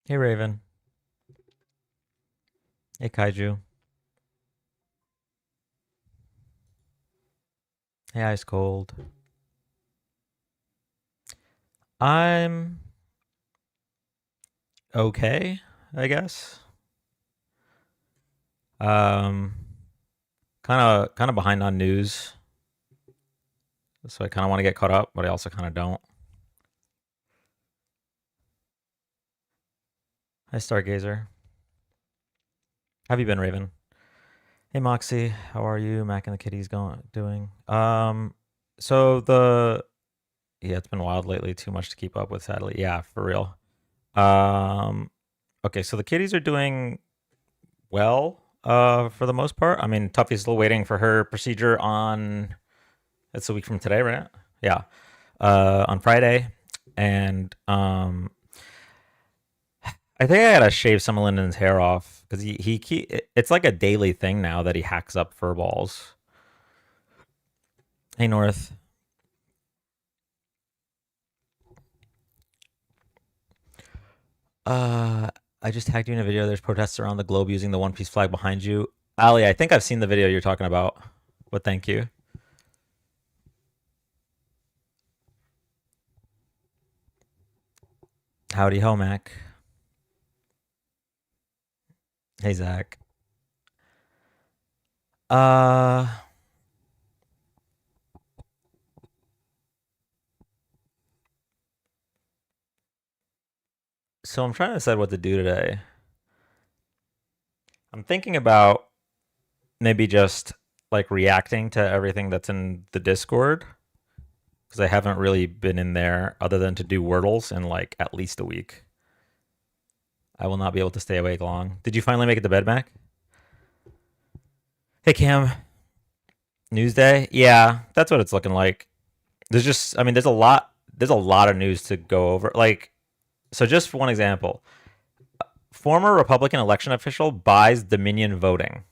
Hey Raven. Hey Kaiju. Hey Ice Cold. I'm okay, I guess. Um kind of behind on news, so I kind of want to get caught up, but I also kind of don't. Hi Stargazer. How have you been, Raven? Hey Moxie, how are you? Mac and the kitties going doing? So the yeah, it's been wild lately. Too much to keep up with, sadly. Yeah, for real. Um, okay, so the kitties are doing well, for the most part. I mean, Tuffy's still waiting for her procedure on. It's a week from today, right? Yeah, on Friday, and I think I gotta shave some of Lyndon's hair off because it's like a daily thing now that he hacks up fur balls. Hey North. Uh, I just tagged you in a video. There's protests around the globe using the One Piece flag behind you. Ali, I think I've seen the video you're talking about, but thank you. Howdy ho, Mac. Hey Zach. Uh, so I'm trying to decide what to do today. I'm thinking about maybe just like reacting to everything that's in the Discord because I haven't really been in there other than to do Wordles in like at least a week. I will not be able to stay awake long. Did you finally make it to bed, Mac? Hey, Cam. Newsday? Yeah, that's what it's looking like. There's just, I mean, there's a lot of news to go over. Like, so just for one example, former Republican election official buys Dominion voting.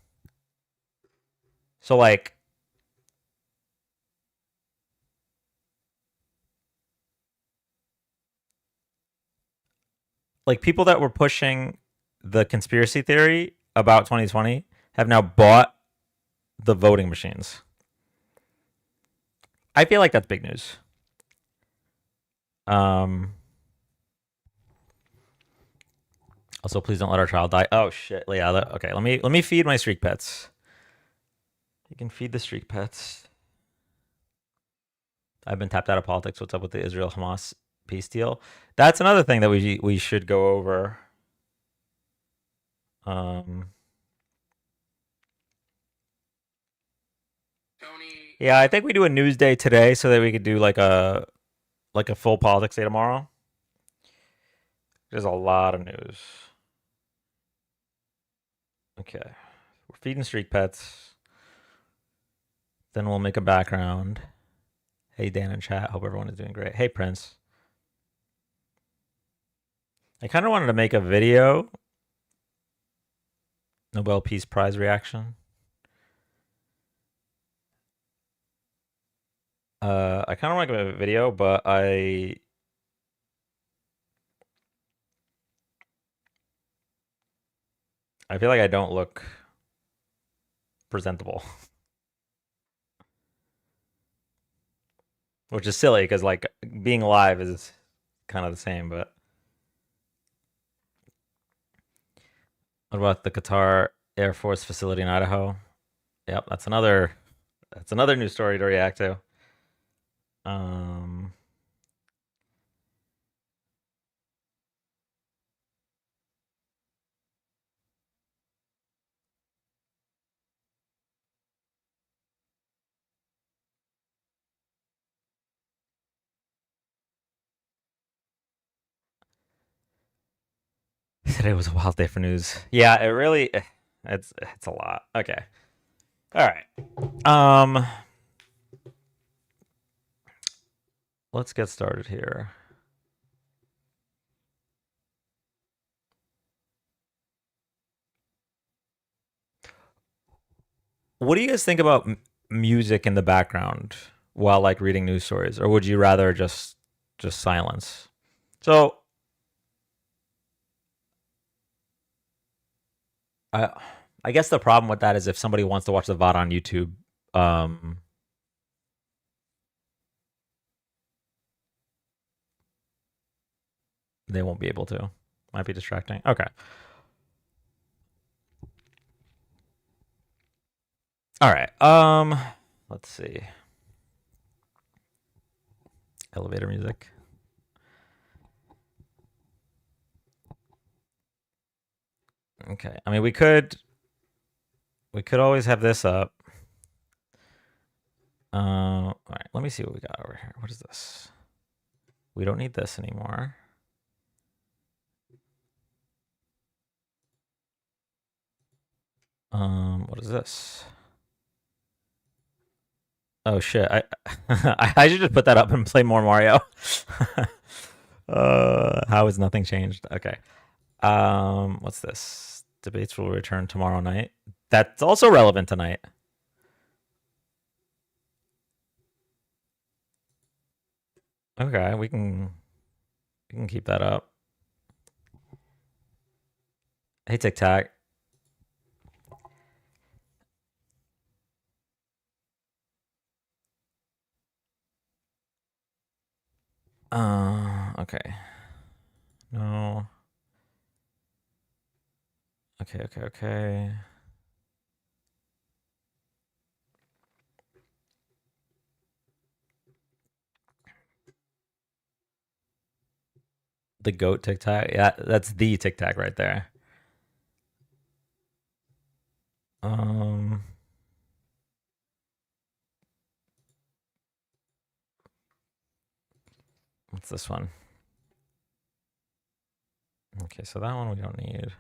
So, like people that were pushing the conspiracy theory about 2020 have now bought the voting machines. I feel like that's big news. Um, Also, please don't let our child die. Oh shit! Yeah. Okay. Let me feed my streak pets. You can feed the streak pets. I've been tapped out of politics. What's up with the Israel Hamas peace deal? That's another thing that we should go over. Um, yeah, I think we do a news day today so that we could do like a full politics day tomorrow. There's a lot of news. Okay, we're feeding streak pets. Then we'll make a background. Hey Dan and chat. Hope everyone is doing great. Hey Prince. I kind of wanted to make a video. Nobel Peace Prize reaction. I kind of want to make a video, but I feel like I don't look presentable, which is silly because like being live is kind of the same. But what about the Qatar Air Force facility in Idaho? Yep, that's another new story to react to. Um, Today was a wild day for news. Yeah, it really it's a lot. Okay. All right. Let's get started here. What do you guys think about music in the background while like reading news stories, or would you rather just silence? So I guess the problem with that is if somebody wants to watch the VOD on YouTube, they won't be able to. Might be distracting. Okay. All right. Let's see. Elevator music. Okay. I mean, we could always have this up. All right. Let me see what we got over here. What is this? We don't need this anymore. What is this? Oh shit! I should just put that up and play more Mario. How has nothing changed? Okay. What's this? Debates will return tomorrow night. That's also relevant tonight. Okay, we can keep that up. Hey, Tic Tac. Okay. No. Okay. The goat Tic Tac. Yeah, that's the Tic Tac right there. What's this one? Okay, so that one we don't need.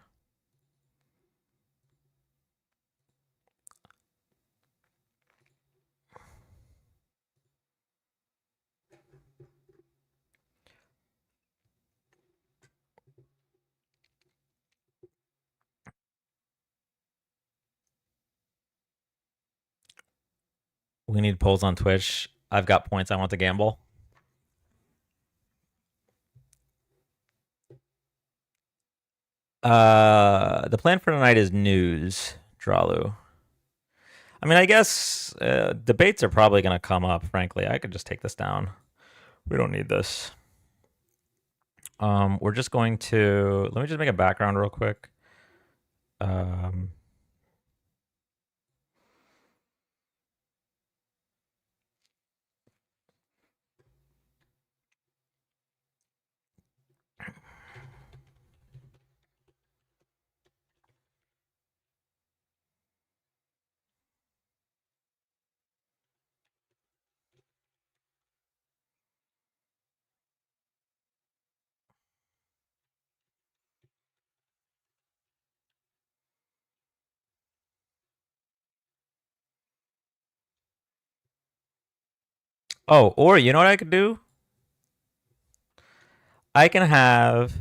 We need polls on Twitch. I've got points I want to gamble. The plan for tonight is news, Dralu. I mean, I guess debates are probably going to come up, frankly. I could just take this down. We don't need this. We're just going to... Let me just make a background real quick. Oh, or you know what I could do? I can have...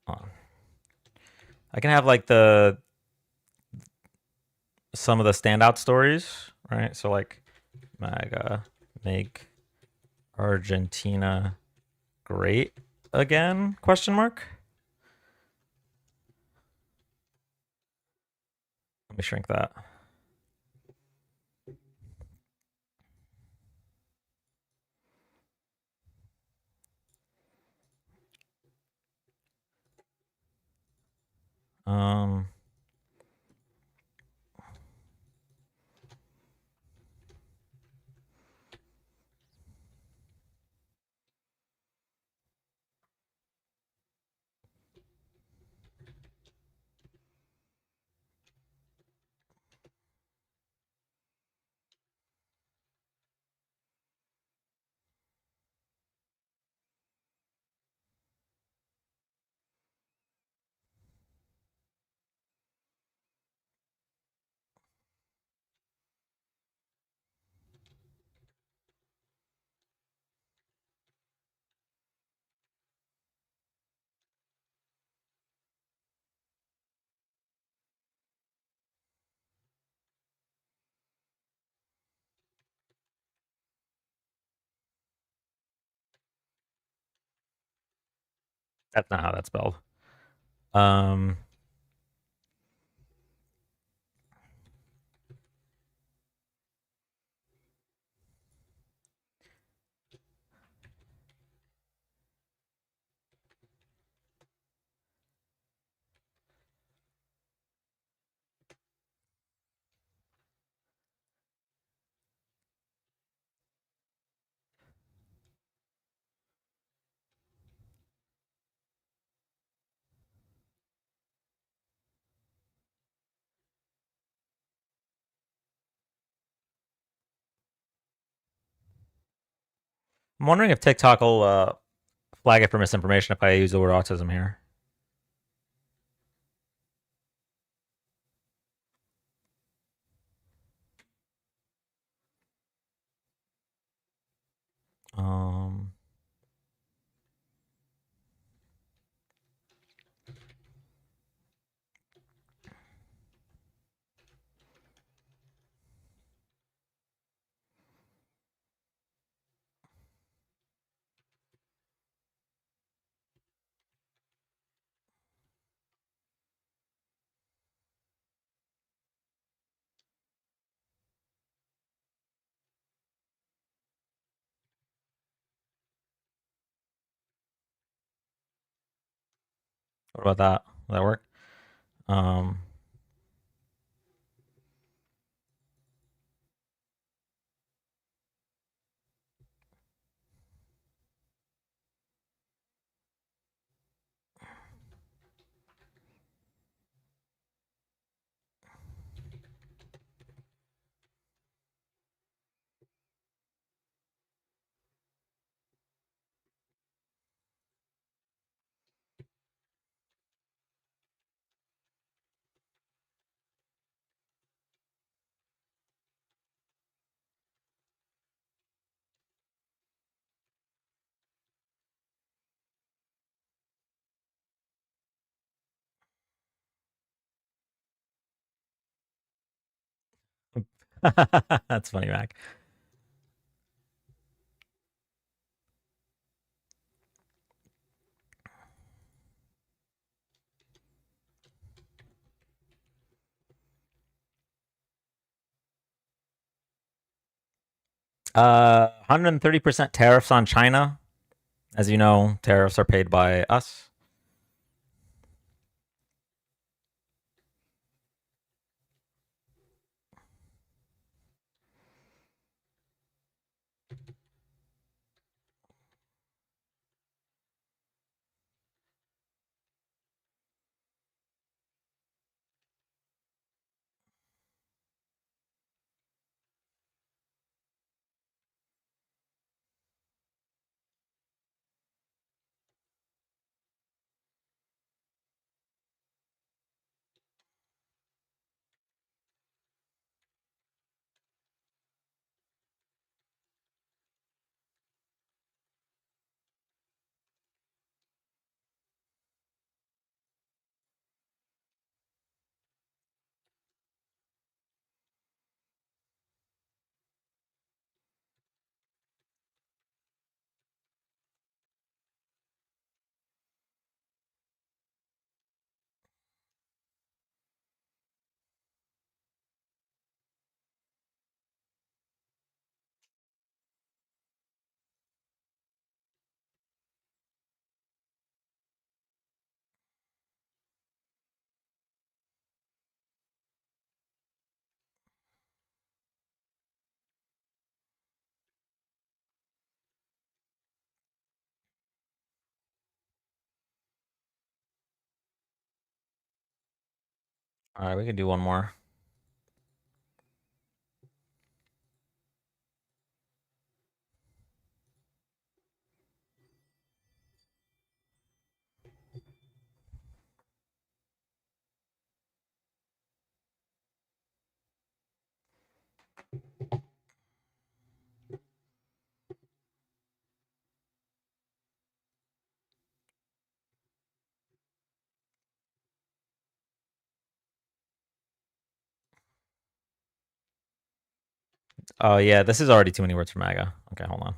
I can have like some of the standout stories, right? So like MAGA make Argentina great again? Question mark. Let me shrink that. That's not how that's spelled. Um, I'm wondering if TikTok will flag it for misinformation if I use the word autism here. Um, what about that? Will that work? Um, that's funny, Mac. 130% tariffs on China. As you know, tariffs are paid by us. All right, we can do one more. Oh yeah, this is already too many words for MAGA. Okay, hold on.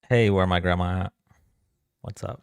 Hey, where my grandma at? What's up?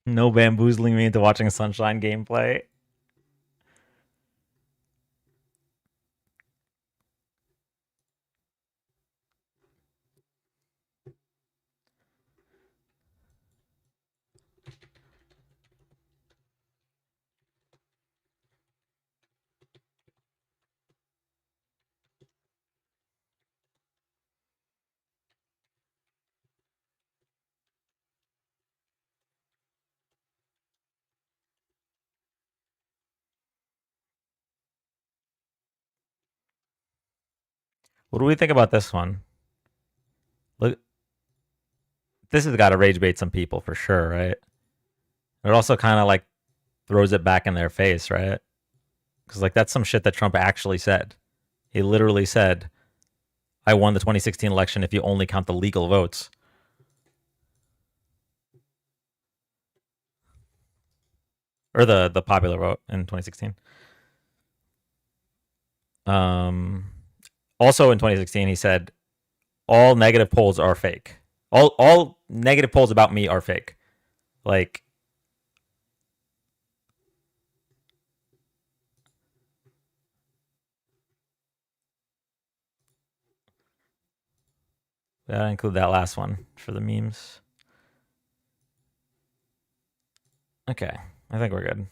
No bamboozling me into watching Sunshine gameplay. What do we think about this one? Look, this has got to rage bait some people for sure, right? It also kind of like throws it back in their face, right? Because like that's some shit that Trump actually said. He literally said, "I won the 2016 election if you only count the legal votes." Or the popular vote in 2016. Um, Also in 2016, he said all negative polls are fake. All negative polls about me are fake. Like I include that last one for the memes. Okay, I think we're good.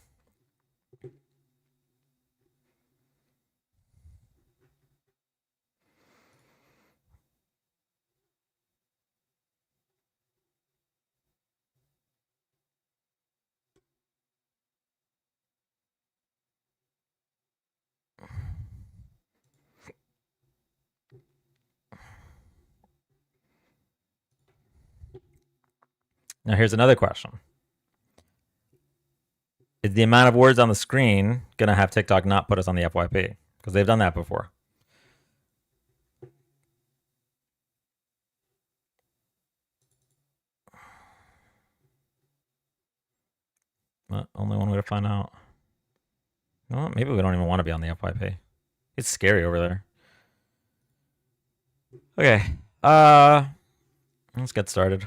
Now here's another question: is the amount of words on the screen gonna have TikTok not put us on the FYP? Because they've done that before. Well, only one way to find out. Well, maybe we don't even want to be on the FYP. It's scary over there. Okay. Let's get started.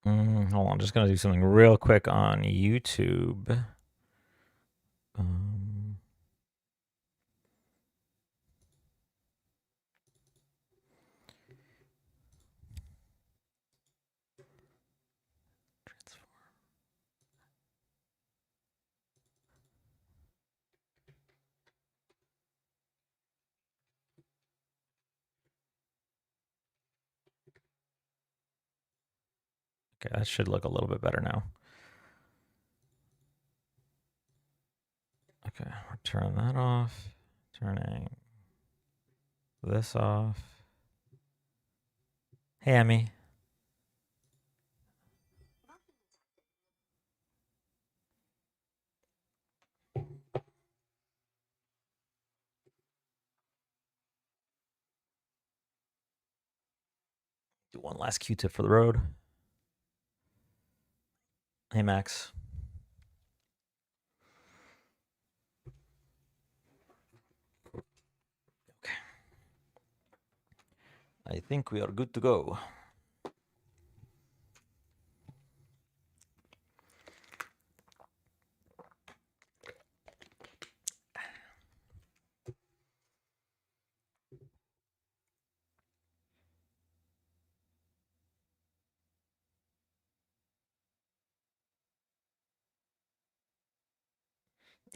Hold on, just gonna do something real quick on YouTube. Um, okay, that should look a little bit better now. Okay, we're turning that off. Turning this off. Hey, Emmy. Do one last Q-tip for the road. Hey, Max. Okay. I think we are good to go.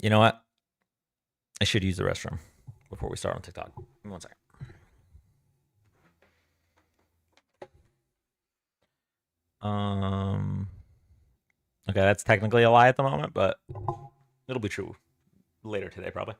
You know what? I should use the restroom before we start on TikTok. Give me 1 second. Okay, that's technically a lie at the moment, but it'll be true later today, probably.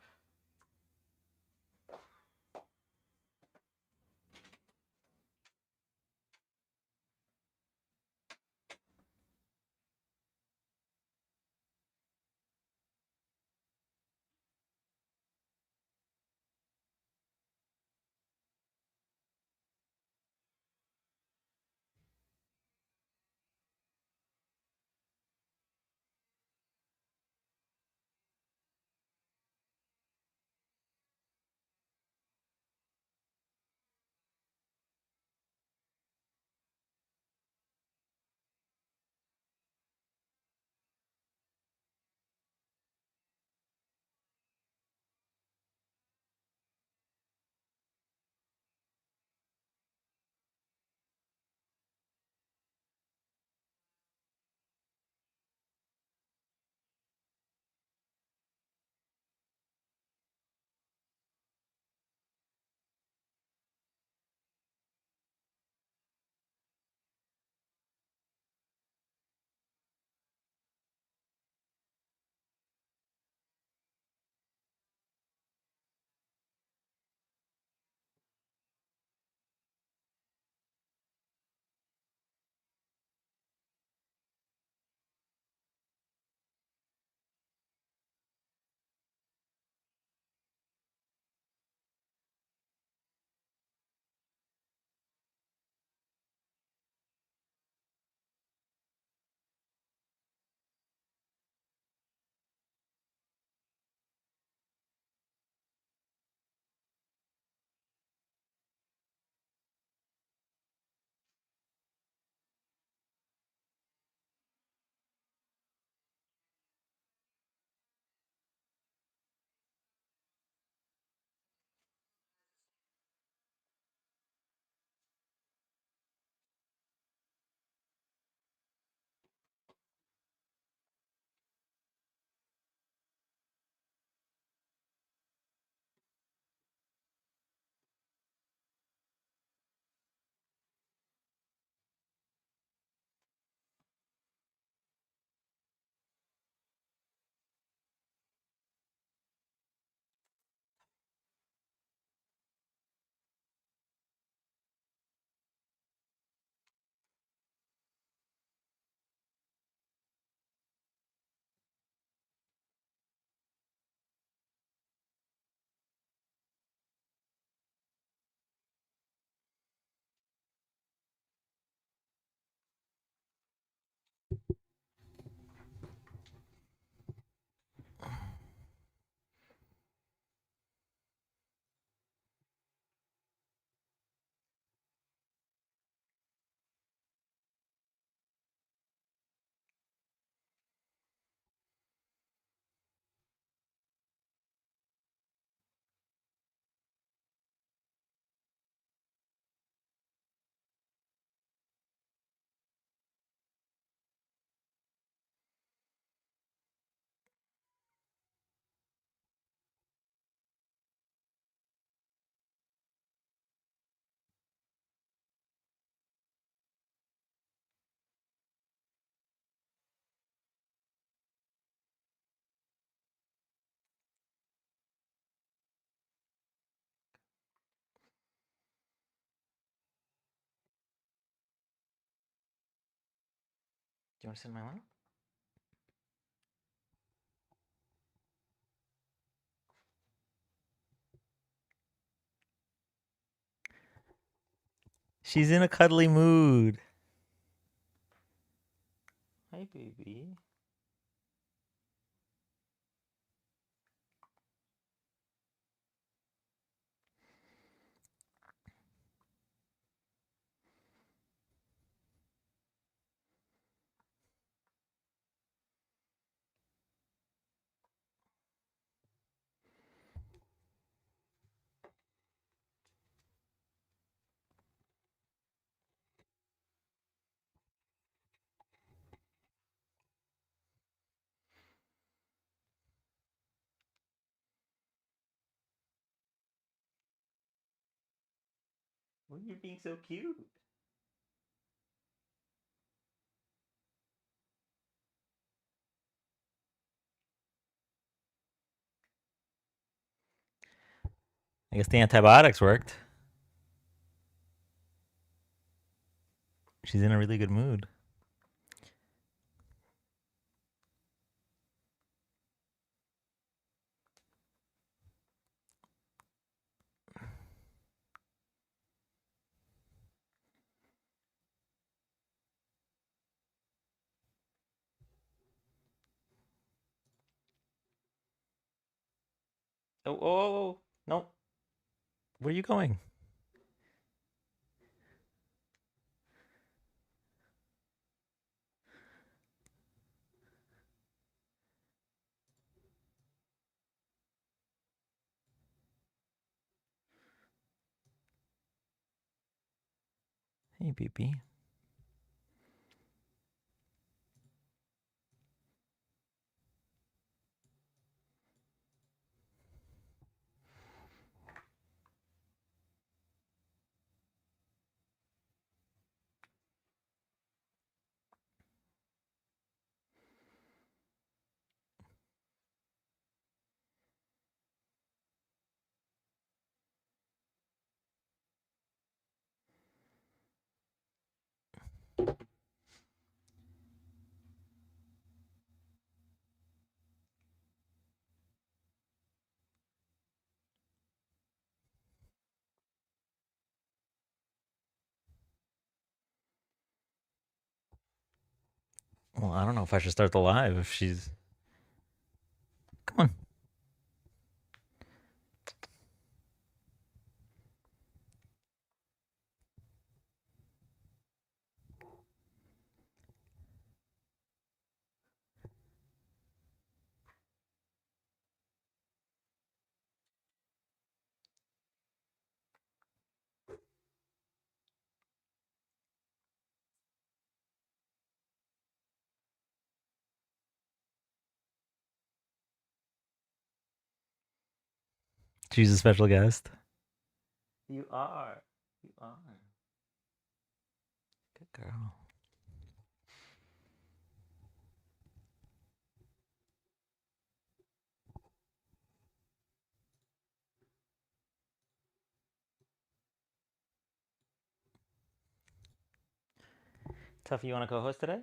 Do you want to sit in my lap? She's in a cuddly mood. Hi, baby. Well, you're being so cute. I guess the antibiotics worked. She's in a really good mood. Oh, no. Where are you going? Hey, baby. Well, I don't know if I should start the live if she's. Come on. She's a special guest. You are. You are. Good girl. Tuffy, you want to co-host today?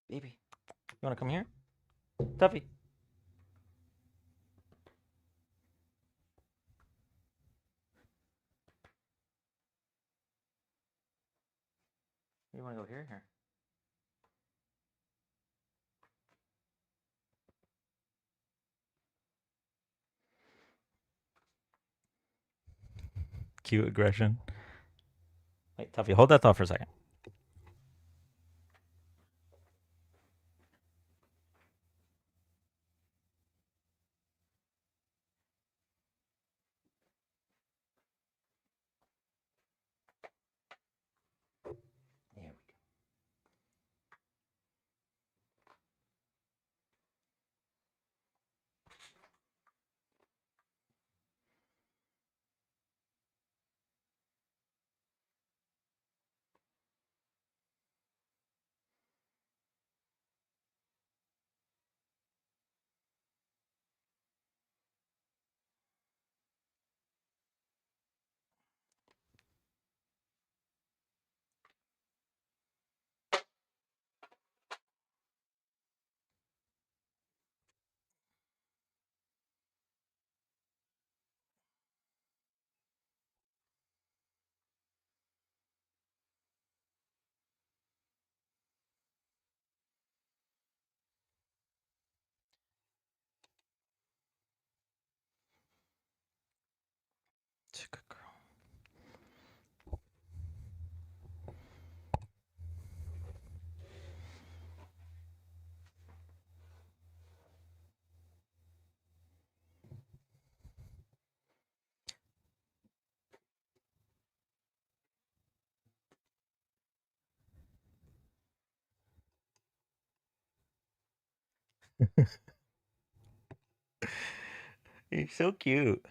Baby, you want to come here? Tuffy. You want to go here? Here. Cute aggression. Wait, Tuffy, hold that thought for a second. There we go. It's a good girl. You're so cute.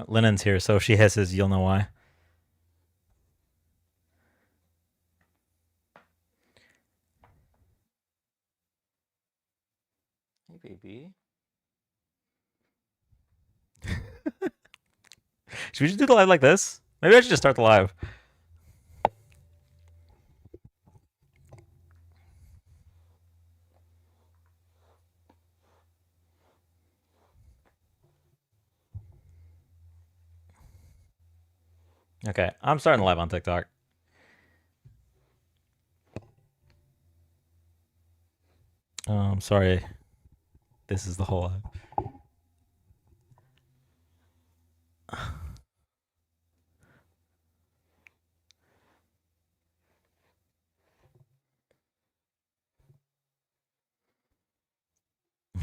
Lennon's here, so if she hisses, you'll know why. Hey, baby. Should we just do the live like this? Maybe I should just start the live. Okay, I'm starting the live on TikTok. Sorry. This is the whole live.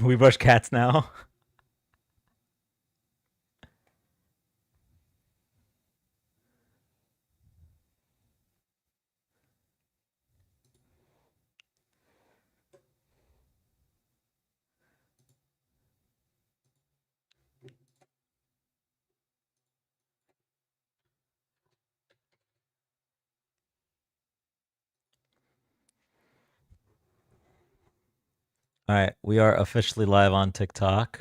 We brush cats now. All right, we are officially live on TikTok.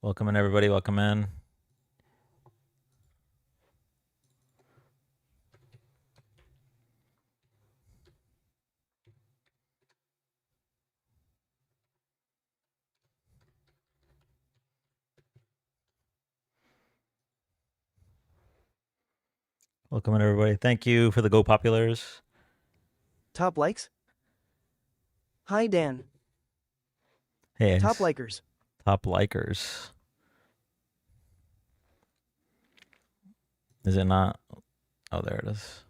Welcome in, everybody. Welcome in. Welcome in, everybody. Thank you for the Go Populars. Top likes? Hi, Dan. Hey, Top likers. Top likers. Is it not? Oh, there it is.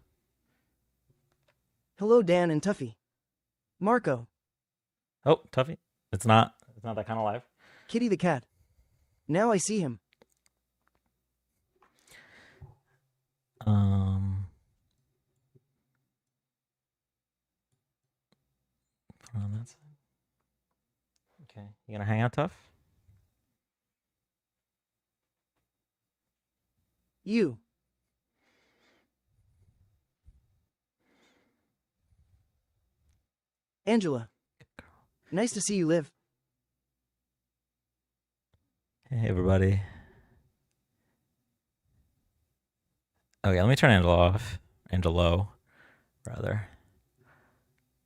Hello, Dan and Tuffy. Marco. Oh, Tuffy. It's not that kind of live. Kitty the cat. Now I see him. Put on that side. Okay, you gonna hang out, Tough? You. Angela. Nice to see you live. Hey, everybody. Okay, let me turn Angelo off. Angelo, rather.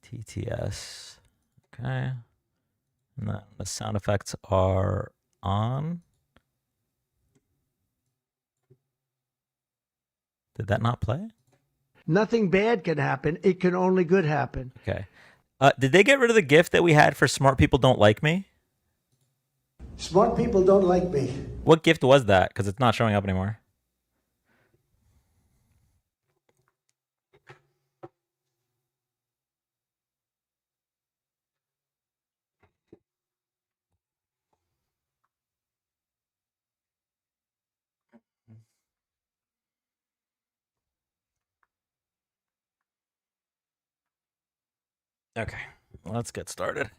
TTS. Okay. And then the sound effects are on. Did that not play? Nothing bad can happen. It can only good happen. Okay. Did they get rid of the gift that we had for smart people don't like me? Smart people don't like me. What gift was that? Because it's not showing up anymore. Okay, let's get started.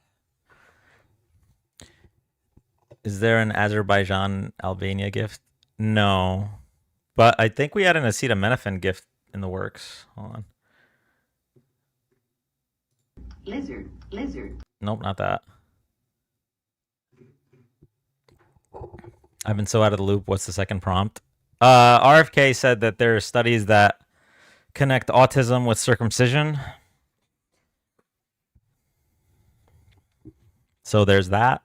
Is there an Azerbaijan Albania gift? No, but I think we had an acetaminophen gift in the works. Hold on. Lizard. Nope, not that. I've been so out of the loop. What's the second prompt? RFK said that there are studies that connect autism with circumcision. So there's that.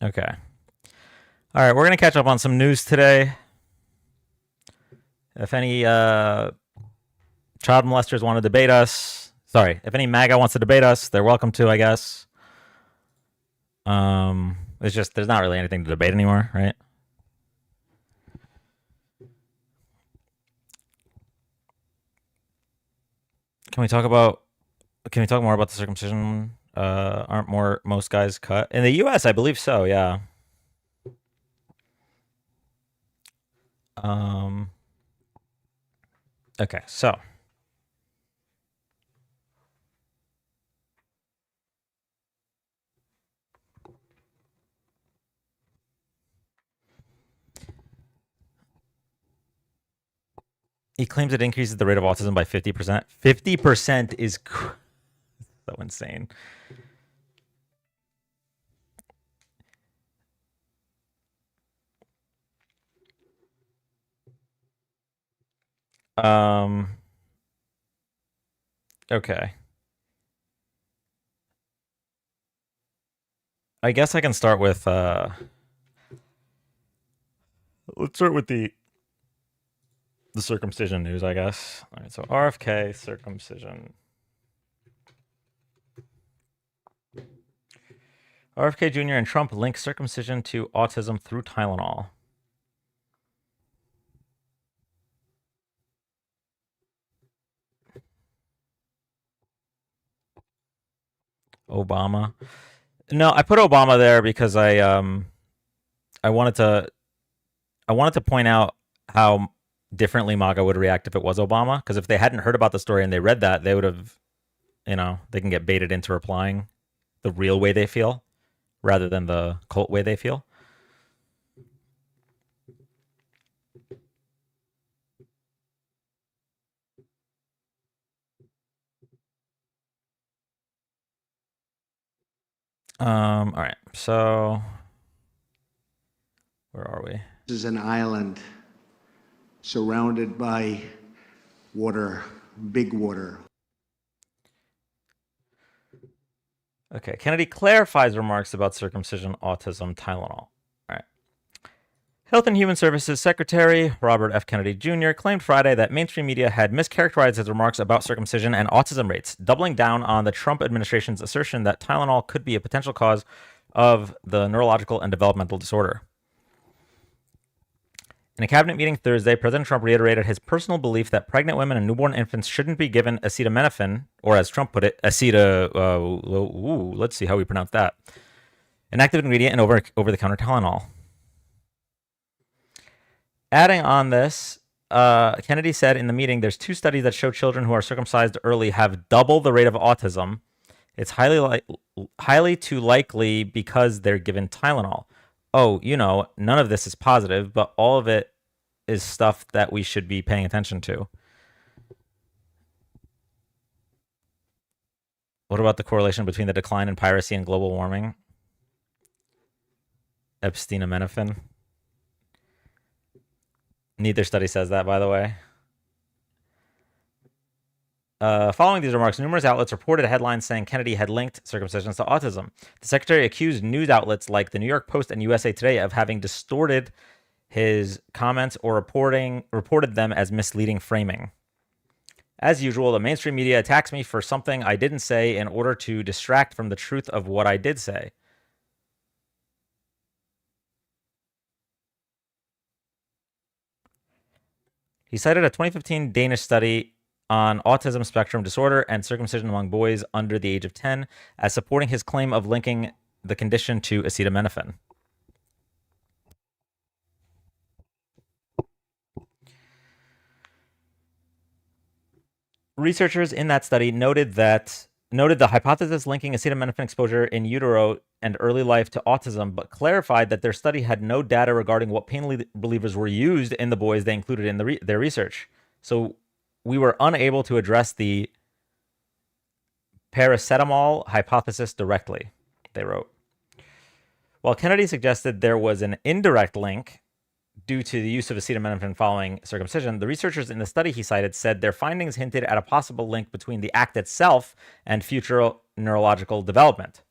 Okay. All right, we're going to catch up on some news today. If any child molesters want to debate us, if any MAGA wants to debate us, they're welcome to, I guess. It's just there's not really anything to debate anymore, right? Can we talk more about the circumcision? Aren't most guys cut in the U.S.? I believe so. Yeah. Okay, so he claims it increases the rate of autism by 50%. 50% is so insane. Okay. I guess I can start with let's start with the circumcision news, I guess. All right, so RFK circumcision. RFK Jr. and Trump link circumcision to autism through Tylenol. Obama. No, I put Obama there because I wanted to point out how differently MAGA would react if it was Obama. Because if they hadn't heard about the story and they read that, they would have, they can get baited into replying the real way they feel rather than the cult way they feel. All right, so where are we? This is an island surrounded by water, big water. Okay, Kennedy clarifies remarks about circumcision, autism, Tylenol. All right. Health and Human Services Secretary Robert F. Kennedy Jr. claimed Friday that mainstream media had mischaracterized his remarks about circumcision and autism rates, doubling down on the Trump administration's assertion that Tylenol could be a potential cause of the neurological and developmental disorder. In a cabinet meeting Thursday, President Trump reiterated his personal belief that pregnant women and newborn infants shouldn't be given acetaminophen, or as Trump put it, let's see how we pronounce that, an active ingredient in over-the-counter Tylenol. Adding on this, Kennedy said in the meeting, there's 2 studies that show children who are circumcised early have double the rate of autism. It's highly too likely because they're given Tylenol. Oh, none of this is positive, but all of it is stuff that we should be paying attention to. What about the correlation between the decline in piracy and global warming? Epstein-Amenophen. Neither study says that, by the way. Following these remarks, numerous outlets reported headlines saying Kennedy had linked circumcisions to autism. The secretary accused news outlets like the New York Post and USA Today of having distorted his comments or reported them as misleading framing. As usual, the mainstream media attacks me for something I didn't say in order to distract from the truth of what I did say. He cited a 2015 Danish study on autism spectrum disorder and circumcision among boys under the age of 10 as supporting his claim of linking the condition to acetaminophen. Researchers in that study noted the hypothesis linking acetaminophen exposure in utero and early life to autism, but clarified that their study had no data regarding what pain relievers were used in the boys they included in their research. So we were unable to address the paracetamol hypothesis directly, they wrote. While Kennedy suggested there was an indirect link due to the use of acetaminophen following circumcision, the researchers in the study he cited said their findings hinted at a possible link between the act itself and future neurological development.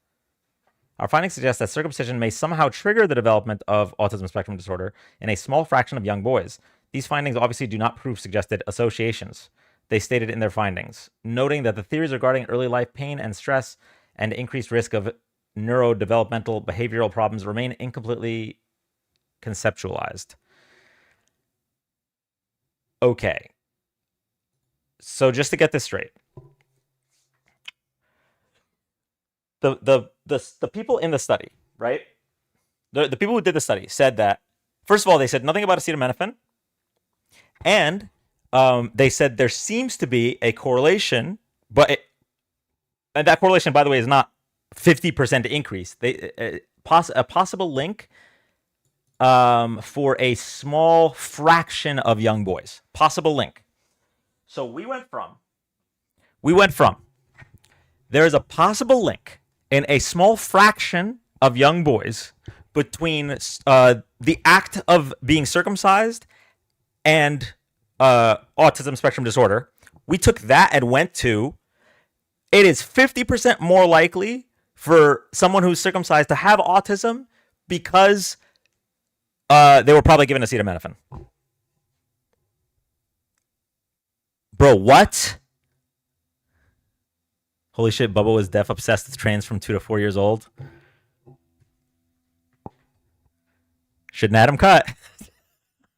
Our findings suggest that circumcision may somehow trigger the development of autism spectrum disorder in a small fraction of young boys. These findings obviously do not prove suggested associations, they stated in their findings, noting that the theories regarding early life pain and stress and increased risk of neurodevelopmental behavioral problems remain incompletely conceptualized. Okay. So just to get this straight, the people in the study, right? The people who did the study said that, first of all, they said nothing about acetaminophen, and they said there seems to be a correlation, and that correlation, by the way, is not 50% increase. A possible link for a small fraction of young boys. Possible link. So we went from there is a possible link in a small fraction of young boys between the act of being circumcised and autism spectrum disorder. We took that and went to, it is 50% more likely for someone who's circumcised to have autism because they were probably given acetaminophen. Bro, what? Holy shit, Bubba was deaf obsessed with trains from 2 to 4 years old. Shouldn't Adam cut?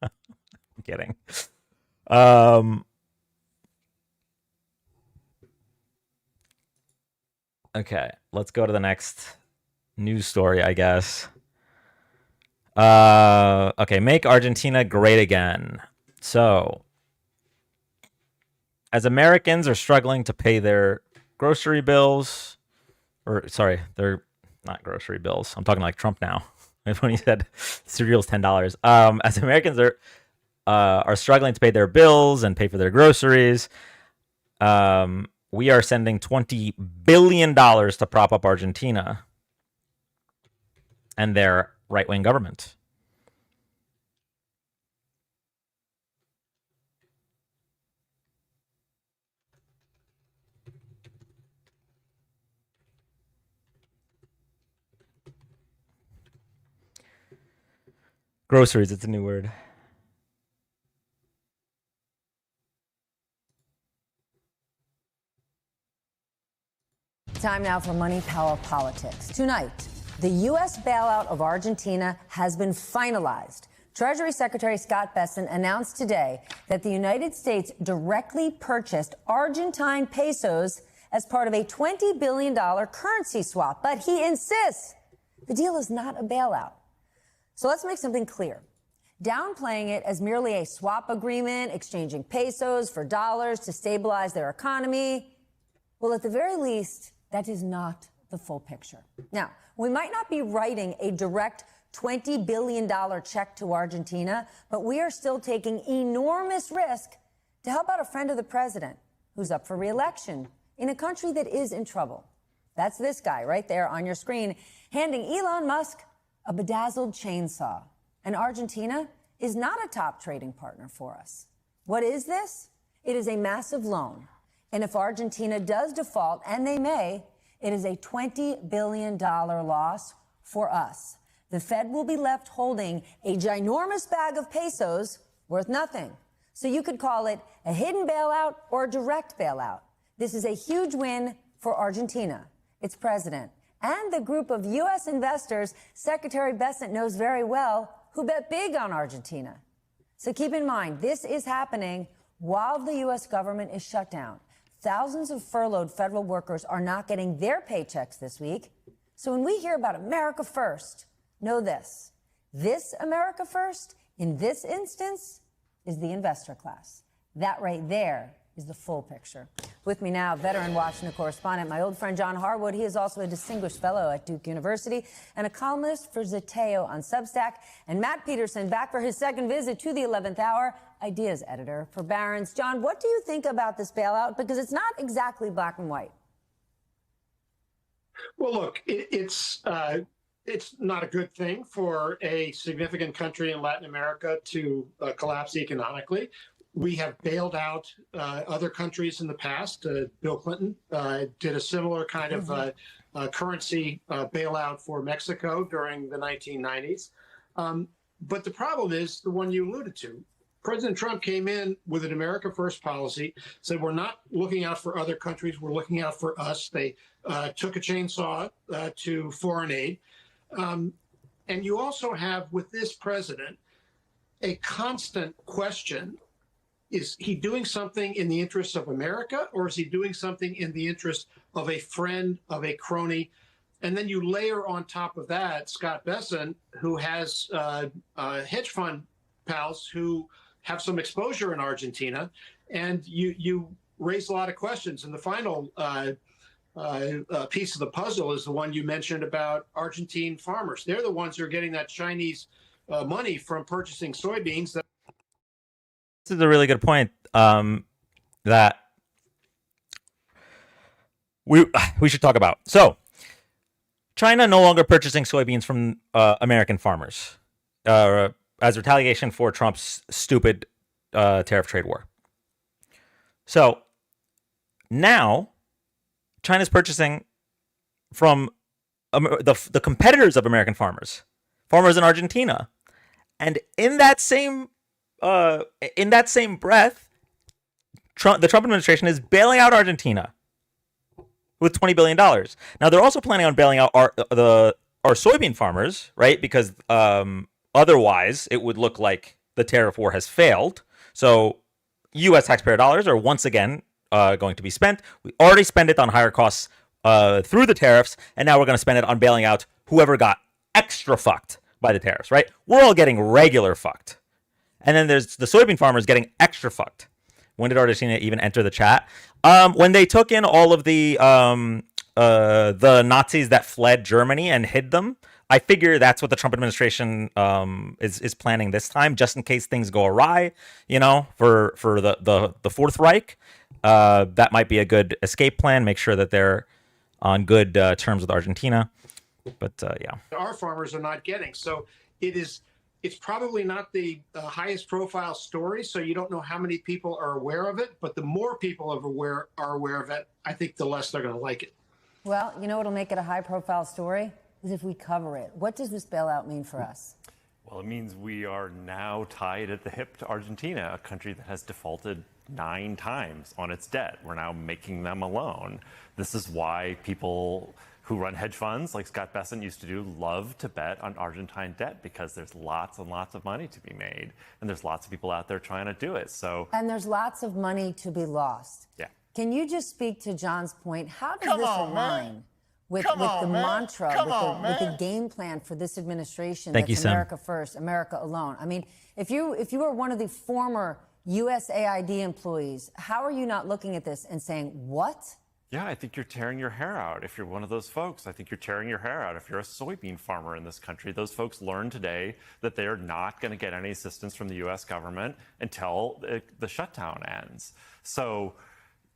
I'm kidding. Okay, let's go to the next news story, I guess. Okay, make Argentina great again. So, as Americans are struggling to pay their grocery bills, or sorry, they're not grocery bills. I'm talking like Trump now. When he said cereal's $10. As Americans are struggling to pay their bills and pay for their groceries, we are sending $20 billion to prop up Argentina and their right-wing government. Groceries, it's a new word. Time now for Money Power Politics. Tonight, the U.S. bailout of Argentina has been finalized. Treasury Secretary Scott Bessent announced today that the United States directly purchased Argentine pesos as part of a $20 billion currency swap. But he insists the deal is not a bailout. So let's make something clear. Downplaying it as merely a swap agreement, exchanging pesos for dollars to stabilize their economy, well, at the very least, that is not the full picture. Now, we might not be writing a direct $20 billion check to Argentina, but we are still taking enormous risk to help out a friend of the president who's up for re-election in a country that is in trouble. That's this guy right there on your screen, handing Elon Musk a bedazzled chainsaw. And Argentina is not a top trading partner for us. What is this? It is a massive loan. And if Argentina does default, and they may, it is a $20 billion loss for us. The Fed will be left holding a ginormous bag of pesos worth nothing. So you could call it a hidden bailout or a direct bailout. This is a huge win for Argentina, its president, and the group of U.S. investors Secretary Bessent knows very well who bet big on Argentina. So keep in mind, this is happening while the U.S. government is shut down. Thousands of furloughed federal workers are not getting their paychecks this week. So when we hear about America First, know this. This America First, in this instance, is the investor class. That right there is the full picture. With me now, veteran Washington correspondent, my old friend John Harwood. He is also a distinguished fellow at Duke University and a columnist for Zeteo on Substack. And Matt Peterson, back for his second visit to the 11th hour, ideas editor for Barron's. John, what do you think about this bailout? Because it's not exactly black and white. Well, look, it's not a good thing for a significant country in Latin America to collapse economically. We have bailed out other countries in the past. Bill Clinton did a similar kind of currency bailout for Mexico during the 1990s. But the problem is the one you alluded to. President Trump came in with an America First policy, said we're not looking out for other countries, we're looking out for us. They took a chainsaw to foreign aid. And you also have, with this president, a constant question. Is he doing something in the interest of America, or is he doing something in the interest of a friend, of a crony? And then you layer on top of that Scott Bessent, who has hedge fund pals who have some exposure in Argentina, and you raise a lot of questions. And the final piece of the puzzle is the one you mentioned about Argentine farmers. They're the ones who are getting that Chinese money from purchasing soybeans. This is a really good point that we should talk about. So, China no longer purchasing soybeans from American farmers as retaliation for Trump's stupid tariff trade war. So now China's purchasing from the competitors of American farmers in Argentina, and in that same breath, the Trump administration is bailing out Argentina with $20 billion. Now they're also planning on bailing out our soybean farmers, right? Because otherwise it would look like the tariff war has failed. So U.S. taxpayer dollars are once again going to be spent. We already spent it on higher costs through the tariffs, and now we're going to spend it on bailing out whoever got extra fucked by the tariffs, right? We're all getting regular fucked. And then there's the soybean farmers getting extra fucked. When did Argentina even enter the chat? When they took in all of the Nazis that fled Germany and hid them. I figure that's what the Trump administration is planning this time, just in case things go awry, for the Fourth Reich. That might be a good escape plan. Make sure that they're on good terms with Argentina. But yeah. Our farmers are not getting. So it's probably not the highest profile story, so you don't know how many people are aware of it. But the more people are aware of it, I think the less they're going to like it. Well, you know what'll make it a high-profile story? Is if we cover it. What does this bailout mean for us? Well, it means we are now tied at the hip to Argentina, a country that has defaulted 9 times on its debt. We're now making them a loan. This is why people who run hedge funds, like Scott Bessent used to do, love to bet on Argentine debt, because there's lots and lots of money to be made, and there's lots of people out there trying to do it. And there's lots of money to be lost. Yeah. Can you just speak to John's point? How does this align with the mantra, with the game plan for this administration? Thank you, Sam. America First, America Alone. I mean, if you were one of the former USAID employees, how are you not looking at this and saying, what? Yeah, I think you're tearing your hair out if you're one of those folks. I think you're tearing your hair out if you're a soybean farmer in this country. Those folks learned today that they're not going to get any assistance from the U.S. government until the shutdown ends. So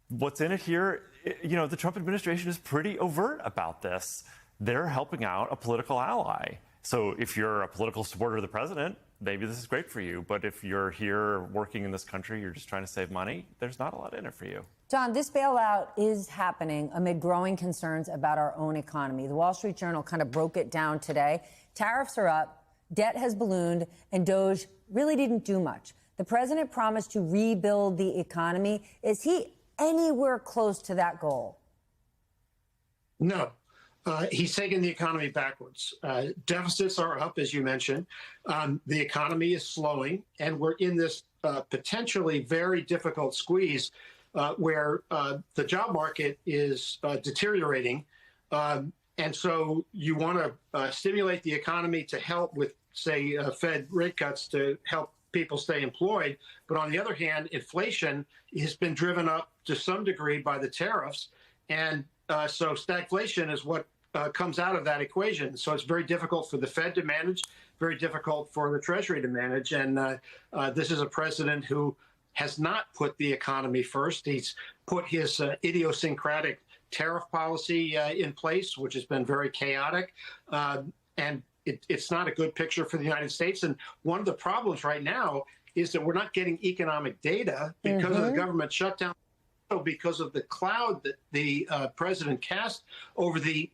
what's in it here, the Trump administration is pretty overt about this. They're helping out a political ally. So if you're a political supporter of the president, maybe this is great for you. But if you're here working in this country, you're just trying to save money, there's not a lot in it for you. John, this bailout is happening amid growing concerns about our own economy. The Wall Street Journal kind of broke it down today. Tariffs are up, debt has ballooned, and DOGE really didn't do much. The president promised to rebuild the economy. Is he anywhere close to that goal? No. He's taken the economy backwards. Deficits are up, as you mentioned. The economy is slowing, and we're in this potentially very difficult squeeze where the job market is deteriorating. And so you want to stimulate the economy to help with, say, Fed rate cuts to help people stay employed. But on the other hand, inflation has been driven up to some degree by the tariffs. And so stagflation is what comes out of that equation. So it's very difficult for the Fed to manage, very difficult for the Treasury to manage. And this is a president who has not put the economy first. He's put his idiosyncratic tariff policy in place, which has been very chaotic. And it's not a good picture for the United States. And one of the problems right now is that we're not getting economic data because of the government shutdown, because of the cloud that the president cast over the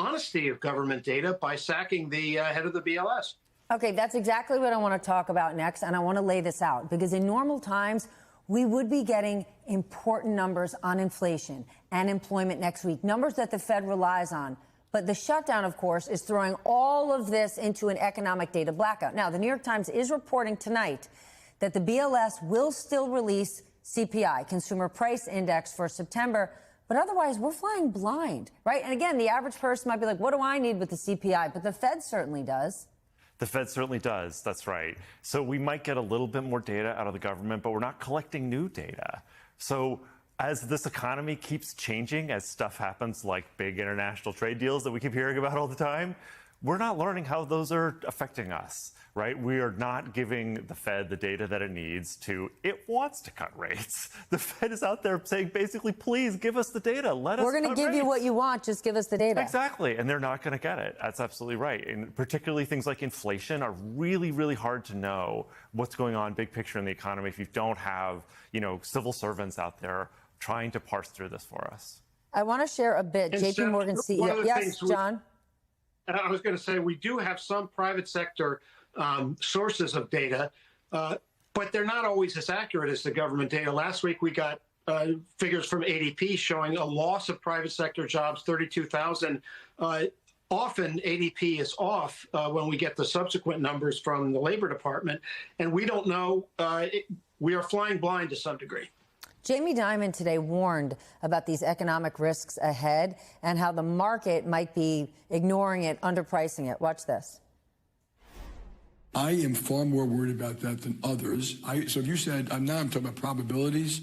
honesty of government data by sacking the head of the BLS. Okay, that's exactly what I want to talk about next, and I want to lay this out, because in normal times, we would be getting important numbers on inflation and employment next week, numbers that the Fed relies on. But the shutdown, of course, is throwing all of this into an economic data blackout. Now, the New York Times is reporting tonight that the BLS will still release CPI, Consumer Price Index, for September. But otherwise, we're flying blind, right? And again, the average person might be like, what do I need with the CPI? But the Fed certainly does. The Fed certainly does. That's right. So we might get a little bit more data out of the government, but we're not collecting new data. So as this economy keeps changing, as stuff happens like big international trade deals that we keep hearing about all the time, we're not learning how those are affecting us, right? We are not giving the Fed the data that it needs to. It wants to cut rates. The Fed is out there saying, basically, please give us the data. Let us We're going to give you what you want. Just give us the data. Exactly. And they're not going to get it. That's absolutely right. And particularly things like inflation are really, really hard to know what's going on big picture in the economy if you don't have, civil servants out there trying to parse through this for us. I want to share a bit. And JP Morgan CEO. Yes, John? I was going to say, we do have some private sector sources of data, but they're not always as accurate as the government data. Last week, we got figures from ADP showing a loss of private sector jobs, 32,000. Often ADP is off when we get the subsequent numbers from the Labor Department, and we don't know. We are flying blind to some degree. Jamie Dimon today warned about these economic risks ahead and how the market might be ignoring it, underpricing it. Watch this. I am far more worried about that than others. So if you said, I'm talking about probabilities,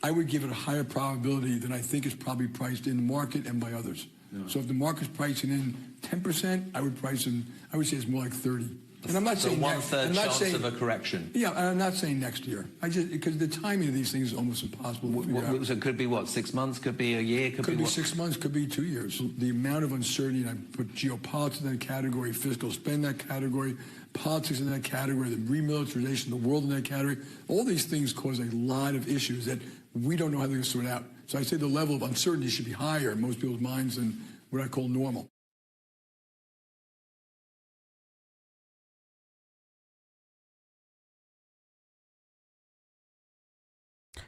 I would give it a higher probability than I think is probably priced in the market and by others. No. So if the market's pricing in 10%, I would say it's more like 30. And I'm not saying one-third chance of a correction. Yeah, and I'm not saying next year. Because the timing of these things is almost impossible to figure out. So it could be what, 6 months? Could be a year? Could be 6 months. Could be 2 years. The amount of uncertainty, and I put geopolitics in that category, fiscal spend in that category, politics in that category, the remilitarization of the world in that category. All these things cause a lot of issues that we don't know how they're going to sort out. So I say the level of uncertainty should be higher in most people's minds than what I call normal.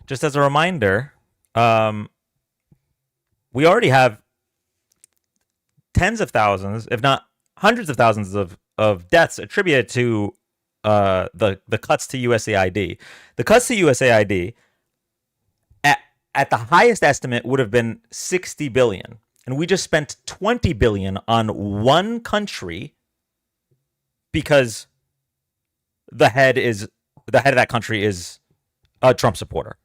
Just as a reminder, we already have tens of thousands, if not hundreds of thousands of deaths attributed to the cuts to USAID. The cuts to USAID at the highest estimate would have been 60 billion. And we just spent 20 billion on one country because the head of that country is a Trump supporter.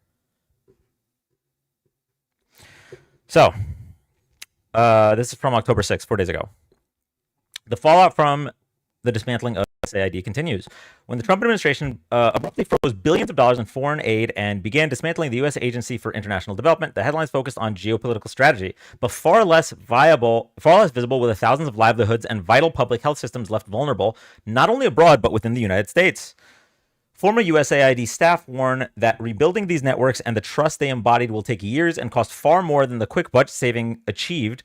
So, this is from October 6th, 4 days ago. The fallout from the dismantling of USAID continues. When the Trump administration abruptly froze billions of dollars in foreign aid and began dismantling the U.S. Agency for International Development, the headlines focused on geopolitical strategy, but far less visible, with thousands of livelihoods and vital public health systems left vulnerable, not only abroad, but within the United States. Former USAID staff warn that rebuilding these networks and the trust they embodied will take years and cost far more than the quick budget saving achieved,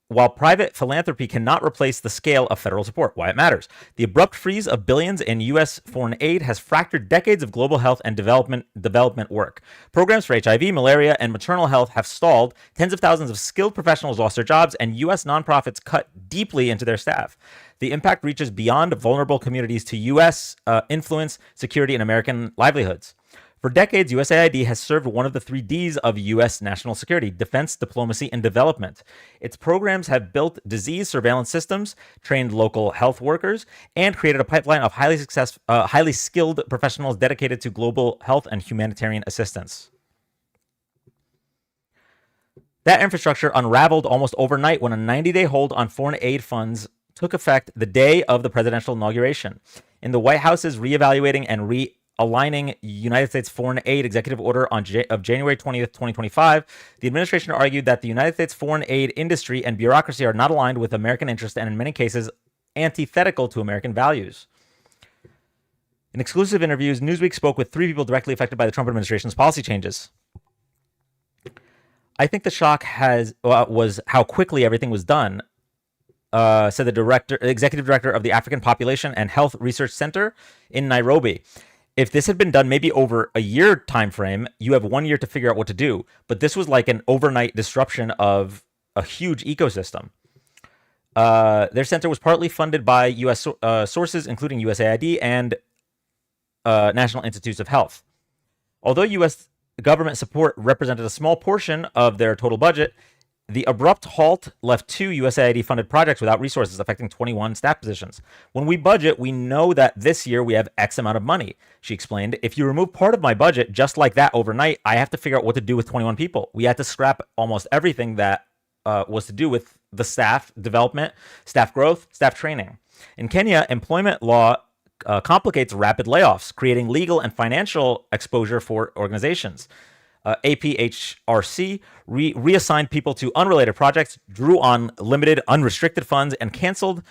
while private philanthropy cannot replace the scale of federal support. Why it matters. The abrupt freeze of billions in U.S. foreign aid has fractured decades of global health and development work. Programs for HIV, malaria, and maternal health have stalled. Tens of thousands of skilled professionals lost their jobs, and U.S. nonprofits cut deeply into their staff. The impact reaches beyond vulnerable communities to U.S. Influence, security, and American livelihoods. For decades, USAID has served one of the 3 Ds of U.S. national security: defense, diplomacy, and development. Its programs have built disease surveillance systems, trained local health workers, and created a pipeline of highly skilled professionals dedicated to global health and humanitarian assistance. That infrastructure unraveled almost overnight when a 90-day hold on foreign aid funds took effect the day of the presidential inauguration. In the White House's reevaluating and realigning United States foreign aid executive order of January 20th, 2025, the administration argued that the United States foreign aid industry and bureaucracy are not aligned with American interests and in many cases antithetical to American values. In exclusive interviews, Newsweek spoke with 3 people directly affected by the Trump administration's policy changes. I think the shock was how quickly everything was done, said the executive director of the African Population and Health Research Center in Nairobi. If this had been done maybe over a year time frame, you have 1 year to figure out what to do. But this was like an overnight disruption of a huge ecosystem. Their center was partly funded by U.S. sources, including USAID and National Institutes of Health. Although U.S. government support represented a small portion of their total budget, the abrupt halt left 2 USAID-funded projects without resources, affecting 21 staff positions. When we budget, we know that this year we have X amount of money, she explained. If you remove part of my budget just like that overnight, I have to figure out what to do with 21 people. We had to scrap almost everything that was to do with the staff development, staff growth, staff training. In Kenya, employment law complicates rapid layoffs, creating legal and financial exposure for organizations. APHRC reassigned people to unrelated projects, drew on limited, unrestricted funds, and canceled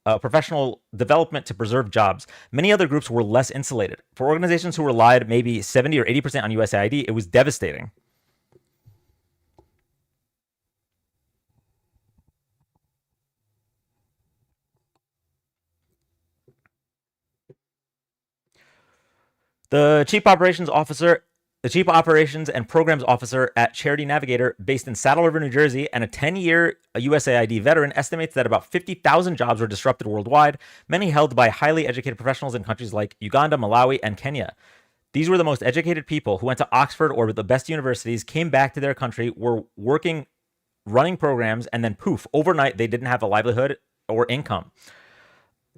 professional development to preserve jobs. Many other groups were less insulated. For organizations who relied maybe 70 or 80% on USAID, it was devastating. The chief operations and programs officer at Charity Navigator, based in Saddle River, New Jersey, and a 10-year USAID veteran, estimates that about 50,000 jobs were disrupted worldwide, many held by highly educated professionals in countries like Uganda, Malawi, and Kenya. These were the most educated people who went to Oxford or the best universities, came back to their country, were working, running programs, and then poof, overnight they didn't have a livelihood or income.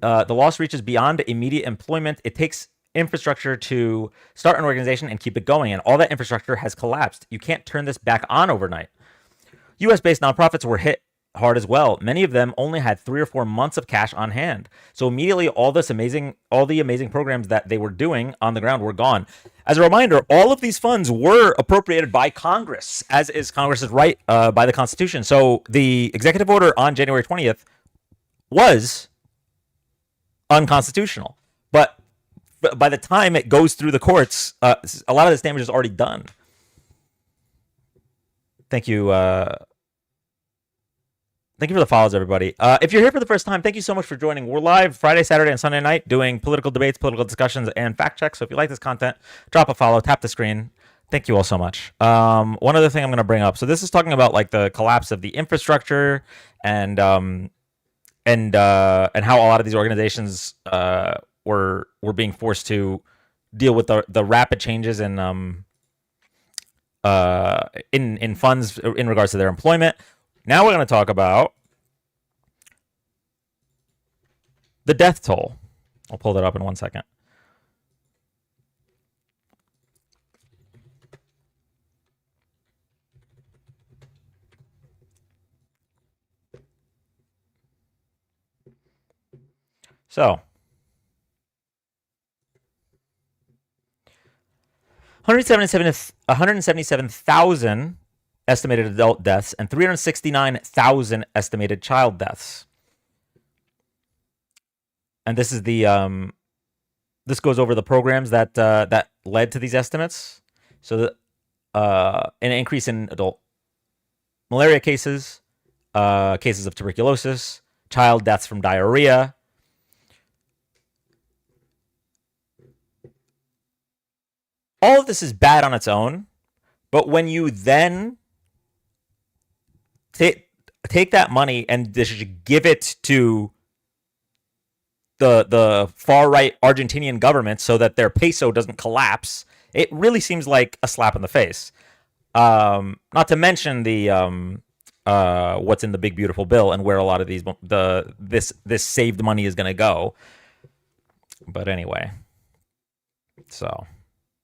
The loss reaches beyond immediate employment. It takes infrastructure to start an organization and keep it going, and all that infrastructure has collapsed. You can't turn this back on overnight. US-based nonprofits were hit hard as well. Many of them only had 3 or 4 months of cash on hand. So immediately all the amazing programs that they were doing on the ground were gone. As a reminder, all of these funds were appropriated by Congress, as is Congress's right by the Constitution. So the executive order on January 20th was unconstitutional. But by the time it goes through the courts, a lot of this damage is already done. Thank you. Thank you for the follows, everybody. If you're here for the first time, thank you so much for joining. We're live Friday, Saturday, and Sunday night doing political debates, political discussions, and fact checks. So if you like this content, drop a follow, tap the screen. Thank you all so much. One other thing I'm going to bring up. So this is talking about like the collapse of the infrastructure and how a lot of these organizations were being forced to deal with the rapid changes in funds in regards to their employment. Now we're going to talk about the death toll. I'll pull that up in 1 second. So 177,000 estimated adult deaths and 369,000 estimated child deaths. And this is the this goes over the programs that that led to these estimates. So an increase in adult malaria cases, cases of tuberculosis, child deaths from diarrhea. All of this is bad on its own, but when you then take that money and just give it to the far right Argentinian government so that their peso doesn't collapse, it really seems like a slap in the face. Not to mention the what's in the big beautiful bill and where a lot of these this saved money is going to go. But anyway, so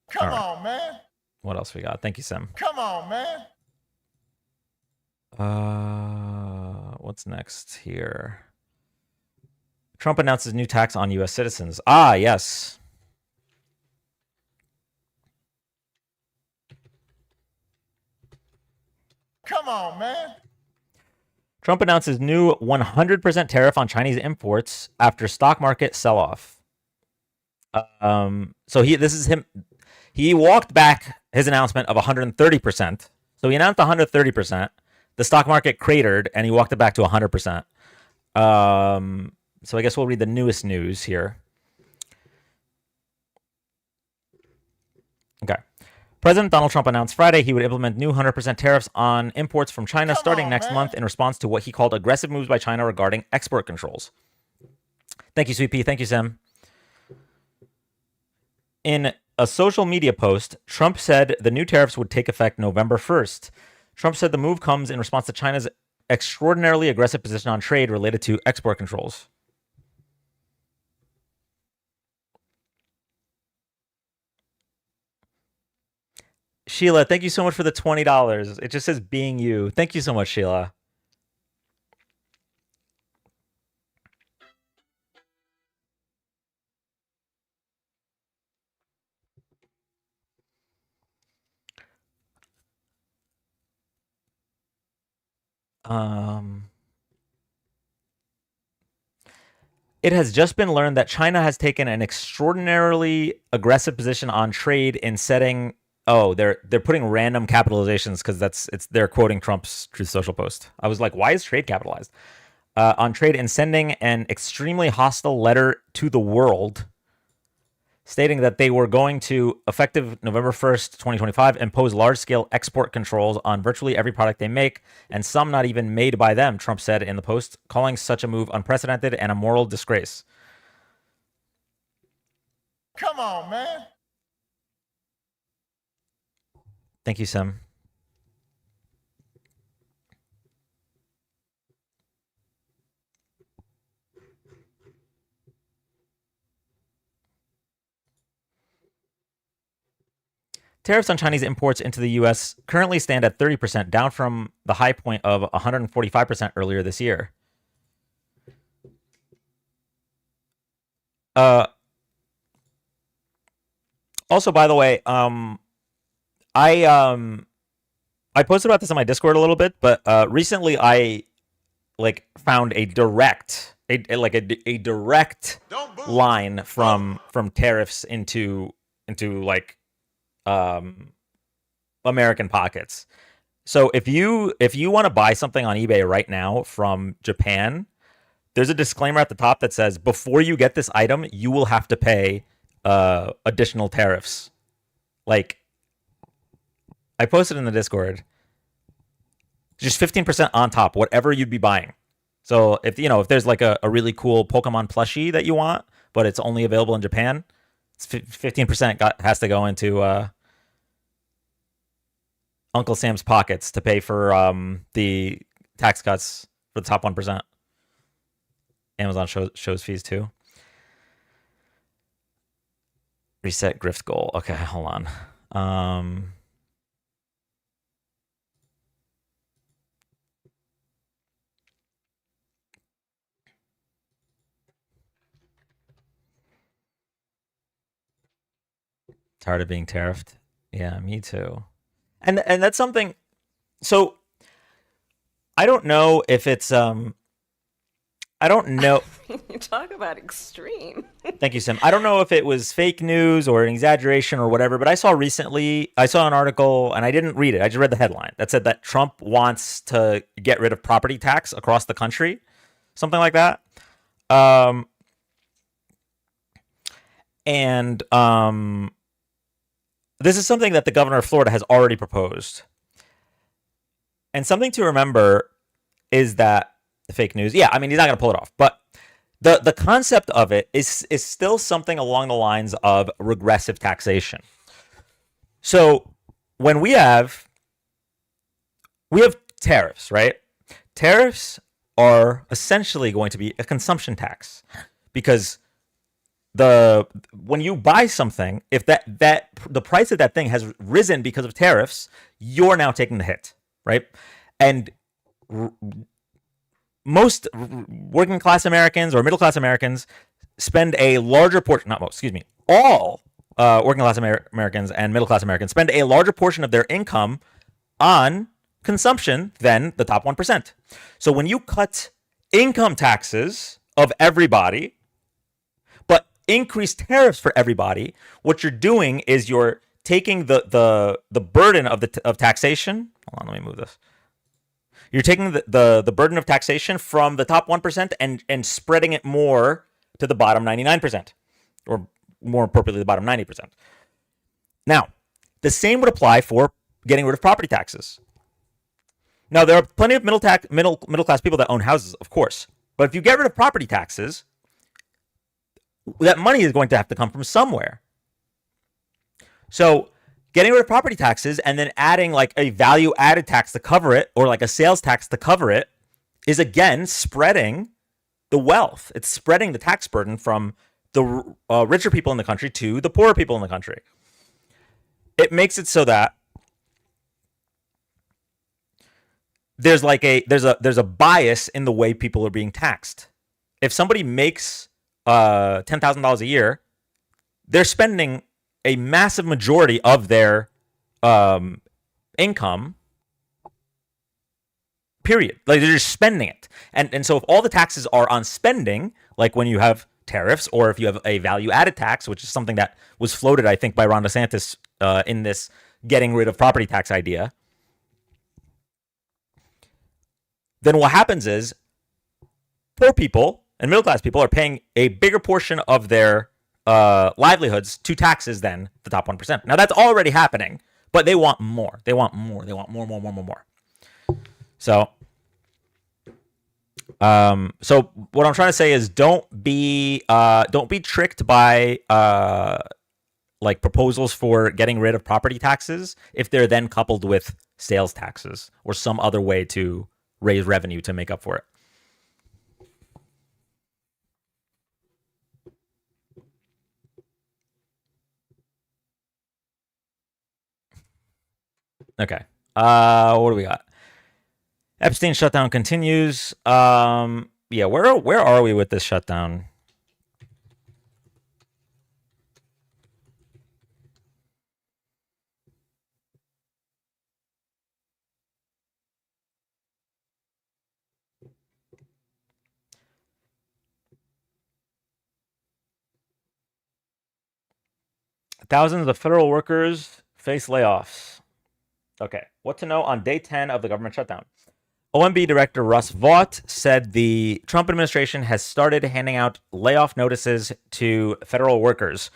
come on, man. What else we got? Thank you, Sim. Come on, man. What's next here? Trump announces new tax on U.S. citizens. Ah, yes. Come on, man. Trump announces new 100% tariff on Chinese imports after stock market sell-off. So this is him. He walked back his announcement of 130%. So he announced 130%. The stock market cratered, and he walked it back to 100%. So I guess we'll read the newest news here. Okay. President Donald Trump announced Friday he would implement new 100% tariffs on imports from China starting next month in response to what he called aggressive moves by China regarding export controls. Thank you, Sweet Pea. Thank you, Sam. In a social media post, Trump said the new tariffs would take effect November 1st. Trump said the move comes in response to China's extraordinarily aggressive position on trade related to export controls. Sheila, thank you so much for the $20. It just says being you. Thank you so much, Sheila. It has just been learned that China has taken an extraordinarily aggressive position on trade in setting. Oh, they're putting random capitalizations because they're quoting Trump's Truth Social post. I was like, why is trade capitalized? On trade in sending an extremely hostile letter to the world, stating that they were going to, effective November 1st, 2025, impose large-scale export controls on virtually every product they make, and some not even made by them, Trump said in the post, calling such a move unprecedented and a moral disgrace. Come on, man. Thank you, Sim. Tariffs on Chinese imports into the U.S. currently stand at 30%, down from the high point of 145% earlier this year. Also, by the way, I posted about this on my Discord a little bit, but recently I found a direct line from tariffs into American pockets. So if you want to buy something on eBay right now from Japan, there's a disclaimer at the top that says before you get this item, you will have to pay additional tariffs. Like, I posted in the Discord, just 15% on top, whatever you'd be buying. So if there's like a really cool Pokemon plushie that you want, but it's only available in Japan, it's 15% has to go into Uncle Sam's pockets to pay for the tax cuts for the top 1%. Amazon shows fees too. Reset grift goal. Okay, hold on. Tired of being tariffed. Yeah, me too. And that's something. So I don't know if it's I don't know. You talk about extreme. Thank you, Sim. I don't know if it was fake news or an exaggeration or whatever, but I saw an article, and I didn't read it. I just read the headline that said that Trump wants to get rid of property tax across the country, something like that. And this is something that the governor of Florida has already proposed. And something to remember is that the fake news, yeah, I mean, he's not going to pull it off, but the concept of it is still something along the lines of regressive taxation. So when we have tariffs, right? Tariffs are essentially going to be a consumption tax, because when you buy something, if that the price of that thing has risen because of tariffs, you're now taking the hit, right? And most working class Americans or middle class Americans spend a larger portion, all working class Americans and middle class Americans spend a larger portion of their income on consumption than the top 1%. So when you cut income taxes of everybody, but increase tariffs for everybody, what you're doing is you're taking the burden of taxation. Hold on, let me move this. You're taking the burden of taxation from the top 1% and spreading it more to the bottom 99%, or more appropriately, the bottom 90%. Now, the same would apply for getting rid of property taxes. Now, there are plenty of middle class people that own houses, of course. But if you get rid of property taxes, that money is going to have to come from somewhere. So getting rid of property taxes and then adding like a value added tax to cover it, or like a sales tax to cover it, is again spreading the wealth. It's spreading the tax burden from the richer people in the country to the poorer people in the country. It makes it so that there's a bias in the way people are being taxed. If somebody makes $10,000 a year, they're spending a massive majority of their income, period. Like, they're just spending it. And so if all the taxes are on spending, like when you have tariffs, or if you have a value-added tax, which is something that was floated, I think, by Ron DeSantis in this getting rid of property tax idea, then what happens is poor people and middle-class people are paying a bigger portion of their livelihoods to taxes than the top 1%. Now, that's already happening, but they want more. They want more. They want more. So what I'm trying to say is don't be tricked by like proposals for getting rid of property taxes if they're then coupled with sales taxes or some other way to raise revenue to make up for it. Okay. What do we got? Epstein shutdown continues. Yeah, where are we with this shutdown? Thousands of federal workers face layoffs. Okay, what to know on day 10 of the government shutdown? OMB Director Russ Vought said the Trump administration has started handing out layoff notices to federal workers.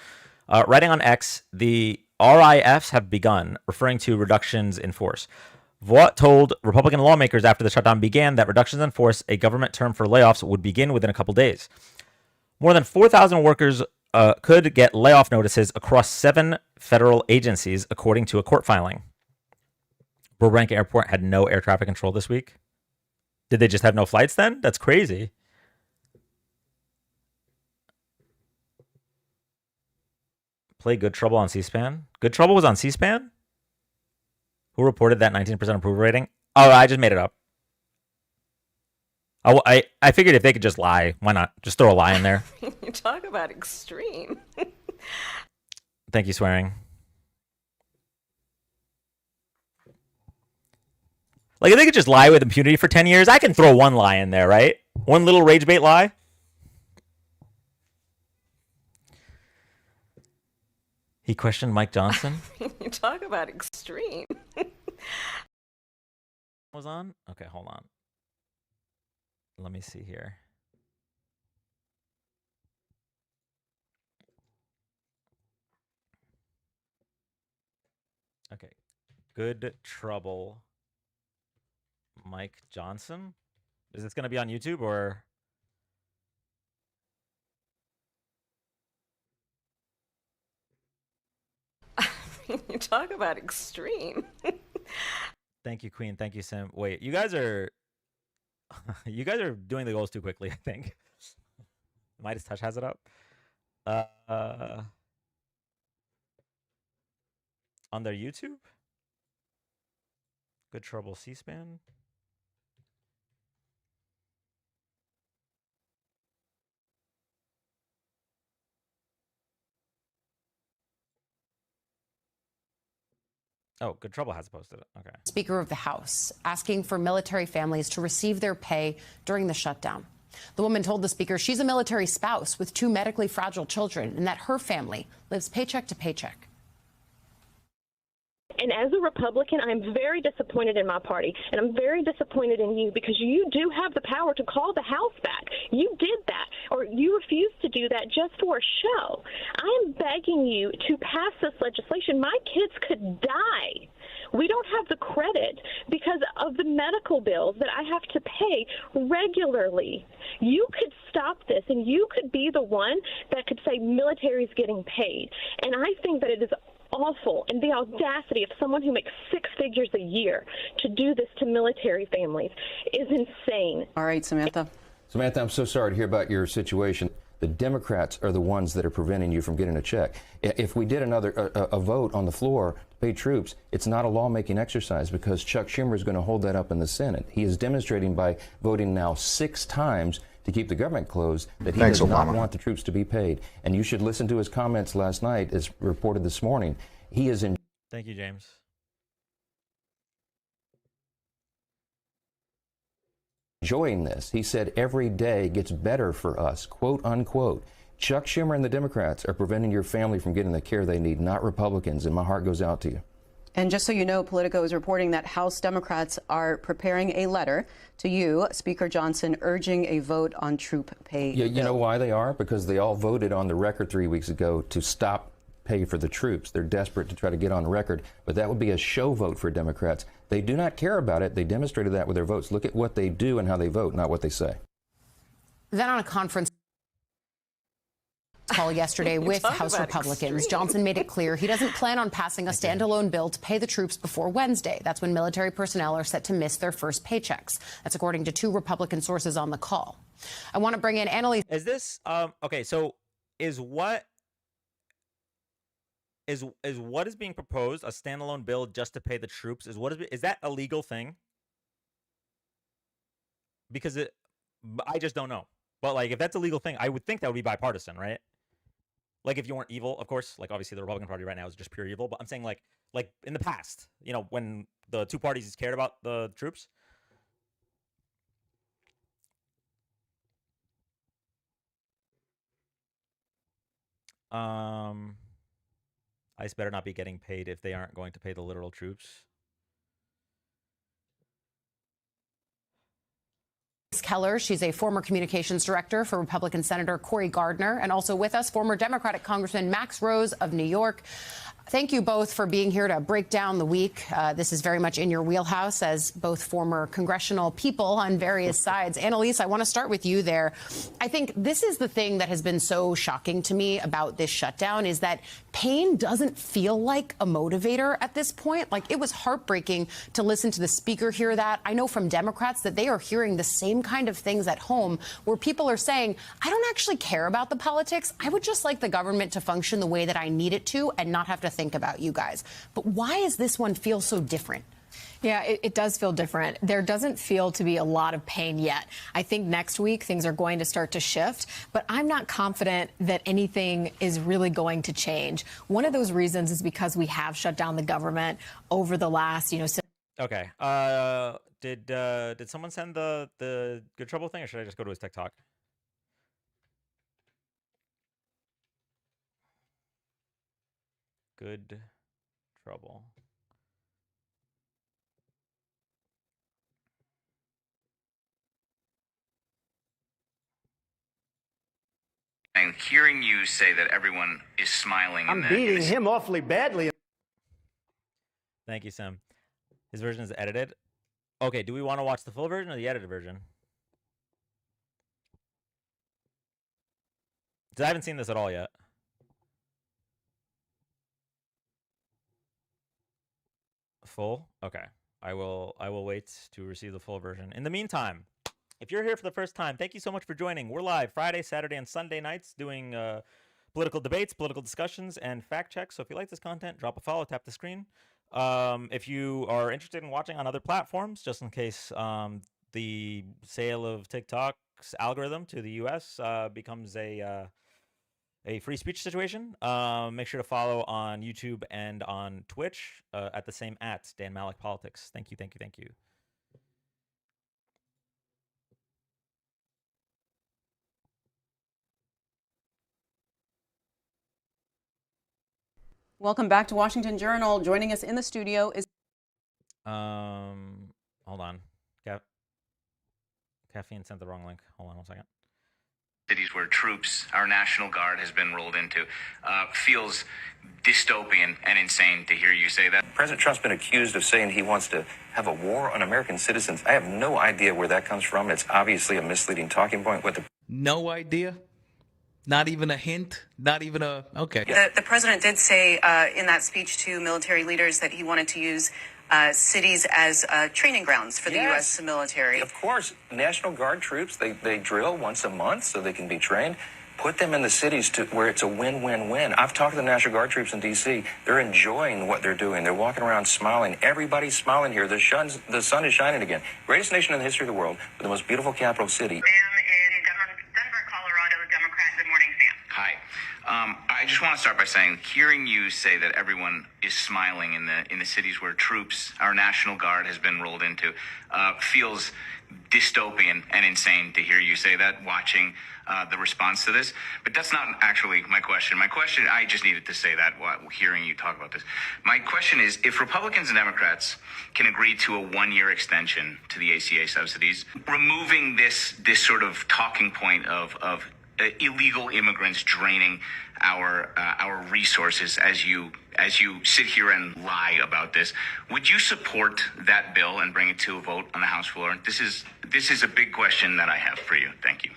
Writing on X, the RIFs have begun, referring to reductions in force. Vought told Republican lawmakers after the shutdown began that reductions in force, a government term for layoffs, would begin within a couple days. More than 4,000 workers could get layoff notices across 7 federal agencies, according to a court filing. Burbank Airport had no air traffic control this week. Did they just have no flights then? That's crazy. Play Good Trouble on C-SPAN. Good Trouble was on C-SPAN? Who reported that 19% approval rating? Oh, I just made it up. I figured if they could just lie, why not? Just throw a lie in there. You talk about extreme. Thank you, swearing. Like, if they could just lie with impunity for 10 years, I can throw one lie in there, right? One little rage bait lie. He questioned Mike Johnson. You talk about extreme. Was on? Okay, hold on. Let me see here. Okay. Good trouble. Mike Johnson? Is this going to be on YouTube or? You talk about extreme. Thank you, Queen. Thank you, Sim. Wait, you guys are doing the goals too quickly, I think. Midas Touch has it up. On their YouTube? Good Trouble C-SPAN. Oh, Good Trouble has posted it. Okay. Speaker of the House, asking for military families to receive their pay during the shutdown. The woman told the speaker she's a military spouse with 2 medically fragile children and that her family lives paycheck to paycheck. And as a Republican, I'm very disappointed in my party, and I'm very disappointed in you because you do have the power to call the House back. You did that, or you refused to do that just for a show. I am begging you to pass this legislation. My kids could die. We don't have the credit because of the medical bills that I have to pay regularly. You could stop this, and you could be the one that could say military is getting paid. And I think that it is awful, and the audacity of someone who makes 6 figures a year to do this to military families is insane. All right, Samantha. Samantha, I'm so sorry to hear about your situation. The Democrats are the ones that are preventing you from getting a check. If we did a vote on the floor to pay troops, it's not a lawmaking exercise because Chuck Schumer is going to hold that up in the Senate. He is demonstrating by voting now 6 times to keep the government closed that he does not want the troops to be paid. And you should listen to his comments last night, as reported this morning. He is in. Thank you, James. Enjoying this. He said every day gets better for us, quote unquote. Chuck Schumer and the Democrats are preventing your family from getting the care they need, not Republicans, and my heart goes out to you. And just so you know, Politico is reporting that House Democrats are preparing a letter to you, Speaker Johnson, urging a vote on troop pay. You know why they are? Because they all voted on the record 3 weeks ago to stop pay for the troops. They're desperate to try to get on record, but that would be a show vote for Democrats. They do not care about it. They demonstrated that with their votes. Look at what they do and how they vote, not what they say. Then on a conference call yesterday with House Republicans, Johnson made it clear he doesn't plan on passing a standalone bill to pay the troops before Wednesday. That's when military personnel are set to miss their first paychecks. That's according to 2 Republican sources on the call. I want to bring in Annalise. Is this okay? So is what is being proposed a standalone bill just to pay the troops? Is that a legal thing? Because I just don't know. But like, if that's a legal thing, I would think that would be bipartisan, right? Like, if you weren't evil, of course. Like, obviously, the Republican Party right now is just pure evil. But I'm saying, like in the past, you know, when the 2 parties cared about the troops. ICE better not be getting paid if they aren't going to pay the literal troops. Keller, she's a former communications director for Republican Senator Cory Gardner, and also with us, former Democratic Congressman Max Rose of New York. Thank you both for being here to break down the week. This is very much in your wheelhouse as both former congressional people on various sides. Annalise, I want to start with you there. I think this is the thing that has been so shocking to me about this shutdown is that pain doesn't feel like a motivator at this point. Like, it was heartbreaking to listen to the speaker hear that. I know from Democrats that they are hearing the same kind of things at home where people are saying, I don't actually care about the politics. I would just like the government to function the way that I need it to and not have to think about you guys. But why does this one feel so different? Yeah, it does feel different. There doesn't feel to be a lot of pain yet. I think next week things are going to start to shift, but I'm not confident that anything is really going to change. One of those reasons is because we have shut down the government over the last, Okay. did someone send the Good Trouble thing, or should I just go to his TikTok? Good Trouble. And hearing you say that everyone is smiling. I'm beating him awfully badly. Thank you, Sim. His version is edited. Okay, do we want to watch the full version or the edited version? Because I haven't seen this at all yet. Full? Okay. I will wait to receive the full version. In the meantime, if you're here for the first time, thank you so much for joining. We're live Friday, Saturday, and Sunday nights doing political debates, political discussions, and fact checks. So if you like this content, drop a follow, tap the screen. If you are interested in watching on other platforms, just in case the sale of TikTok's algorithm to the US becomes a free speech situation, make sure to follow on YouTube and on Twitch at the same Dan Malik Politics. Thank you, thank you, thank you. Welcome back to Washington Journal. Joining us in the studio is... Hold on. Caffeine sent the wrong link. Hold on 1 second. Cities where troops, our National Guard, has been rolled into. Feels dystopian and insane to hear you say that. President Trump's been accused of saying he wants to have a war on American citizens. I have no idea where that comes from. It's obviously a misleading talking point. No idea? Not even a hint? Not even a... Okay. The president did say in that speech to military leaders that he wanted to use cities as training grounds for the U.S. military. Of course, National Guard troops, they drill once a month so they can be trained. Put them in the cities where it's a win-win-win. I've talked to the National Guard troops in D.C. They're enjoying what they're doing. They're walking around smiling. Everybody's smiling here. The sun is shining again. Greatest nation in the history of the world, with the most beautiful capital city. I just want to start by saying, hearing you say that everyone is smiling in the cities where troops, our National Guard, has been rolled into, feels dystopian and insane to hear you say that, watching the response to this. But that's not actually my question. My question, I just needed to say that while hearing you talk about this. My question is, if Republicans and Democrats can agree to a 1-year extension to the ACA subsidies, removing this sort of talking point of illegal immigrants draining our resources as you sit here and lie about this, would you support that bill and bring it to a vote on the House floor? This is a big question that I have for you. Thank you.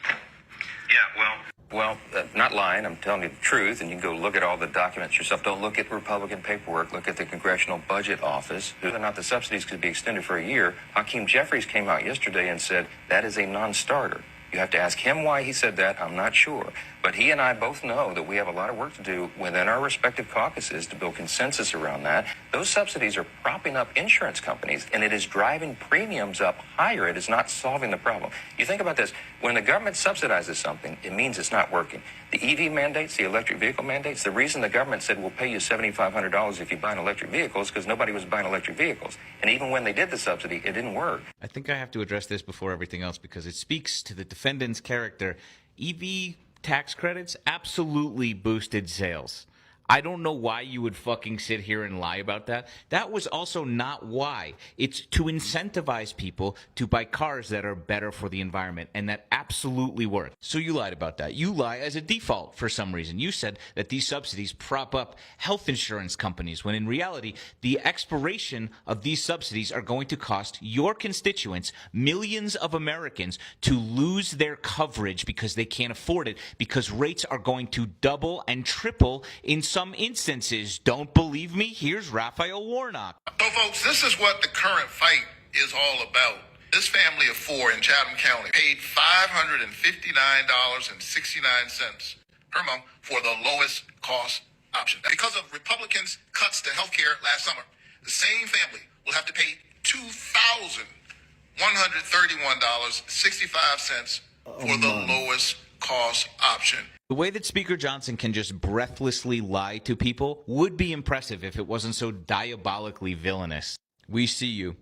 Well, not lying. I'm telling you the truth, and you can go look at all the documents yourself. Don't look at Republican paperwork. Look at the Congressional Budget Office. Whether or not the subsidies could be extended for a year, Hakeem Jeffries came out yesterday and said that is a non-starter. You have to ask him why he said that. I'm not sure. But he and I both know that we have a lot of work to do within our respective caucuses to build consensus around that. Those subsidies are propping up insurance companies, and it is driving premiums up higher. It is not solving the problem. You think about this. When the government subsidizes something, it means it's not working. The EV mandates, the electric vehicle mandates, the reason the government said we'll pay you $7,500 if you buy an electric vehicle is because nobody was buying electric vehicles. And even when they did the subsidy, it didn't work. I think I have to address this before everything else because it speaks to the defendant's character. EV tax credits absolutely boosted sales. I don't know why you would fucking sit here and lie about that. That was also not why. It's to incentivize people to buy cars that are better for the environment, and that absolutely worked. So you lied about that. You lie as a default for some reason. You said that these subsidies prop up health insurance companies, when in reality, the expiration of these subsidies are going to cost your constituents, millions of Americans, to lose their coverage because they can't afford it, because rates are going to double and triple in some instances. Don't believe me? Here's Raphael Warnock. So, folks, this is what the current fight is all about. This family of 4 in Chatham County paid $559.69 per month for the lowest cost option. Because of Republicans' cuts to health care last summer, the same family will have to pay $2,131.65 for the lowest cost option. The way that Speaker Johnson can just breathlessly lie to people would be impressive if it wasn't so diabolically villainous. We see you.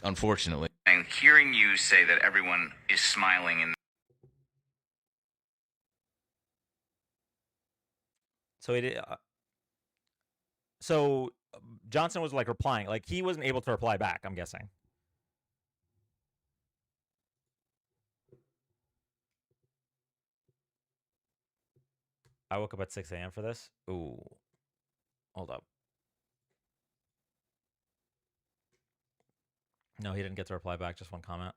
unfortunately. And hearing you say that everyone is smiling in So he did. So Johnson was like replying, like he wasn't able to reply back, I'm guessing. I woke up at 6 a.m. for this. Ooh. Hold up. No, he didn't get to reply back, just one comment.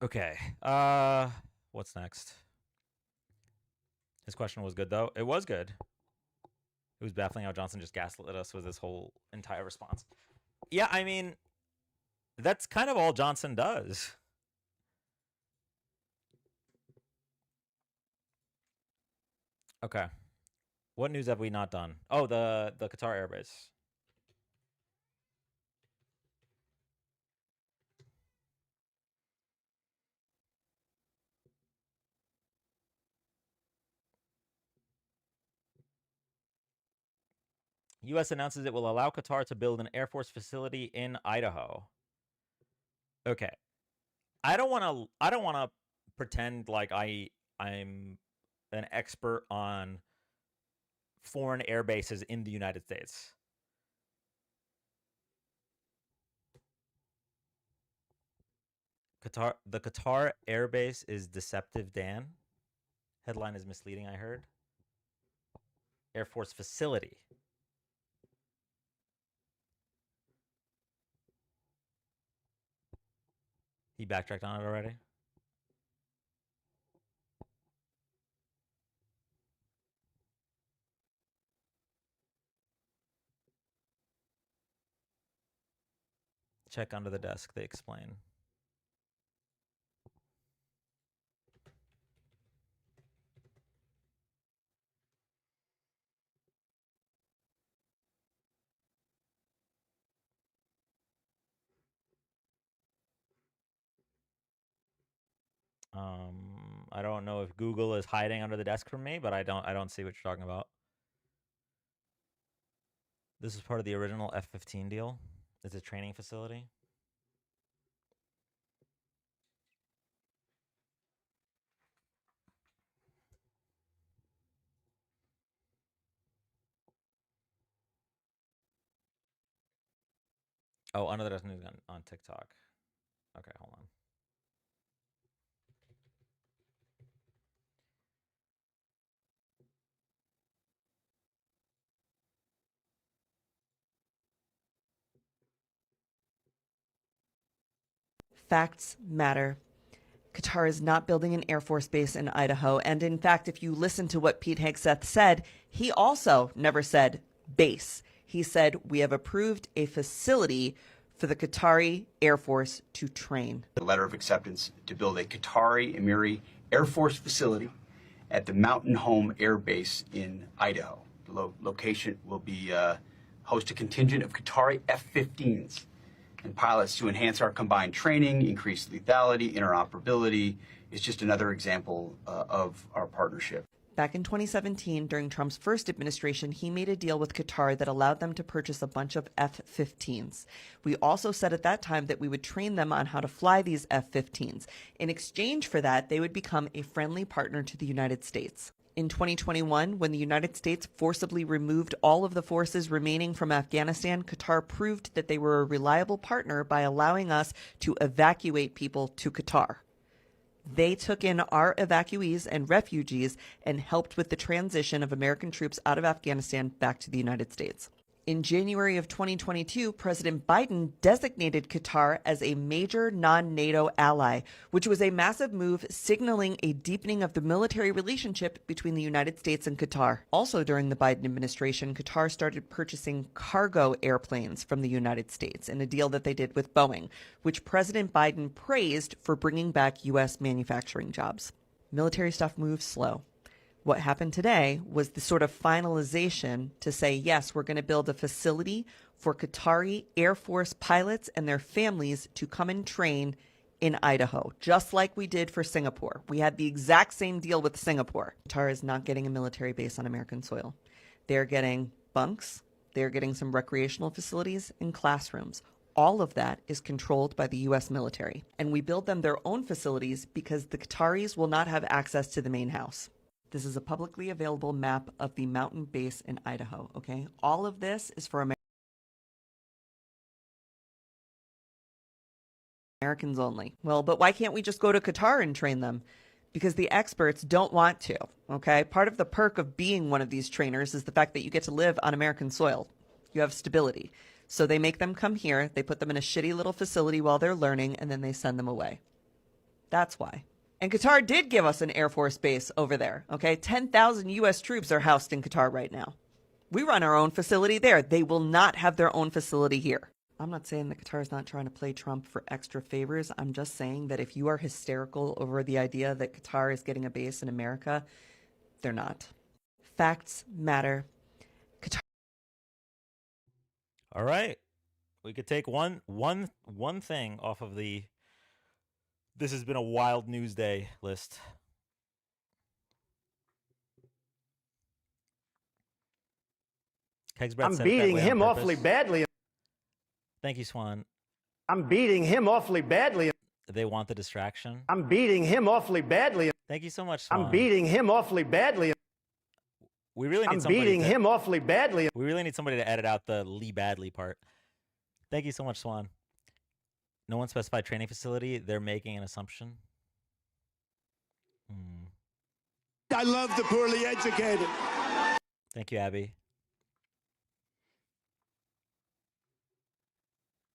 Okay. What's next? His question was good though. It was good. It was baffling how Johnson just gaslit us with his whole entire response. Yeah, I mean, that's kind of all Johnson does. Okay. What news have we not done? Oh, the Qatar airbase. U.S. announces it will allow Qatar to build an Air Force facility in Idaho. Okay. I don't want to pretend like I'm an expert on foreign air bases in the United States. The Qatar air base is deceptive, Dan. Headline is misleading, I heard. Air Force facility. He backtracked on it already? Check under the desk, they explain. I don't know if Google is hiding under the desk from me, but I don't see what you're talking about. This is part of the original F-15 deal. It's a training facility. Oh, under the desk news on TikTok. Okay, hold on. Facts matter. Qatar is not building an Air Force base in Idaho. And in fact, if you listen to what Pete Hegseth said, he also never said base. He said, we have approved a facility for the Qatari Air Force to train. The letter of acceptance to build a Qatari Emiri Air Force facility at the Mountain Home Air Base in Idaho. The location will be host a contingent of Qatari F-15s and pilots to enhance our combined training, increase lethality, interoperability. Is just another example of our partnership. Back in 2017, during Trump's first administration, he made a deal with Qatar that allowed them to purchase a bunch of F-15s. We also said at that time that we would train them on how to fly these F-15s. In exchange for that, they would become a friendly partner to the United States. In 2021, when the United States forcibly removed all of the forces remaining from Afghanistan, Qatar proved that they were a reliable partner by allowing us to evacuate people to Qatar. They took in our evacuees and refugees and helped with the transition of American troops out of Afghanistan back to the United States. In January of 2022, President Biden designated Qatar as a major non-NATO ally, which was a massive move signaling a deepening of the military relationship between the United States and Qatar. Also during the Biden administration, Qatar started purchasing cargo airplanes from the United States in a deal that they did with Boeing, which President Biden praised for bringing back U.S. manufacturing jobs. Military stuff moves slow. What happened today was the sort of finalization to say, yes, we're going to build a facility for Qatari Air Force pilots and their families to come and train in Idaho, just like we did for Singapore. We had the exact same deal with Singapore. Qatar is not getting a military base on American soil. They're getting bunks. They're getting some recreational facilities and classrooms. All of that is controlled by the U.S. military. And we build them their own facilities because the Qataris will not have access to the main house. This is a publicly available map of the mountain base in Idaho, okay? All of this is for Americans only. Well, but why can't we just go to Qatar and train them? Because the experts don't want to, okay? Part of the perk of being one of these trainers is the fact that you get to live on American soil. You have stability. So they make them come here, they put them in a shitty little facility while they're learning, and then they send them away. That's why. And Qatar did give us an Air Force base over there, okay? 10,000 U.S. troops are housed in Qatar right now. We run our own facility there. They will not have their own facility here. I'm not saying that Qatar is not trying to play Trump for extra favors. I'm just saying that if you are hysterical over the idea that Qatar is getting a base in America, they're not. Facts matter. Qatar. All right. We could take one thing off of the "this has been a wild news day" list. I'm beating him awfully badly. Thank you, Swan. I'm beating him awfully badly. They want the distraction. I'm beating him awfully badly. Thank you so much, Swan. I'm beating him awfully badly. We really need I'm somebody beating him awfully badly. We really need somebody to edit out the Lee Badley part. Thank you so much, Swan. No one specified training facility. They're making an assumption. I love the poorly educated. Thank you, Abby.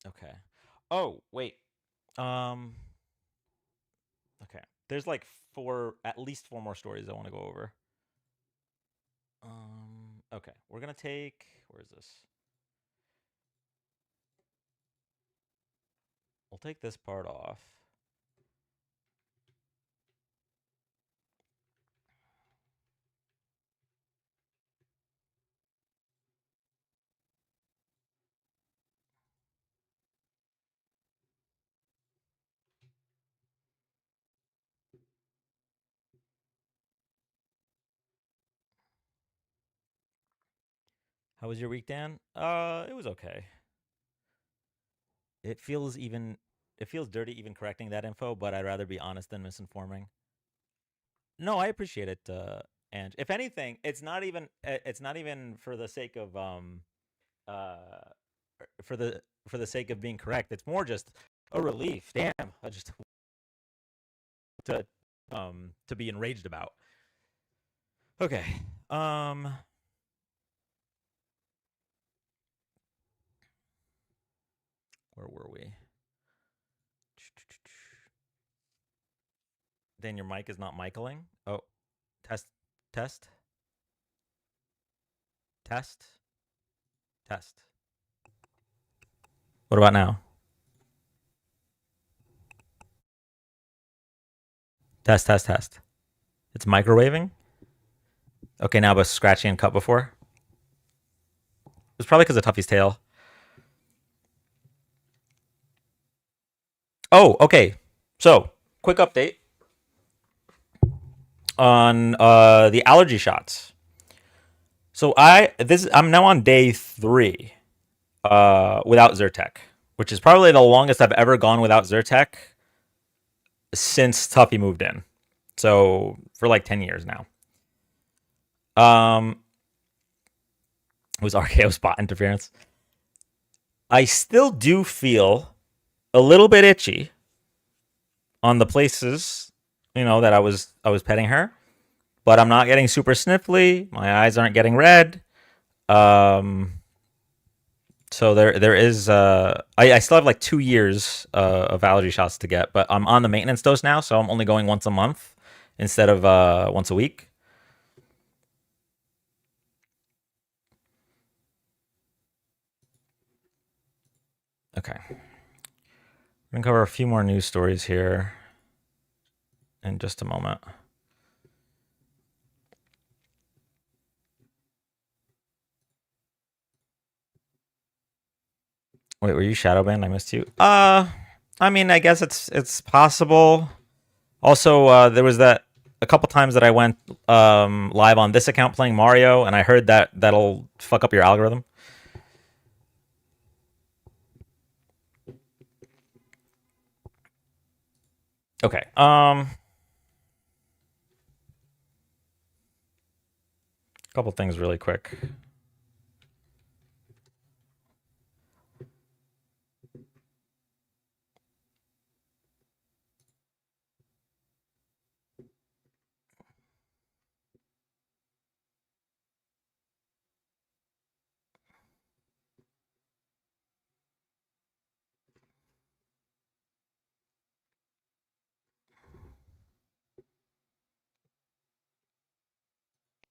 Okay. Oh, wait. Okay. There's like at least four more stories I want to go over. Okay. We're going to take, where is this? We'll take this part off. How was your week, Dan? It was okay. It feels dirty even correcting that info, but I'd rather be honest than misinforming. No, I appreciate it, and if anything, it's not even for the sake of for the sake of being correct. It's more just a relief. Damn, I just to be enraged about. Okay. Where were we? Dan, your mic is not micaling. Oh, test. What about now? Test. It's microwaving? Okay, now but scratching and cut before? It's probably because of Tuffy's tail. Oh, okay. So, quick update on the allergy shots. So I'm now on day 3 without Zyrtec, which is probably the longest I've ever gone without Zyrtec since Tuffy moved in. So for like 10 years now. It was RKO spot interference. I still do feel a little bit itchy on the places, that I was petting her, but I'm not getting super sniffly. My eyes aren't getting red. So there is I still have like 2 years of allergy shots to get, but I'm on the maintenance dose now, so I'm only going once a month instead of once a week. Okay. We're gonna cover a few more news stories here in just a moment. Wait, were you shadow banned? I missed you. I mean, I guess it's possible. Also, there was that a couple times that I went live on this account playing Mario, and I heard that that'll fuck up your algorithm. Okay. Couple things really quick.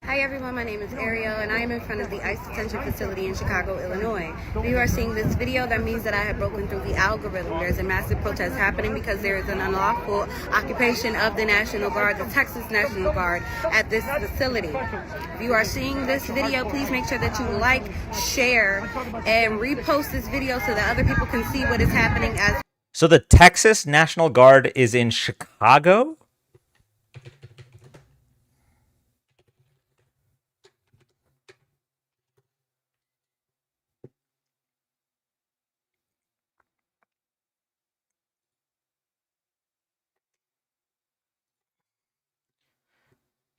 Hi everyone, my name is Ariel and I am in front of the ICE detention facility in Chicago, Illinois. If you are seeing this video, that means that I have broken through the algorithm. There's a massive protest happening because there is an unlawful occupation of the National Guard, the Texas National Guard, at this facility. If you are seeing this video, please make sure that you like, share, and repost this video so that other people can see what is happening as. So the Texas National Guard is in Chicago?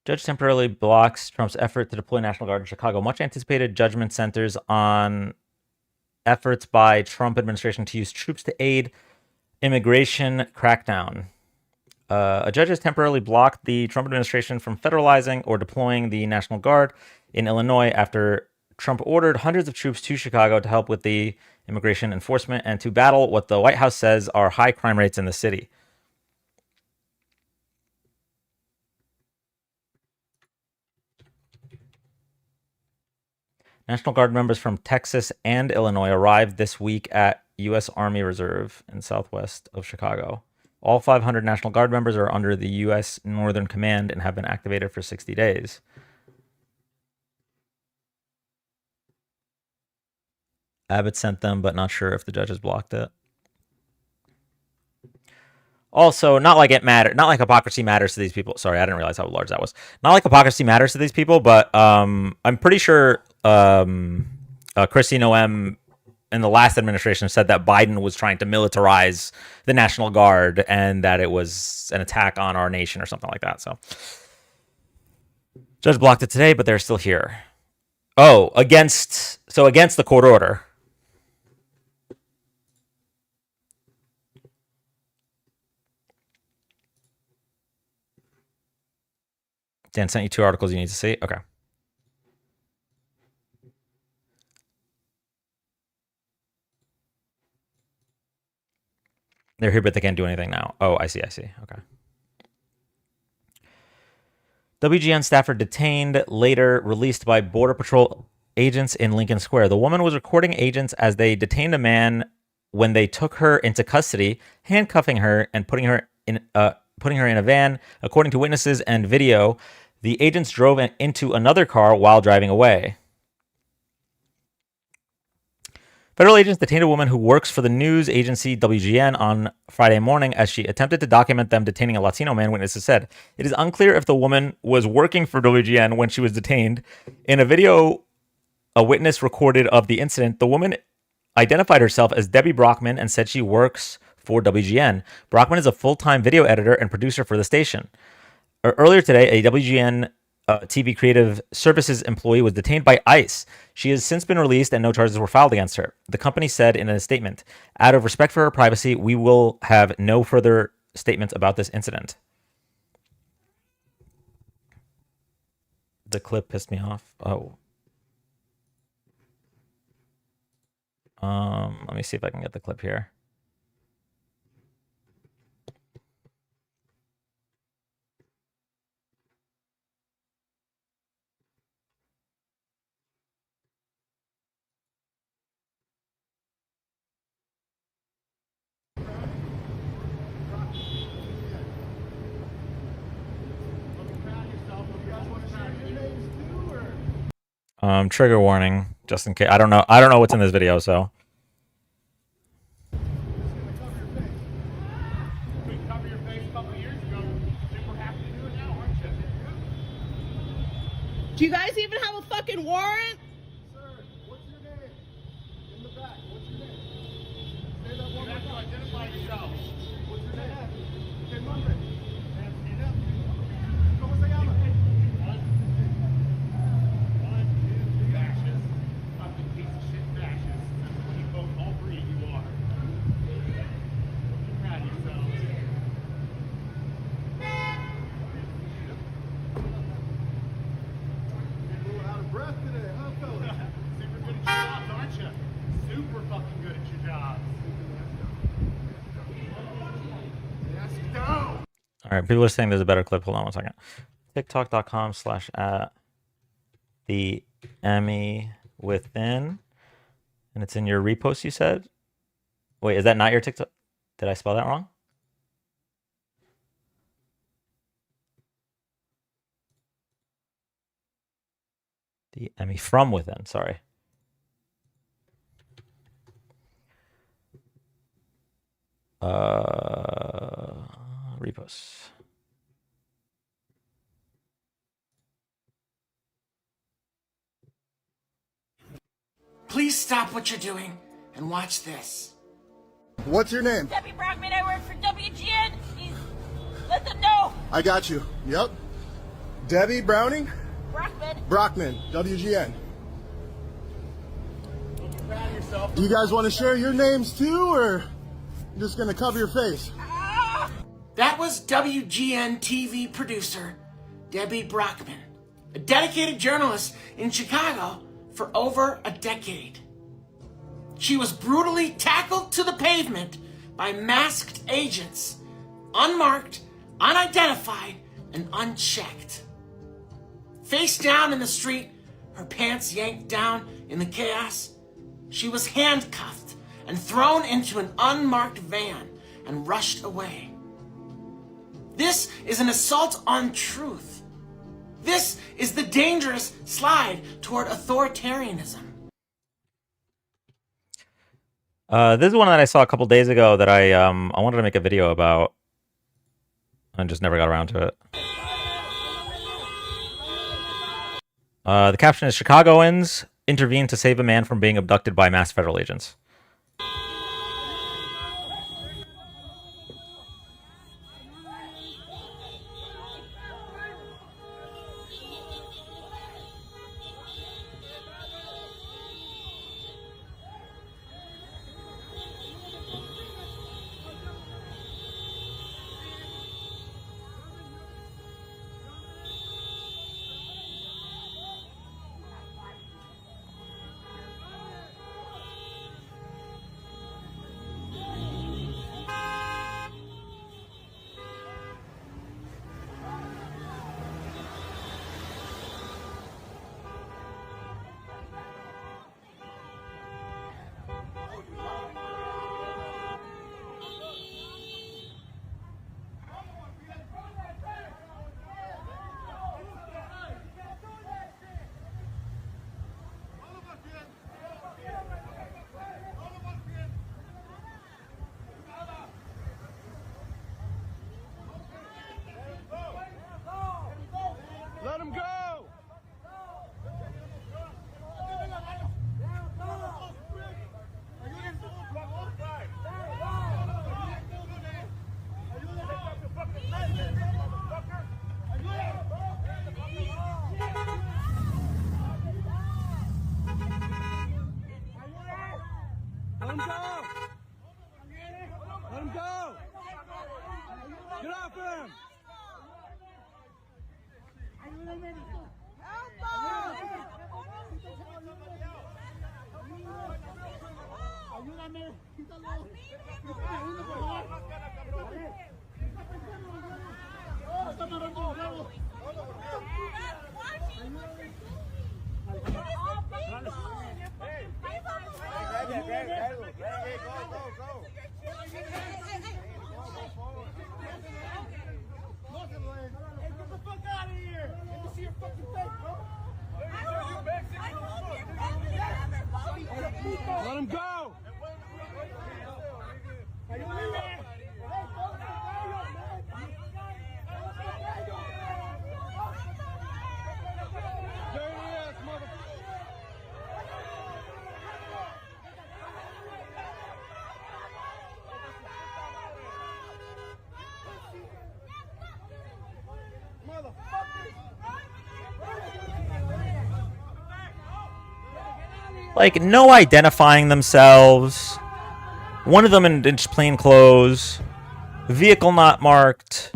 Judge temporarily blocks Trump's effort to deploy National Guard in Chicago. Much anticipated judgment centers on efforts by Trump administration to use troops to aid immigration crackdown. A judge has temporarily blocked the Trump administration from federalizing or deploying the National Guard in Illinois after Trump ordered hundreds of troops to Chicago to help with the immigration enforcement and to battle what the White House says are high crime rates in the city. National Guard members from Texas and Illinois arrived this week at U.S. Army Reserve in southwest of Chicago. All 500 National Guard members are under the U.S. Northern Command and have been activated for 60 days. Abbott sent them, but not sure if the judge has blocked it. Also, not like hypocrisy matters to these people. Sorry, I didn't realize how large that was. Not like hypocrisy matters to these people, but I'm pretty sure Kristi Noem in the last administration said that Biden was trying to militarize the National Guard and that it was an attack on our nation or something like that. So, judge blocked it today, but they're still here. Oh, against the court order. Dan sent you 2 articles you need to see. Okay. They're here, but they can't do anything now. Oh, I see. Okay. WGN staffer detained, later released by Border Patrol agents in Lincoln Square. The woman was recording agents as they detained a man when they took her into custody, handcuffing her and putting her in a van. According to witnesses and video, the agents drove into another car while driving away. Federal agents detained a woman who works for the news agency WGN on Friday morning as she attempted to document them detaining a Latino man, witnesses said. It is unclear if the woman was working for WGN when she was detained. In a video a witness recorded of the incident, the woman identified herself as Debbie Brockman and said she works for WGN. Brockman is a full-time video editor and producer for the station. Earlier today, a WGN TV Creative Services employee was detained by ICE. She has since been released and no charges were filed against her. The company said in a statement, out of respect for her privacy, we will have no further statements about this incident. The clip pissed me off. Oh. Let me see if I can get the clip here. Trigger warning, just in case. I don't know what's in this video, so. Do you guys even have a fucking warrant? Sir, what's your name? In the back, what's your name? Say that one more time. Identify yourself. What's your name? ¿Qué nombre? ¿Cómo se llama? Fascist. Fucking piece of shit fascist. That's what you vote all three you are. Be proud of yourself. Out of breath today, huh, fellas? Super good at your jobs, aren't you? Super fucking good at your jobs. Let's go. All right, people are saying there's a better clip. Hold on one second. TikTok.com/@the_Emmy_within, and it's in your repost. You said. Wait, is that not your TikTok? Did I spell that wrong? The Emmy from within. Sorry. Repost. Please stop what you're doing and watch this. What's your name? Debbie Brockman, I work for WGN. Let them know. I got you. Yep. Debbie Browning? Brockman. Brockman, WGN. Do you guys want to share your names too, or you're just going to cover your face? That was WGN TV producer Debbie Brockman, a dedicated journalist in Chicago for over a decade. She was brutally tackled to the pavement by masked agents, unmarked, unidentified, and unchecked. Face down in the street, her pants yanked down in the chaos, she was handcuffed and thrown into an unmarked van and rushed away. This is an assault on truth. This is the dangerous slide toward authoritarianism. This is one that I saw a couple days ago that I wanted to make a video about, and just never got around to it. The caption is Chicagoans intervene to save a man from being abducted by masked federal agents. Let him go! Let him go! Let him go! Get off him! Ayúdame, quítalo. Ayúdame, por favor. Oh, está amarrando los huevos. Get the fuck out of here! Let me see your fucking face, bro. Let him go! Like, no identifying themselves. One of them in just plain clothes. Vehicle not marked.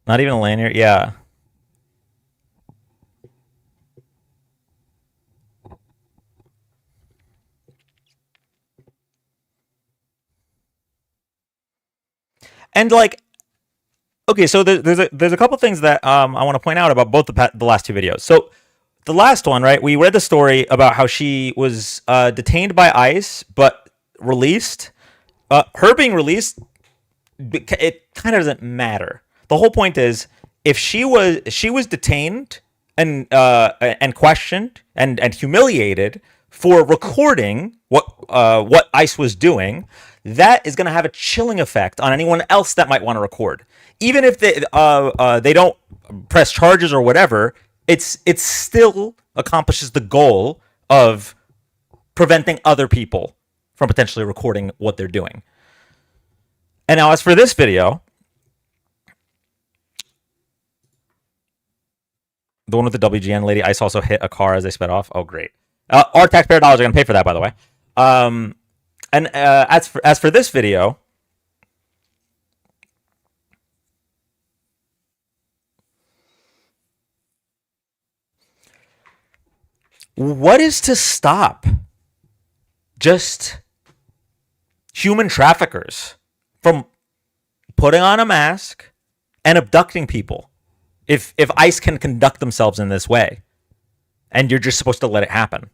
Not even a lanyard? Yeah. And like, okay, so there's a couple things that I want to point out about both the last two videos. So the last one, right? We read the story about how she was detained by ICE but released. Her being released, it kind of doesn't matter. The whole point is, if she was detained and questioned and humiliated for recording what ICE was doing, that is going to have a chilling effect on anyone else that might want to record. Even if they don't press charges or whatever, it still accomplishes the goal of preventing other people from potentially recording what they're doing. And now, as for this video, the one with the WGN lady, ICE also hit a car as they sped off. Oh, great. Our taxpayer dollars are going to pay for that, by the way. And as for this video, what is to stop just human traffickers from putting on a mask and abducting people? If ICE can conduct themselves in this way, and you're just supposed to let it happen.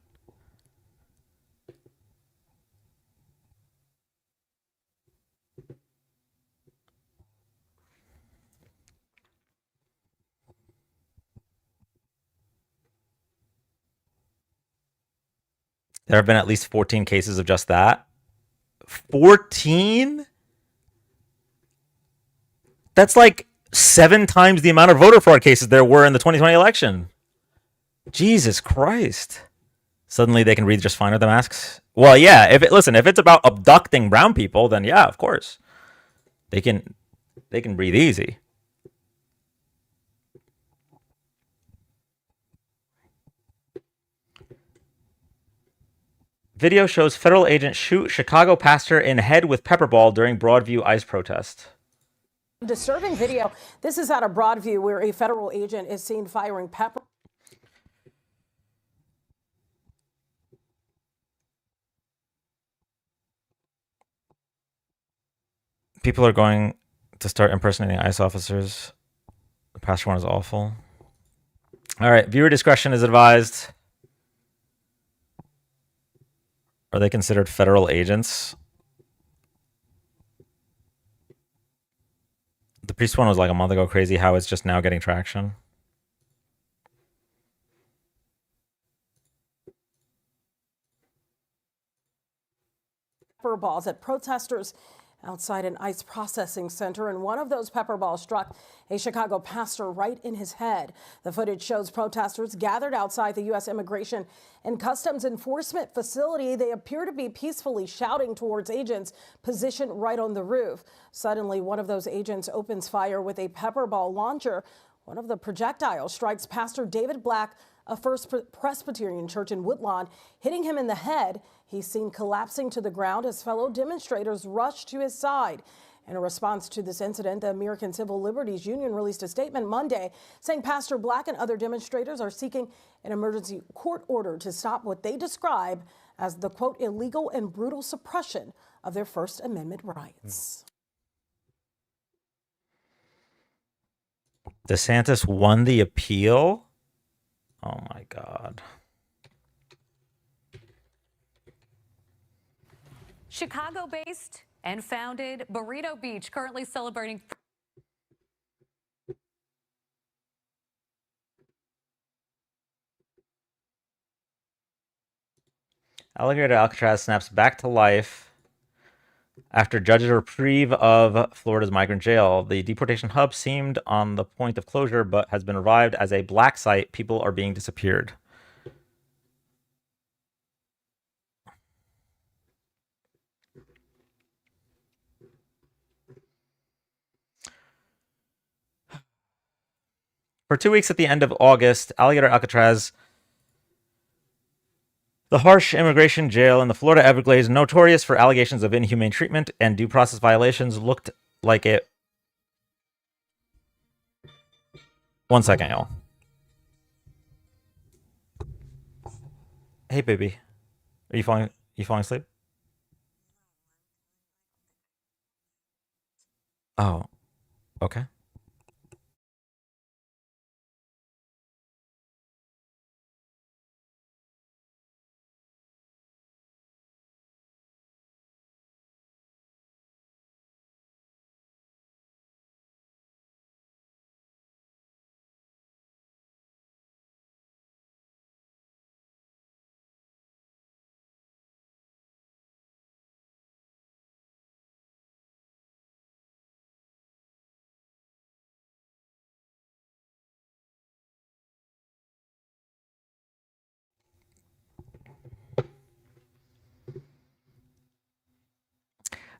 There have been at least 14 cases of just that. 14? That's like 7 times the amount of voter fraud cases there were in the 2020 election. Jesus Christ. Suddenly they can breathe just fine with the masks? Well, yeah, if it's about abducting brown people, then yeah, of course. They can breathe easy. Video shows federal agent shoot Chicago pastor in head with pepper ball during Broadview ICE protest. Disturbing video. This is out of Broadview, where a federal agent is seen firing pepper. People are going to start impersonating ICE officers. The pastor one is awful. All right, viewer discretion is advised. Are they considered federal agents? The priest one was like a month ago. Crazy how it's just now getting traction. Pepper balls at protesters outside an ICE processing center, and one of those pepper balls struck a Chicago pastor right in his head. The footage shows protesters gathered outside the U.S. Immigration and Customs Enforcement facility. They appear to be peacefully shouting towards agents positioned right on the roof. Suddenly, one of those agents opens fire with a pepper ball launcher. One of the projectiles strikes Pastor David Black a First Presbyterian church in Woodlawn, hitting him in the head. He's seen collapsing to the ground as fellow demonstrators rush to his side. In a response to this incident, the American Civil Liberties Union released a statement Monday saying Pastor Black and other demonstrators are seeking an emergency court order to stop what they describe as the, quote, illegal and brutal suppression of their First Amendment rights. DeSantis won the appeal? Oh, my God. Chicago-based and founded Burrito Beach, currently celebrating. Alligator Alcatraz snaps back to life after judges' reprieve of Florida's migrant jail. The deportation hub seemed on the point of closure, but has been revived as a black site. People are being disappeared. For 2 weeks at the end of August, Alligator Alcatraz, the harsh immigration jail in the Florida Everglades, notorious for allegations of inhumane treatment and due process violations, looked like it. One second, y'all. Hey, baby. Are you falling asleep? Oh, okay.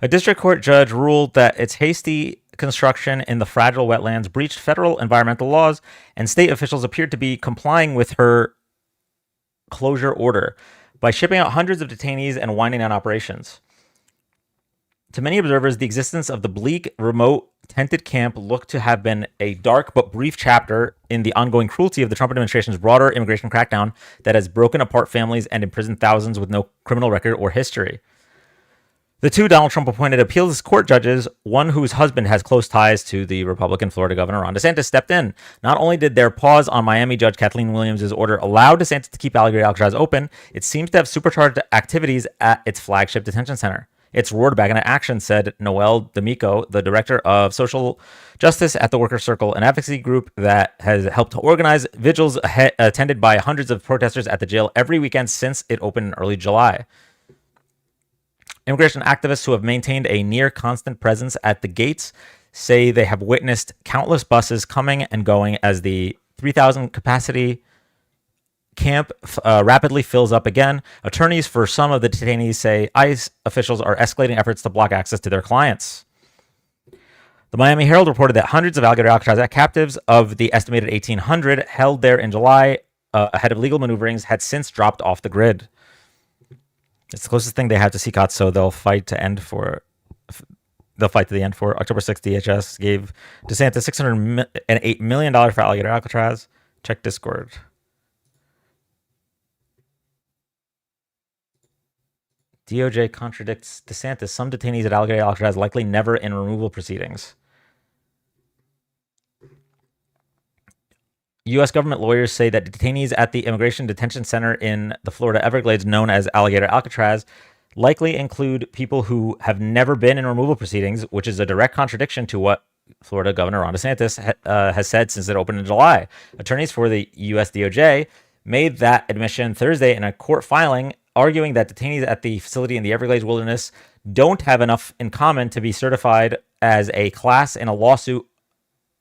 A district court judge ruled that its hasty construction in the fragile wetlands breached federal environmental laws, and state officials appeared to be complying with her closure order by shipping out hundreds of detainees and winding down operations. To many observers, the existence of the bleak, remote, tented camp looked to have been a dark but brief chapter in the ongoing cruelty of the Trump administration's broader immigration crackdown that has broken apart families and imprisoned thousands with no criminal record or history. The two Donald Trump appointed appeals court judges, one whose husband has close ties to the Republican Florida governor Ron DeSantis, stepped in. Not only did their pause on Miami Judge Kathleen Williams' order allow DeSantis to keep Alligator Alcatraz open, it seems to have supercharged activities at its flagship detention center. It's roared back into action, said Noel D'Amico, the director of social justice at the Worker Circle, an advocacy group that has helped to organize vigils attended by hundreds of protesters at the jail every weekend since it opened in early July. Immigration activists who have maintained a near constant presence at the gates say they have witnessed countless buses coming and going as the 3,000 capacity camp rapidly fills up again. Attorneys for some of the detainees say ICE officials are escalating efforts to block access to their clients. The Miami Herald reported that hundreds of Alligator Alcatraz captives of the estimated 1,800 held there in July ahead of legal maneuverings had since dropped off the grid. It's the closest thing they have to CCOT, so they'll fight to the end for October 6th. DHS gave DeSantis $608 million for Alligator Alcatraz. Check Discord. DOJ contradicts DeSantis. Some detainees at Alligator Alcatraz likely never in removal proceedings. U.S. government lawyers say that detainees at the Immigration Detention Center in the Florida Everglades, known as Alligator Alcatraz, likely include people who have never been in removal proceedings, which is a direct contradiction to what Florida Governor Ron DeSantis has said since it opened in July. Attorneys for the U.S. DOJ made that admission Thursday in a court filing, arguing that detainees at the facility in the Everglades Wilderness don't have enough in common to be certified as a class in a lawsuit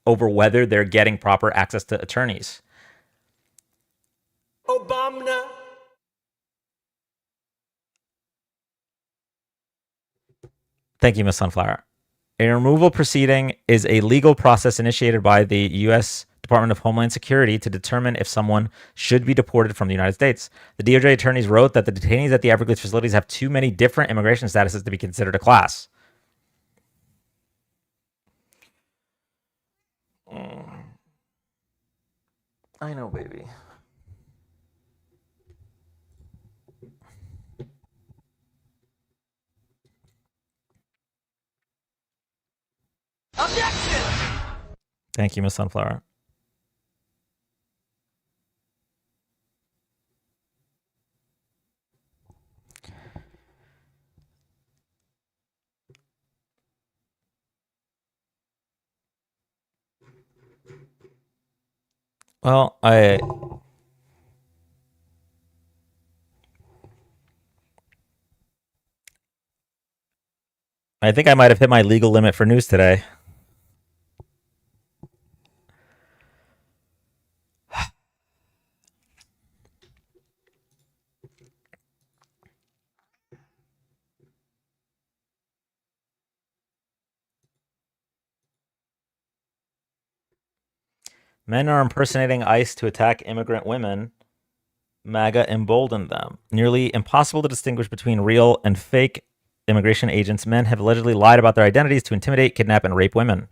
over whether they're getting proper access to attorneys. Obama. Thank you, Ms. Sunflower. A removal proceeding is a legal process initiated by the U.S. Department of Homeland Security to determine if someone should be deported from the United States. The DOJ attorneys wrote that the detainees at the Everglades facilities have too many different immigration statuses to be considered a class. I know, baby. Objection! Thank you, Miss Sunflower. Well, I think I might have hit my legal limit for news today. Men are impersonating ICE to attack immigrant women. MAGA emboldened them. Nearly impossible to distinguish between real and fake immigration agents. Men have allegedly lied about their identities to intimidate, kidnap, and rape women.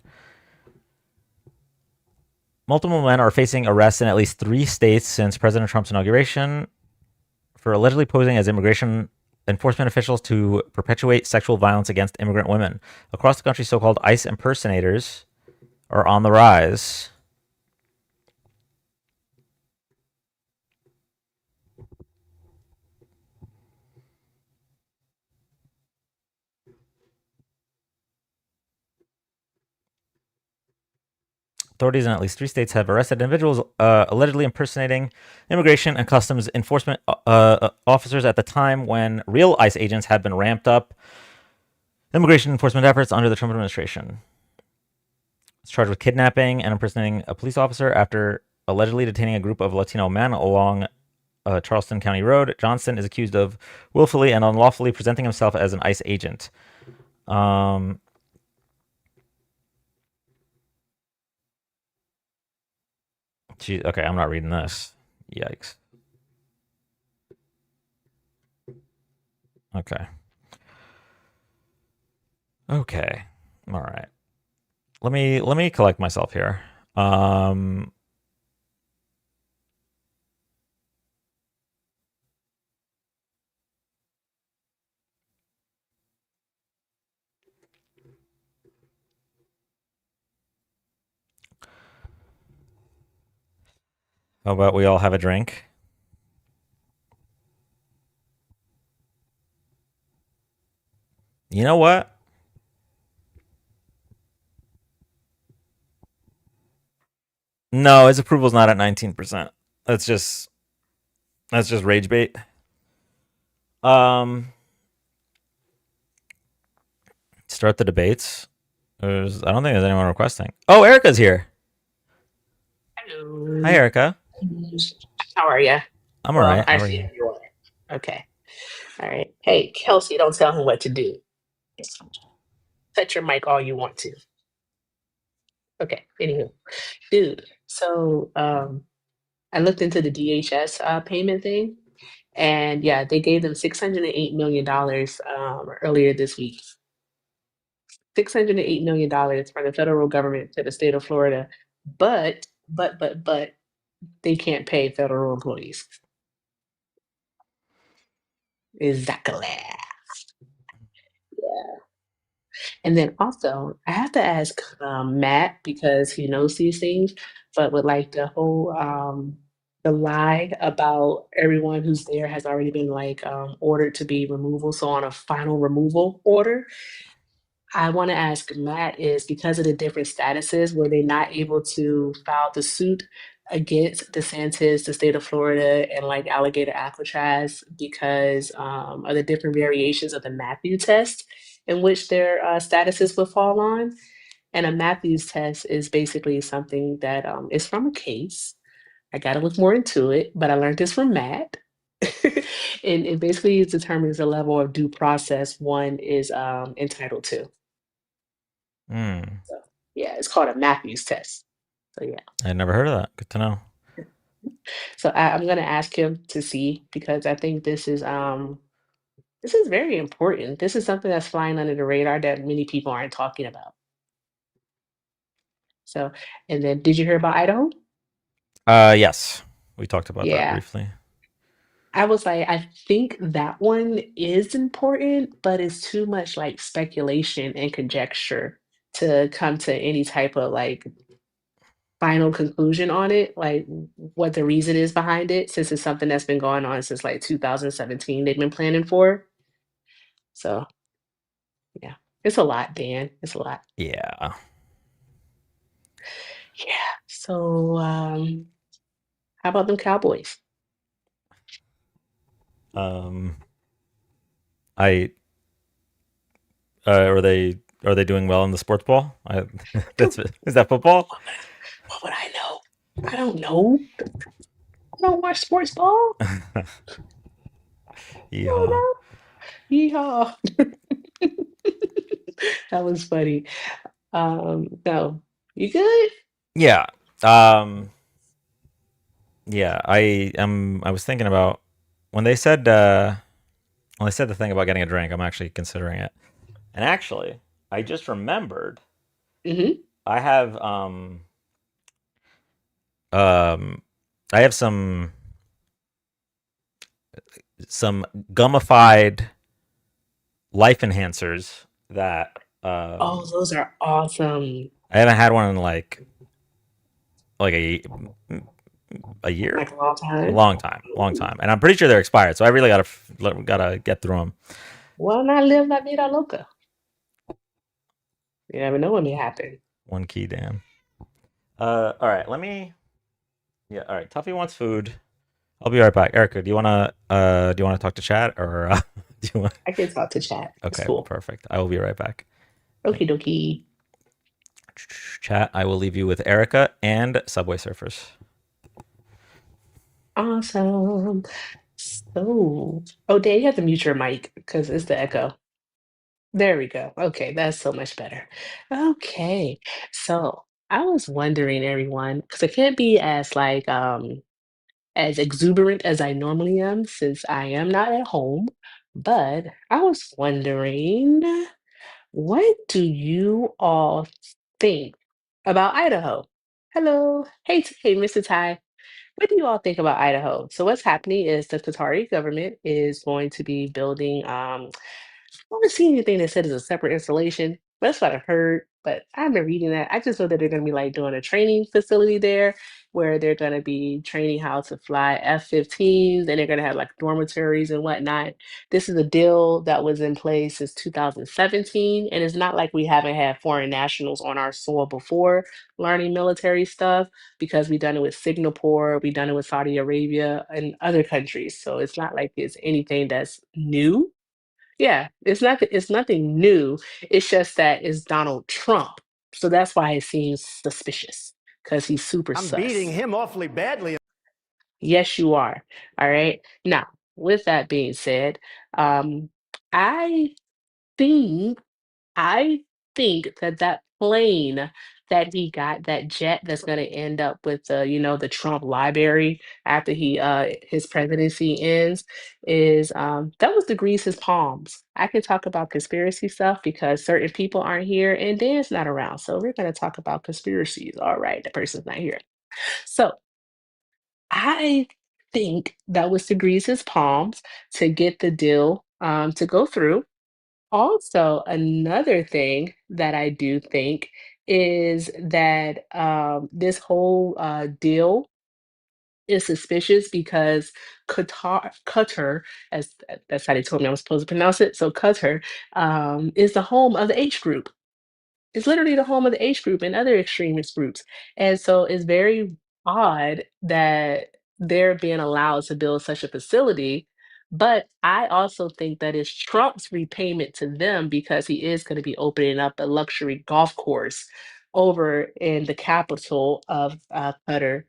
Multiple men are facing arrests in at least 3 states since President Trump's inauguration for allegedly posing as immigration enforcement officials to perpetuate sexual violence against immigrant women. Across the country, so-called ICE impersonators are on the rise. Authorities in at least 3 states have arrested individuals allegedly impersonating immigration and customs enforcement officers at the time when real ICE agents had been ramped up immigration enforcement efforts under the Trump administration. It's charged with kidnapping and impersonating a police officer after allegedly detaining a group of Latino men along Charleston County Road. Johnson is accused of willfully and unlawfully presenting himself as an ICE agent. Okay, I'm not reading this. Yikes. Okay. Okay. All right. Let me collect myself here. How about we all have a drink? You know what? No, his approval's not at 19%. That's just rage bait. Start the debates. I don't think there's anyone requesting. Oh, Erica's here. Hello. Hi, Erica. How are you? I'm all right. I How are see you? you are. Okay. All right. Hey, Kelsey, don't tell him what to do. Touch your mic all you want to. Okay. Anywho, dude. So I looked into the DHS payment thing, and yeah, they gave them $608 million earlier this week. $608 million from the federal government to the state of Florida, but they can't pay federal employees. Exactly. Yeah. And then also, I have to ask Matt because he knows these things, but with like the whole the lie about everyone who's there has already been like ordered to be removal. So on a final removal order, I want to ask Matt is because of the different statuses, were they not able to file the suit against DeSantis, the state of Florida, and like Alligator Alcatraz because of the different variations of the Matthews test in which their statuses would fall on? And a Matthews test is basically something that is from a case. I got to look more into it, but I learned this from Matt. And it basically determines the level of due process one is entitled to. Hmm. So, yeah, it's called a Matthews test. So yeah. I had never heard of that. Good to know. So I'm gonna ask him to see because I think this is very important. This is something that's flying under the radar that many people aren't talking about. So, and then did you hear about Idaho? Yes, we talked about that Yeah. briefly. I was like, I think that one is important, but it's too much like speculation and conjecture to come to any type of like final conclusion on it, like what the reason is behind it, since it's something that's been going on since like 2017, they've been planning for. So, yeah, it's a lot, Dan. It's a lot. Yeah. Yeah. So, how about them Cowboys? I are they doing well in the sports ball? Is that football? What would I know? I don't know. I don't watch sports ball. Yeehaw. Yeehaw. That was funny. No, you good? Yeah. Yeah, I was thinking about when they said the thing about getting a drink, I'm actually considering it. And actually, I just remembered Mm-hmm. I have I have some gummified life enhancers that Oh, those are awesome. I haven't had one in like a year, Like a long time. long time, and I'm pretty sure they're expired. So I really gotta get through them. Well, not live la vida loca. You never know what may happen. One key, Dan. All right, let me. Yeah, all right. Tuffy wants food. I'll be right back. Erica, do you wanna talk to chat or do you want? I can talk to chat. It's Okay, cool. perfect. I will be right back. Okie dokie. Chat. I will leave you with Erica and Subway Surfers. Awesome. So, oh, Dan, you have to mute your mic because it's the echo. There we go. Okay, that's so much better. Okay, so I was wondering, everyone, because I can't be as exuberant as I normally am since I am not at home, but I was wondering, what do you all think about Idaho? Hello, hey, Mr. Ty. What do you all think about Idaho? So what's happening is the Qatari government is going to be building I haven't seen anything that said it's a separate installation. That's what I heard, but I haven't been reading that. I just know that they're going to be like doing a training facility there where they're going to be training how to fly F-15s and they're going to have like dormitories and whatnot. This is a deal that was in place since 2017, and it's not like we haven't had foreign nationals on our soil before learning military stuff because we've done it with Singapore, we've done it with Saudi Arabia and other countries. So it's not like it's anything that's new. Yeah, it's nothing new. It's just that it's Donald Trump. So that's why it seems suspicious because he's super I'm sus. beating him awfully badly. Yes, you are. All right. Now, with that being said, I think I think that that plane that he got, that jet that's going to end up with the Trump library after his presidency ends, is that was to grease his palms. I can talk about conspiracy stuff because certain people aren't here and Dan's not around. So we're going to talk about conspiracies. All right, the person's not here. So I think that was to grease his palms to get the deal to go through. Also, another thing that I do think is that this whole deal is suspicious because Qatar, as that's how they told me I was supposed to pronounce it. So Qatar is the home of the H group. It's literally the home of the H group and other extremist groups. And so it's very odd that they're being allowed to build such a facility. But I also think that it's Trump's repayment to them because he is going to be opening up a luxury golf course over in the capital of Qatar.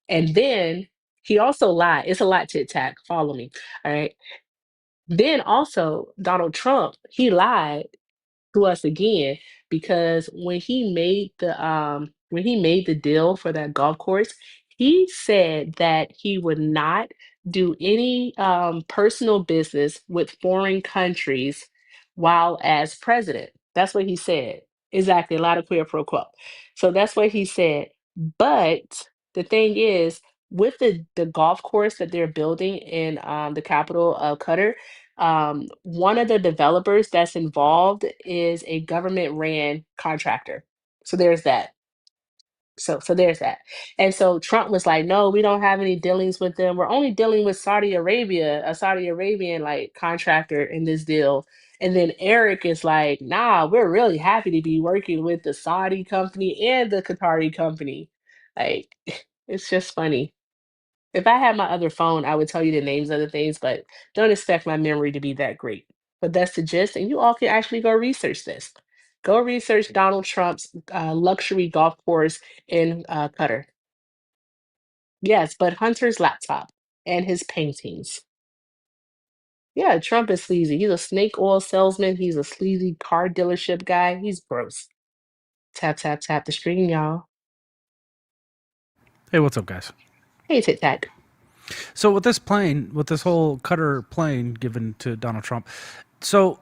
And then he also lied. It's a lot to attack. Follow me. All right. Then also, Donald Trump, he lied to us again, because when he made the deal for that golf course, he said that he would not do any personal business with foreign countries while as president. That's what he said. Exactly, a lot of quid pro quo. So that's what he said. But the thing is, with the golf course that they're building in the capital of Qatar, one of the developers that's involved is a government ran contractor. So there's that. So there's that. And so Trump was like, no, we don't have any dealings with them. We're only dealing with Saudi Arabia, a Saudi Arabian like contractor in this deal. And then Eric is like, nah, we're really happy to be working with the Saudi company and the Qatari company. Like, it's just funny. If I had my other phone, I would tell you the names of the things, but don't expect my memory to be that great. But that's the gist, and you all can actually go research this. Go research Donald Trump's luxury golf course in Qatar. Yes, but Hunter's laptop and his paintings. Yeah, Trump is sleazy. He's a snake oil salesman. He's a sleazy car dealership guy. He's gross. Tap, tap, tap the screen, y'all. Hey, what's up, guys? Hey, Tic Tac. So with this plane, with this whole Qatar plane given to Donald Trump, so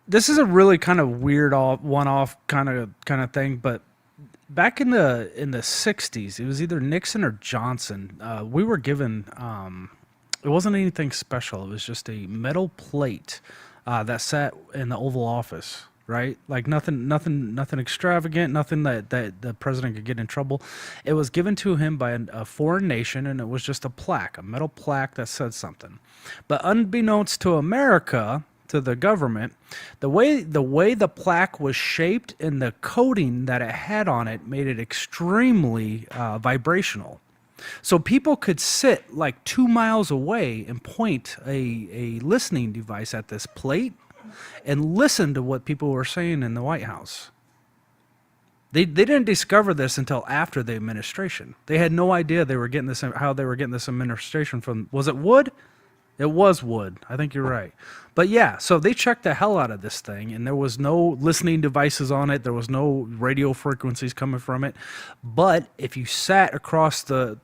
this is a really kind of weird one-off kind of thing. But back in the 60s, it was either Nixon or Johnson. We were given it wasn't anything special. It was just a metal plate that sat in the Oval Office. Right? Like nothing extravagant, nothing that the president could get in trouble. It was given to him by a foreign nation, and it was just a plaque, a metal plaque that said something. But unbeknownst to America, to the government, the way the plaque was shaped and the coating that it had on it made it extremely vibrational. So people could sit like 2 miles away and point a listening device at this plate and listen to what people were saying in the White House. They didn't discover this until after the administration. They had no idea they were getting this, how they were getting this administration from. Was it Wood? It was Wood. I think you're right. But yeah, so they checked the hell out of this thing, and there was no listening devices on it. There was no radio frequencies coming from it. But if you sat across the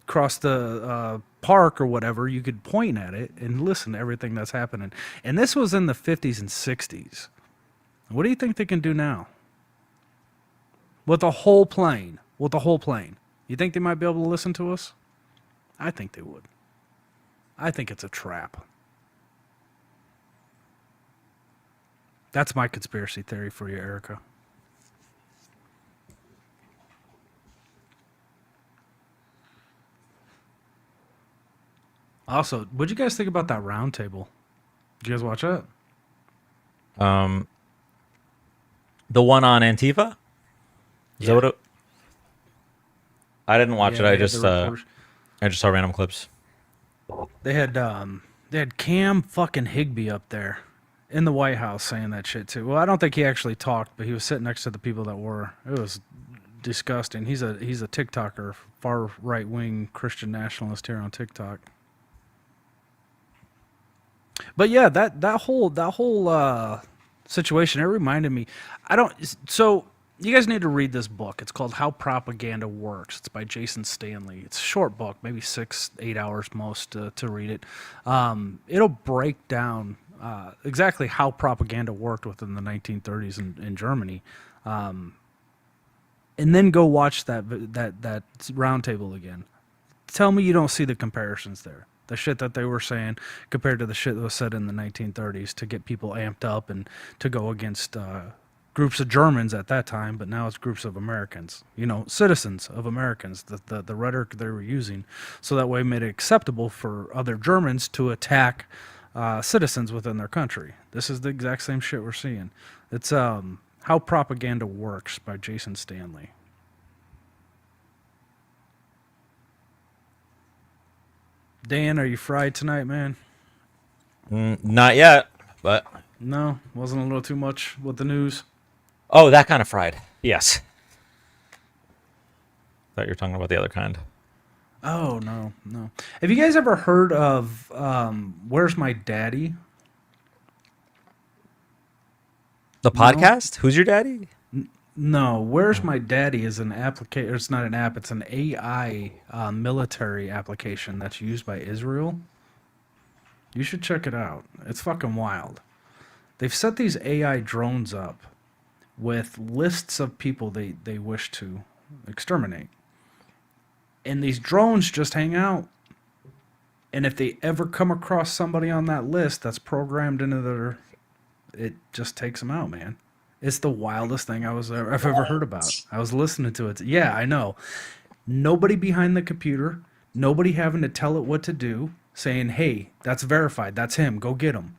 park or whatever, you could point at it and listen to everything that's happening. And this was in the 50s and 60s. What do you think they can do now? With a whole plane. You think they might be able to listen to us? I think they would. I think it's a trap. That's my conspiracy theory for you, Erica. Also, what'd you guys think about that round table? Did you guys watch that? The one on Antifa? Is that what it... I didn't watch it. I just saw random clips. They had Cam fucking Higbee up there in the White House saying that shit too. Well, I don't think he actually talked, but he was sitting next to the people that were. It was disgusting. He's a TikToker, far right wing Christian nationalist here on TikTok. But yeah, that whole situation, it reminded me. So you guys need to read this book. It's called How Propaganda Works. It's by Jason Stanley. It's a short book, maybe 6-8 hours most to read it. It'll break down exactly how propaganda worked within the 1930s in Germany. And then go watch that roundtable again. Tell me you don't see the comparisons there. The shit that they were saying compared to the shit that was said in the 1930s to get people amped up and to go against groups of Germans at that time, but now it's groups of Americans, citizens of Americans, the rhetoric they were using, so that way it made it acceptable for other Germans to attack citizens within their country. This is the exact same shit we're seeing. It's How Propaganda Works by Jason Stanley. Dan, are you fried tonight, man? Not yet, but... No? Wasn't a little too much with the news? Oh, that kind of fried. Yes. Thought you were talking about the other kind. Oh, no. Have you guys ever heard of Where's My Daddy? The You know? podcast? Who's your daddy? No, Where's My Daddy is an application. It's not an app. It's an AI military application that's used by Israel. You should check it out. It's fucking wild. They've set these AI drones up with lists of people they wish to exterminate. And these drones just hang out. And if they ever come across somebody on that list that's programmed into their... It just takes them out, man. It's the wildest thing I've ever heard about. I was listening to it. Yeah, I know. Nobody behind the computer, nobody having to tell it what to do, saying, hey, that's verified, that's him, go get him.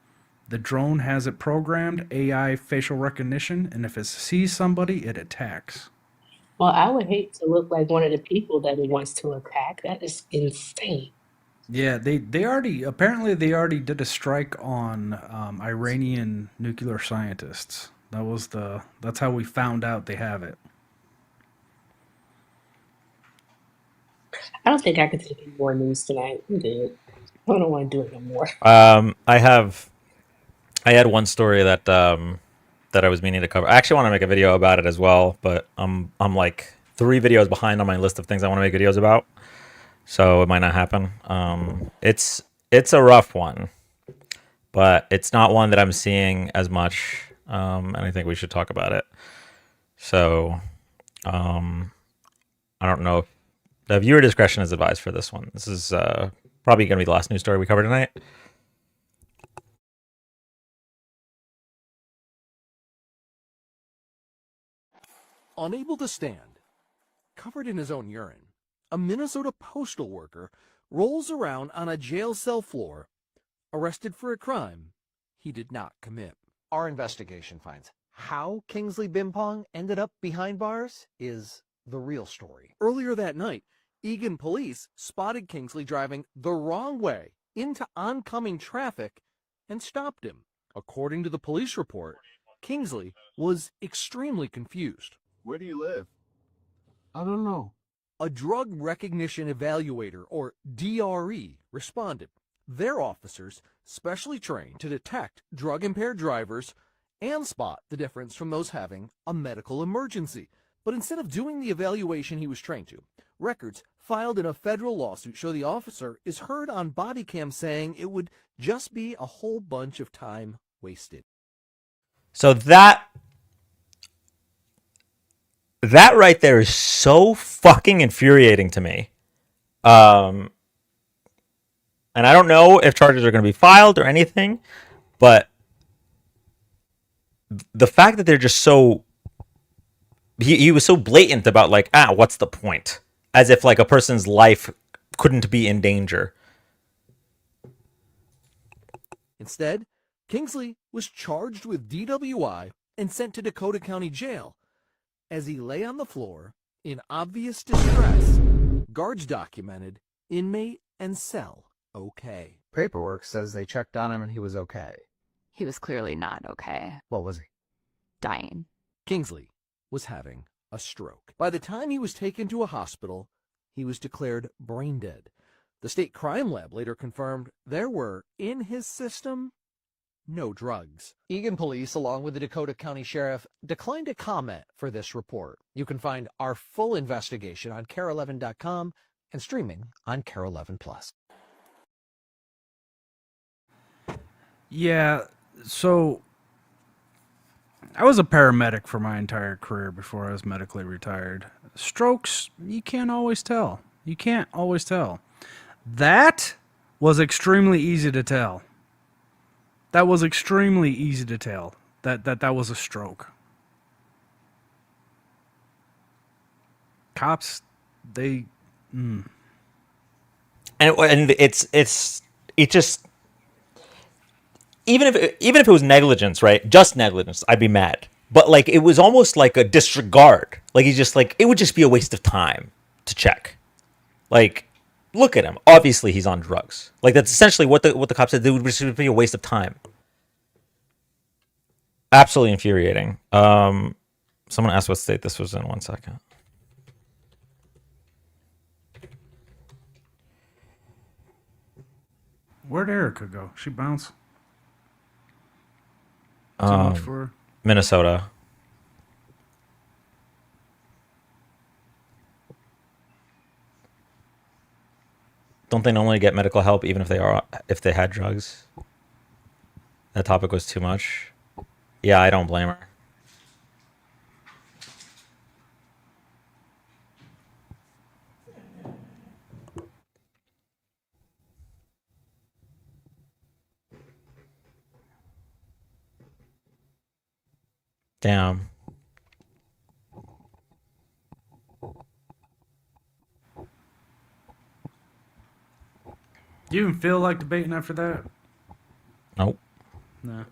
The drone has it programmed, AI facial recognition, and if it sees somebody, it attacks. Well, I would hate to look like one of the people that it wants to attack. That is insane. Yeah, they already did a strike on Iranian nuclear scientists. That's how we found out they have it. I don't think I could take any more news tonight. I'm good. I don't want to do it no more. I had one story that that I was meaning to cover. I actually want to make a video about it as well, but I'm like 3 videos behind on my list of things I want to make videos about, so it might not happen. It's a rough one, but it's not one that I'm seeing as much, and I think we should talk about it. So, I don't know if the viewer discretion is advised for this one. This is probably going to be the last news story we cover tonight. Unable to stand, covered in his own urine, a Minnesota postal worker rolls around on a jail cell floor, arrested for a crime he did not commit. Our investigation finds how Kingsley Bimpong ended up behind bars is the real story. Earlier that night, Eagan police spotted Kingsley driving the wrong way into oncoming traffic and stopped him. According to the police report, Kingsley was extremely confused. Where do you live? I don't know. A drug recognition evaluator, or DRE, responded. Their officers specially trained to detect drug-impaired drivers and spot the difference from those having a medical emergency. But instead of doing the evaluation he was trained to, records filed in a federal lawsuit show the officer is heard on body cam saying it would just be a whole bunch of time wasted. So that right there is so fucking infuriating to me. And I don't know if charges are going to be filed or anything, but the fact that they're just so... He was so blatant about like, what's the point? As if like a person's life couldn't be in danger. Instead, Kingsley was charged with DWI and sent to Dakota County Jail. As he lay on the floor in obvious distress, guards documented inmate and cell okay. Paperwork says they checked on him and he was okay. He was clearly not okay. What was he? Dying. Kingsley was having a stroke. By the time he was taken to a hospital, he was declared brain dead. The state crime lab later confirmed there were, in his system, no drugs. Eagan police, along with the Dakota County Sheriff, declined to comment for this report. You can find our full investigation on KARE11.com and streaming on KARE 11 Plus. Yeah, so I was a paramedic for my entire career before I was medically retired. Strokes, you can't always tell. You can't always tell. That was extremely easy to tell. That was extremely easy to tell. That was a stroke. Cops, they... And it just... Even if it was negligence, right? Just negligence, I'd be mad. But like it was almost like a disregard. Like he's just like, it would just be a waste of time to check. Like, look at him. Obviously he's on drugs. Like that's essentially what the cops said. It would just be a waste of time. Absolutely infuriating. Someone asked what state this was in. 1 second. Where'd Erica go? She bounced. So much for her. Minnesota. Don't they normally get medical help even if they had drugs? That topic was too much. Yeah, I don't blame her. Damn. Do you even feel like debating after that? Nope. No.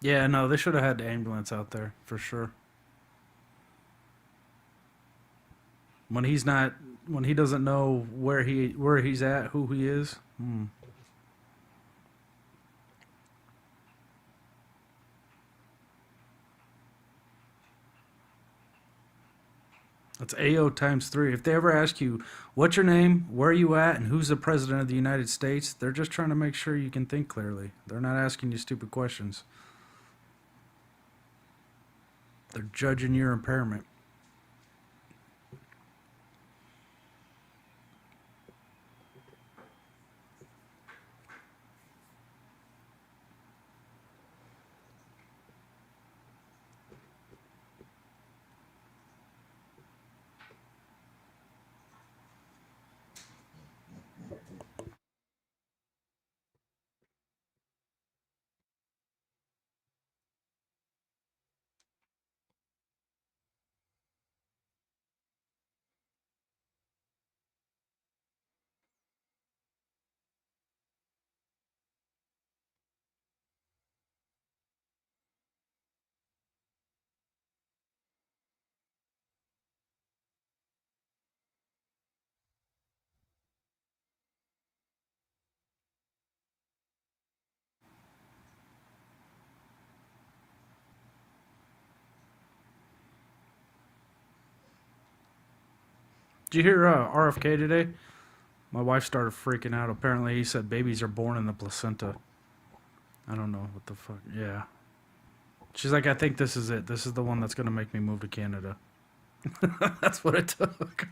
Yeah, no, they should have had the ambulance out there for sure. When he doesn't know where he's at, who he is. That's AO times 3. If they ever ask you, what's your name, where are you at, and who's the president of the United States, they're just trying to make sure you can think clearly. They're not asking you stupid questions. They're judging your impairment. Did you hear RFK today? My wife started freaking out. Apparently, he said babies are born in the placenta. I don't know what the fuck. Yeah. She's like, I think this is it. This is the one that's going to make me move to Canada. That's what it took.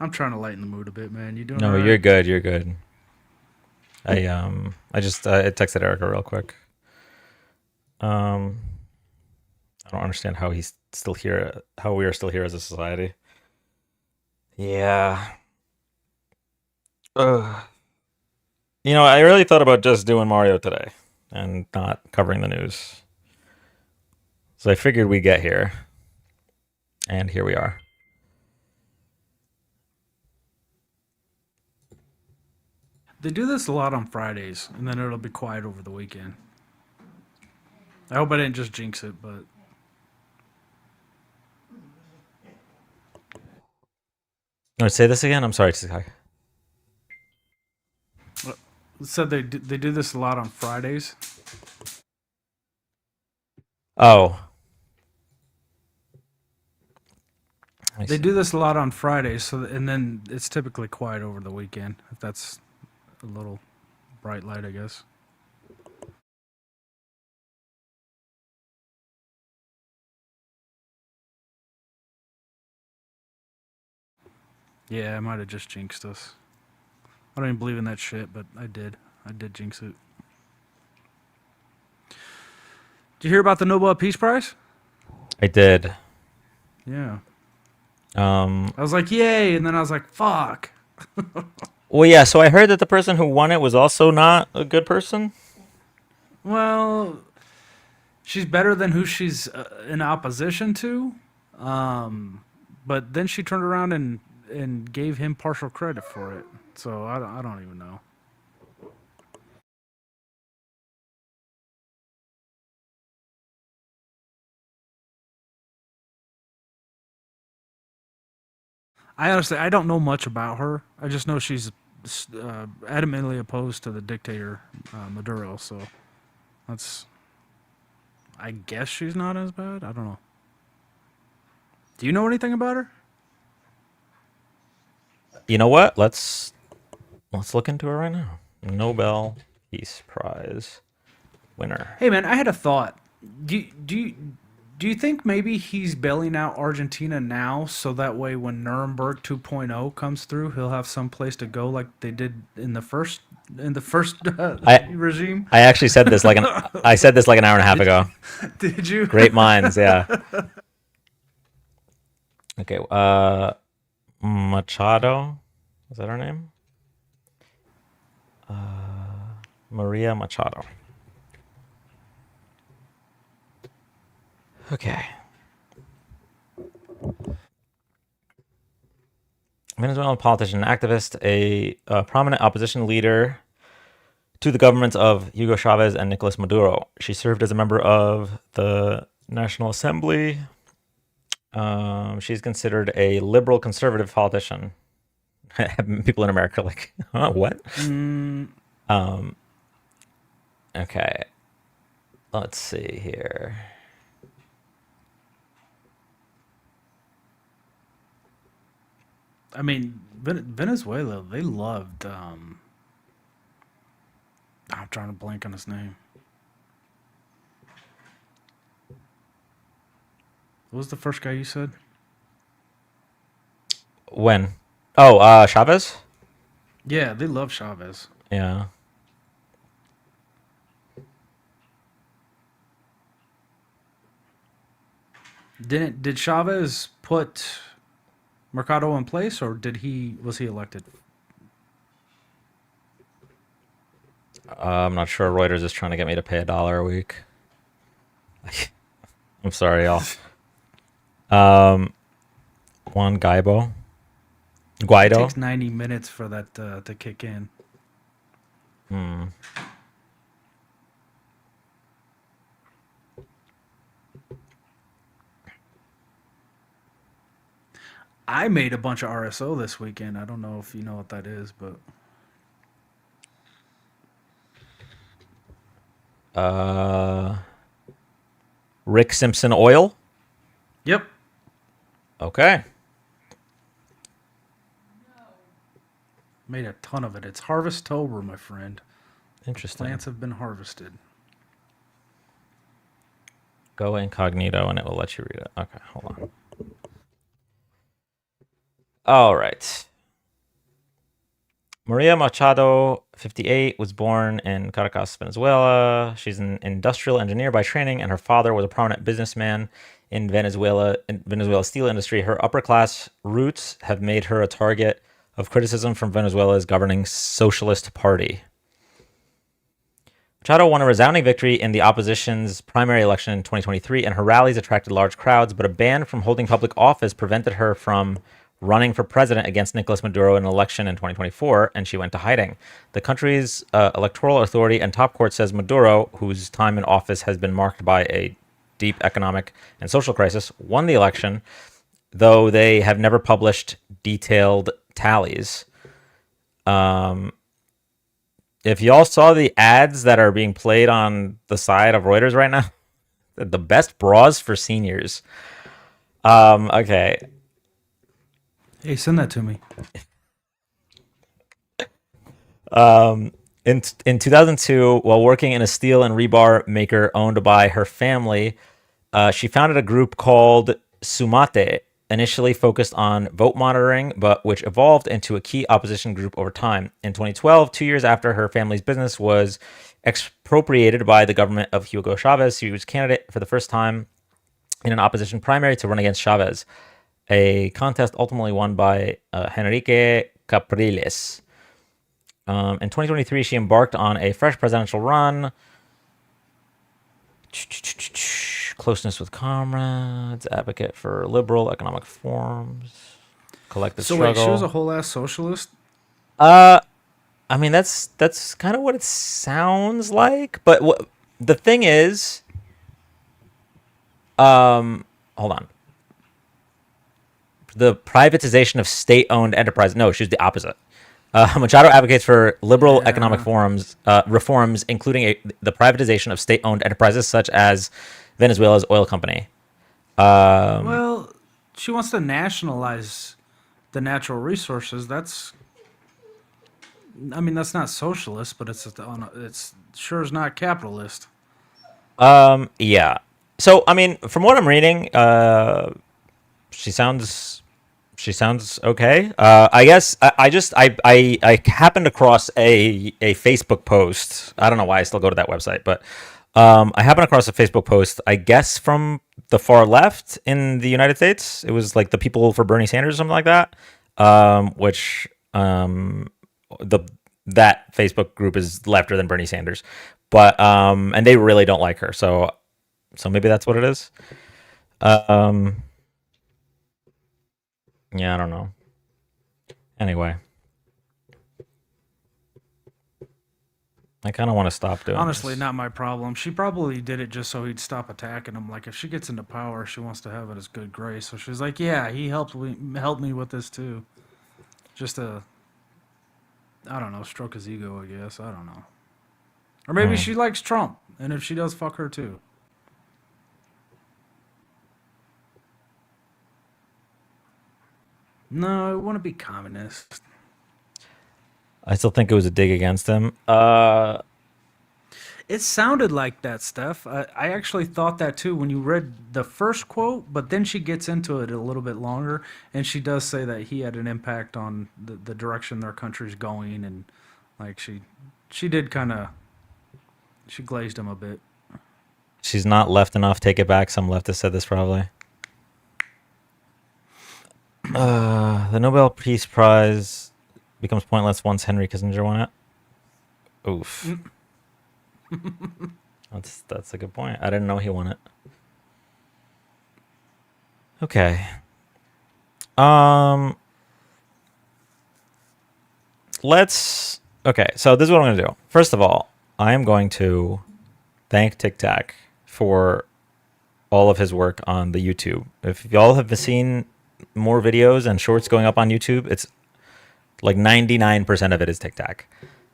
I'm trying to lighten the mood a bit, man. You doing No, all right? you're good. You're good. I texted Erica real quick. I don't understand how he's still here. How we are still here as a society. Yeah. Ugh. You know, I really thought about just doing Mario today and not covering the news. So I figured we'd get here. And here we are. They do this a lot on Fridays, and then it'll be quiet over the weekend. I hope I didn't just jinx it, but... Say this again? I'm sorry, Tsukai. Said they do this a lot on Fridays. Oh. They do this a lot on Fridays, and then it's typically quiet over the weekend. If that's a little bright light, I guess. Yeah, I might have just jinxed us. I don't even believe in that shit, but I did. I did jinx it. Did you hear about the Nobel Peace Prize? I did. Yeah. I was like, yay, and then I was like, fuck. Well, yeah, so I heard that the person who won it was also not a good person. Well, she's better than who she's in opposition to. But then she turned around and gave him partial credit for it. So I don't even know. I don't know much about her. I just know she's adamantly opposed to the dictator Maduro. So that's. I guess she's not as bad. I don't know. Do you know anything about her? You know what? Let's look into it right now. Nobel Peace Prize winner. Hey man, I had a thought. Do you think maybe he's bailing out Argentina now so that way when Nuremberg 2.0 comes through, he'll have some place to go like they did in the first regime? I actually said this like an hour and a half ago. Did you? Great minds, yeah. Okay, Machado, is that her name? Maria Machado. Okay. Venezuelan politician and activist, a prominent opposition leader to the governments of Hugo Chavez and Nicolas Maduro. She served as a member of the National Assembly. She's considered a liberal conservative politician. People in America are like, huh, what? Okay. Let's see here. I mean, Venezuela, they loved I'm trying to blank on his name. What was the first guy you said? When? Oh, Chavez? Yeah, they love Chavez. Yeah. Did Chavez put Mercado in place, or was he elected? I'm not sure. Reuters is trying to get me to pay $1 a week. I'm sorry, y'all. Juan Guaido. It takes 90 minutes for that to kick in. I made a bunch of RSO this weekend. I don't know if you know what that is, but Rick Simpson Oil? Yep. Okay. Made a ton of it. It's Harvestober, my friend. Interesting. Plants have been harvested. Go incognito and it will let you read it. Okay, hold on. All right. Maria Machado, 58, was born in Caracas, Venezuela. She's an industrial engineer by training, and her father was a prominent businessman in Venezuela's steel industry. Her upper-class roots have made her a target of criticism from Venezuela's governing Socialist Party. Machado won a resounding victory in the opposition's primary election in 2023, and her rallies attracted large crowds, but a ban from holding public office prevented her from running for president against Nicolas Maduro in an election in 2024, and she went to hiding. The country's electoral authority and top court says Maduro, whose time in office has been marked by a deep economic and social crisis, won the election, though they have never published detailed tallies. If y'all saw the ads that are being played on the side of Reuters right now, the best bras for seniors. Okay. Hey, send that to me. In 2002, while working in a steel and rebar maker owned by her family, she founded a group called Sumate, initially focused on vote monitoring, but which evolved into a key opposition group over time. In 2012, 2 years after her family's business was expropriated by the government of Hugo Chavez, she was candidate for the first time in an opposition primary to run against Chavez, a contest ultimately won by Henrique Capriles. In 2023, she embarked on a fresh presidential run. Closeness with comrades, advocate for liberal economic reforms, collective struggle. So wait, she was a whole ass socialist? I mean, that's kind of what it sounds like. But the thing is, hold on. The privatization of state-owned enterprise. No, she's the opposite. Machado advocates for liberal economic reforms, including the privatization of state-owned enterprises such as Venezuela's oil company. Well, she wants to nationalize the natural resources, that's, I mean, that's not socialist, but it's sure is not capitalist. Yeah. So I mean, from what I'm reading, she sounds okay. I guess I happened across a Facebook post. I don't know why I still go to that website, but I happened across a Facebook post. I guess from the far left in the United States. It was like the People for Bernie Sanders or something like that. Which that Facebook group is lefter than Bernie Sanders, but and they really don't like her. So maybe that's what it is. Yeah, I don't know. Anyway, I kind of want to stop doing Honestly, this. not my problem. She probably did it just so he'd stop attacking him. Like, if she gets into power, she wants to have it as good grace. So she's like, yeah, he helped me with this too. Just to, I don't know, stroke his ego, I guess. I don't know. Or maybe she likes Trump, and if she does, fuck her too. No, I want to be communist. I still think it was a dig against him. It sounded like that, Steph. I actually thought that too when you read the first quote, but then she gets into it a little bit longer, and she does say that he had an impact on the direction their country's going, and like she did kind of, she glazed him a bit. She's not left enough. Take it back. Some leftists said this probably. The Nobel Peace Prize becomes pointless once Henry Kissinger won it. Oof. That's a good point. I didn't know he won it. Okay. Okay, so this is what I'm gonna do. First of all, I am going to thank Tic Tac for all of his work on the YouTube. If y'all have seen more videos and shorts going up on YouTube, it's like 99% of it is Tic Tac.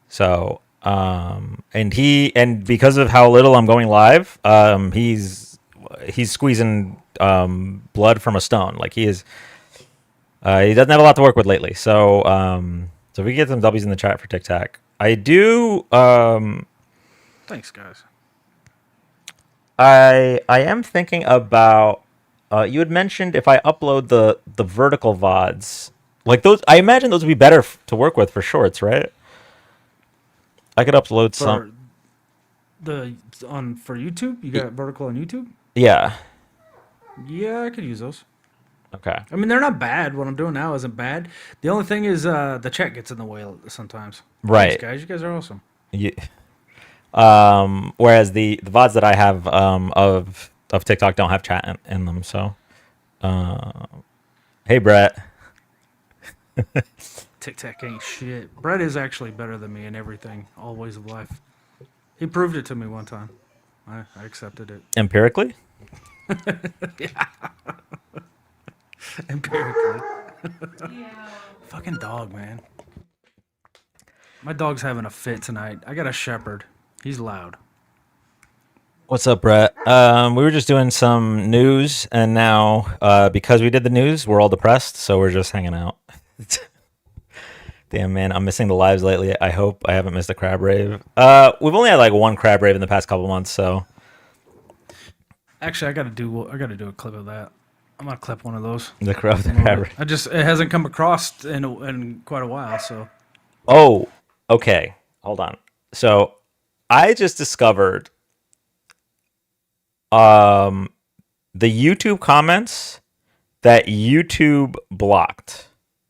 So and because of how little I'm going live, he's squeezing blood from a stone. Like he doesn't have a lot to work with lately. So if we get some W's in the chat for Tic Tac, I do. Thanks, guys. I am thinking about. You had mentioned if I upload the vertical VODs, like those, I imagine those would be better to work with for shorts, right? I could upload some. For YouTube, you got vertical on YouTube. Yeah. Yeah, I could use those. Okay. I mean, they're not bad. What I'm doing now isn't bad. The only thing is the chat gets in the way sometimes. Right. Thanks, guys. You guys are awesome. Yeah. Whereas the VODs that I have of TikTok don't have chat in them. So, hey Brett. Tic Tac ain't shit. Brett is actually better than me in everything, all ways of life. He proved it to me one time. I accepted it. Empirically? Yeah. Empirically. Fucking dog, man. My dog's having a fit tonight. I got a shepherd. He's loud. What's up, Brett? We were just doing some news, and now because we did the news, we're all depressed, so we're just hanging out. Damn, man, I'm missing the lives lately. I hope I haven't missed a crab rave. We've only had like one crab rave in the past couple months, so. Actually, I gotta do a clip of that. I'm gonna clip one of those. The crab rave. It hasn't come across in quite a while, so. Oh, okay. Hold on. So, I just discovered the YouTube comments that YouTube blocked.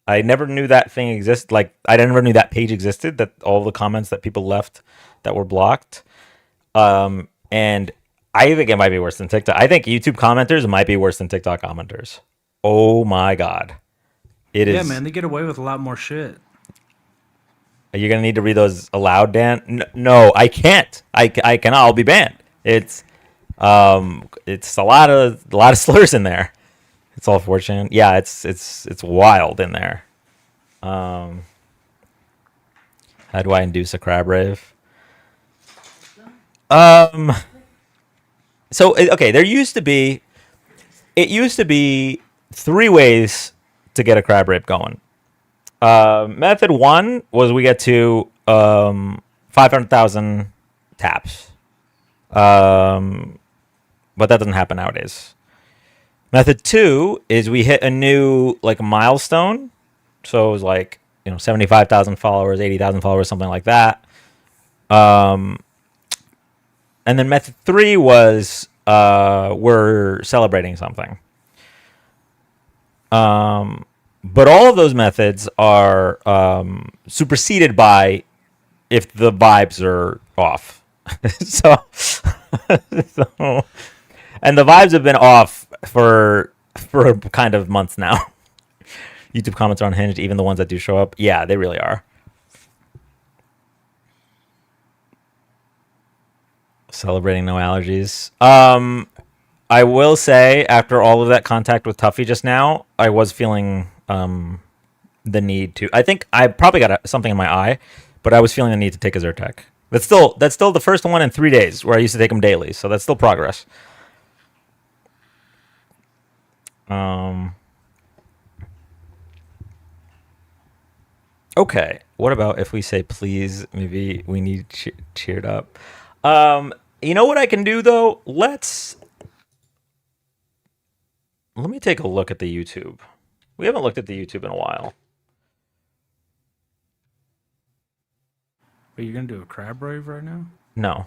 I never knew that thing existed. Like, I never knew that page existed, that all the comments that people left that were blocked. And I think it might be worse than TikTok. I think YouTube commenters might be worse than TikTok commenters. Oh my God. It is. Yeah, man, they get away with a lot more shit. Are you going to need to read those aloud, Dan? No, I can't. I cannot. I'll be banned. It's a lot of slurs in there. It's all 4chan. Yeah, it's wild in there. How do I induce a crab rave? So okay, it used to be 3 ways to get a crab rape going. Method 1 was we get to 500,000 taps. But that doesn't happen nowadays. Method 2 is we hit a new like milestone. So it was like, 75,000 followers, 80,000 followers, something like that. And then method 3 was we're celebrating something. But all of those methods are superseded by if the vibes are off. so, and the vibes have been off for kind of months now. YouTube comments are unhinged, even the ones that do show up. Yeah, they really are. Celebrating no allergies. I will say, after all of that contact with Tuffy just now, I was feeling the need to. I think I probably got something in my eye, but I was feeling the need to take a Zyrtec. That's still the first one in 3 days where I used to take them daily, so that's still progress. Okay, what about if we say please? Maybe we need cheered up. You know what I can do though? Let me take a look at the YouTube. We haven't looked at the YouTube in a while. Are you gonna do a crab rave right now? No.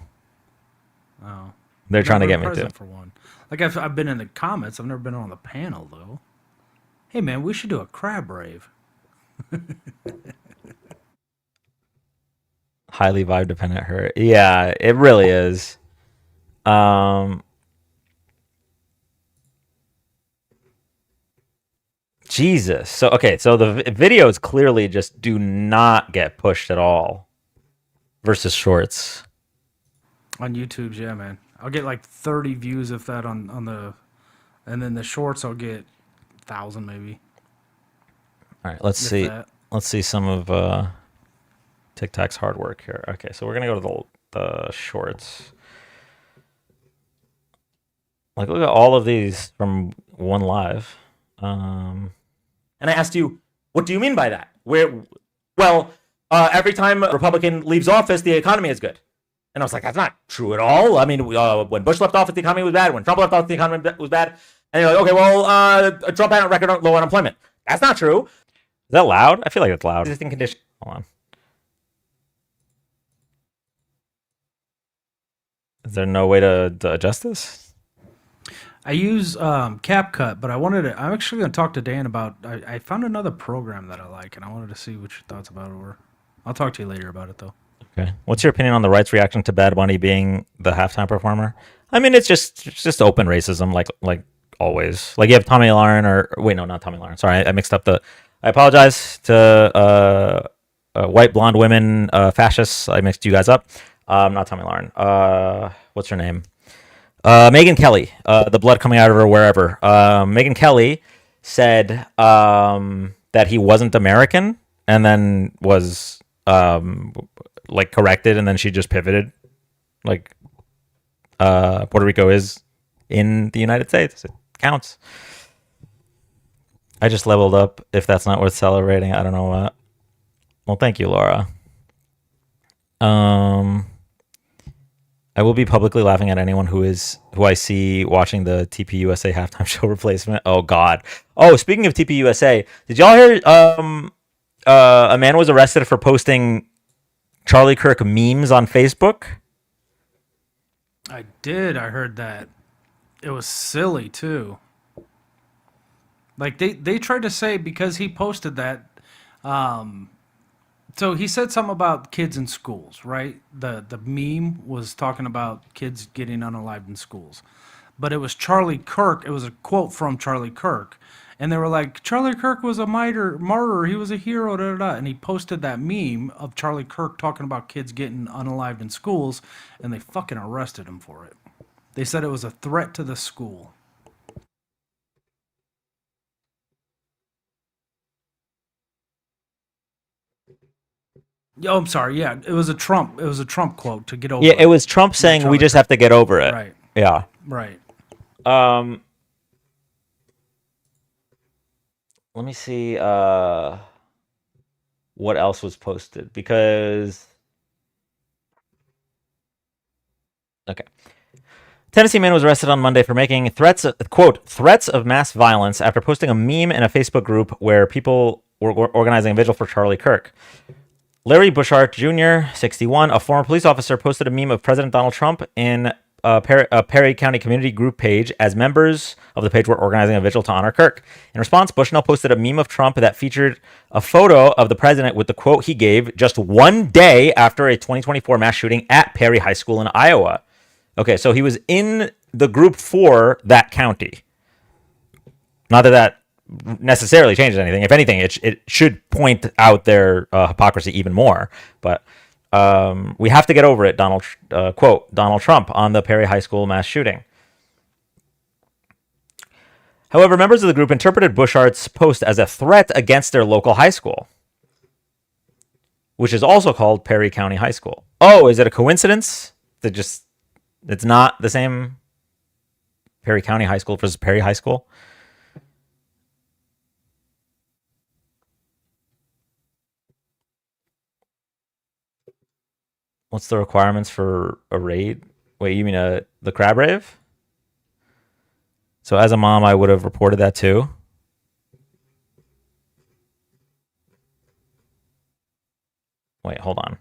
Oh. They're trying to get me Present to. for one. Like I've been in the comments. I've never been on the panel though. Hey man, we should do a crab rave. Highly vibe dependent hurt. Yeah, it really is. Jesus. So the videos clearly just do not get pushed at all versus shorts. On YouTube's, yeah, man. I'll get like 30 views if that on the, and then the shorts I'll get 1,000 maybe. All right, let's If see. that. Let's see some of TikTok's hard work here. Okay, so we're gonna go to the shorts. Like, look at all of these from one live. And I asked you, what do you mean by that? Every time a Republican leaves office, the economy is good. And I was like, that's not true at all. I mean, when Bush left office, the economy was bad. When Trump left office, the economy was bad. And you're like, okay, well, Trump had a record low unemployment. That's not true. Is that loud? I feel like it's loud. Existing condition. Hold on. Is there no way to adjust this? I use CapCut, but I'm actually going to talk to Dan about. I found another program that I like, and I wanted to see what your thoughts about it were. I'll talk to you later about it, though. Okay. What's your opinion on the right's reaction to Bad Bunny being the halftime performer? I mean, it's just open racism, like always. Like you have Tommy Lauren, not Tommy Lauren. Sorry, I mixed up the. I apologize to white blonde women fascists. I mixed you guys up. Not Tommy Lauren. What's her name? Megyn Kelly. The blood coming out of her wherever. Megyn Kelly said that he wasn't American, and then was like corrected, and then she just pivoted. Like Puerto Rico is in the United States. It counts. I just leveled up. If that's not worth celebrating, I don't know what. Well, thank you, Laura. I will be publicly laughing at anyone who I see watching the TPUSA halftime show replacement. Oh God. Oh, speaking of TPUSA, did y'all hear a man was arrested for posting Charlie Kirk memes on Facebook? I did. I heard that. It was silly too. Like they tried to say because he posted that. So he said something about kids in schools, right? The meme was talking about kids getting unalived in schools. But it was Charlie Kirk. It was a quote from Charlie Kirk. And they were like, Charlie Kirk was a martyr. He was a hero, da, da, da. And he posted that meme of Charlie Kirk talking about kids getting unalived in schools, and they fucking arrested him for it. They said it was a threat to the school. Oh, I'm sorry. Yeah, it was a Trump quote to get over. Yeah, it was Trump saying we just have to get over it. Right. Yeah. Right. let me see what else was posted, because okay. Tennessee man was arrested on Monday for making threats, quote, threats of mass violence after posting a meme in a Facebook group where people were organizing a vigil for Charlie Kirk. Larry Bushart Jr., 61, a former police officer, posted a meme of President Donald Trump in a Perry County community group page as members of the page were organizing a vigil to honor Kirk. In response, Bushnell posted a meme of Trump that featured a photo of the president with the quote he gave just one day after a 2024 mass shooting at Perry High School in Iowa. Okay, so he was in the group for that county. Not that that necessarily changes anything. If anything, it should point out their hypocrisy even more. But we have to get over it, quote, Donald Trump on the Perry High School mass shooting. However, members of the group interpreted Bushart's post as a threat against their local high school, which is also called Perry County High School. Oh, is it a coincidence that just it's not the same Perry County High School versus Perry High School? What's the requirements for a raid? Wait, you mean the crab rave? So as a mom, I would have reported that too. Wait, hold on.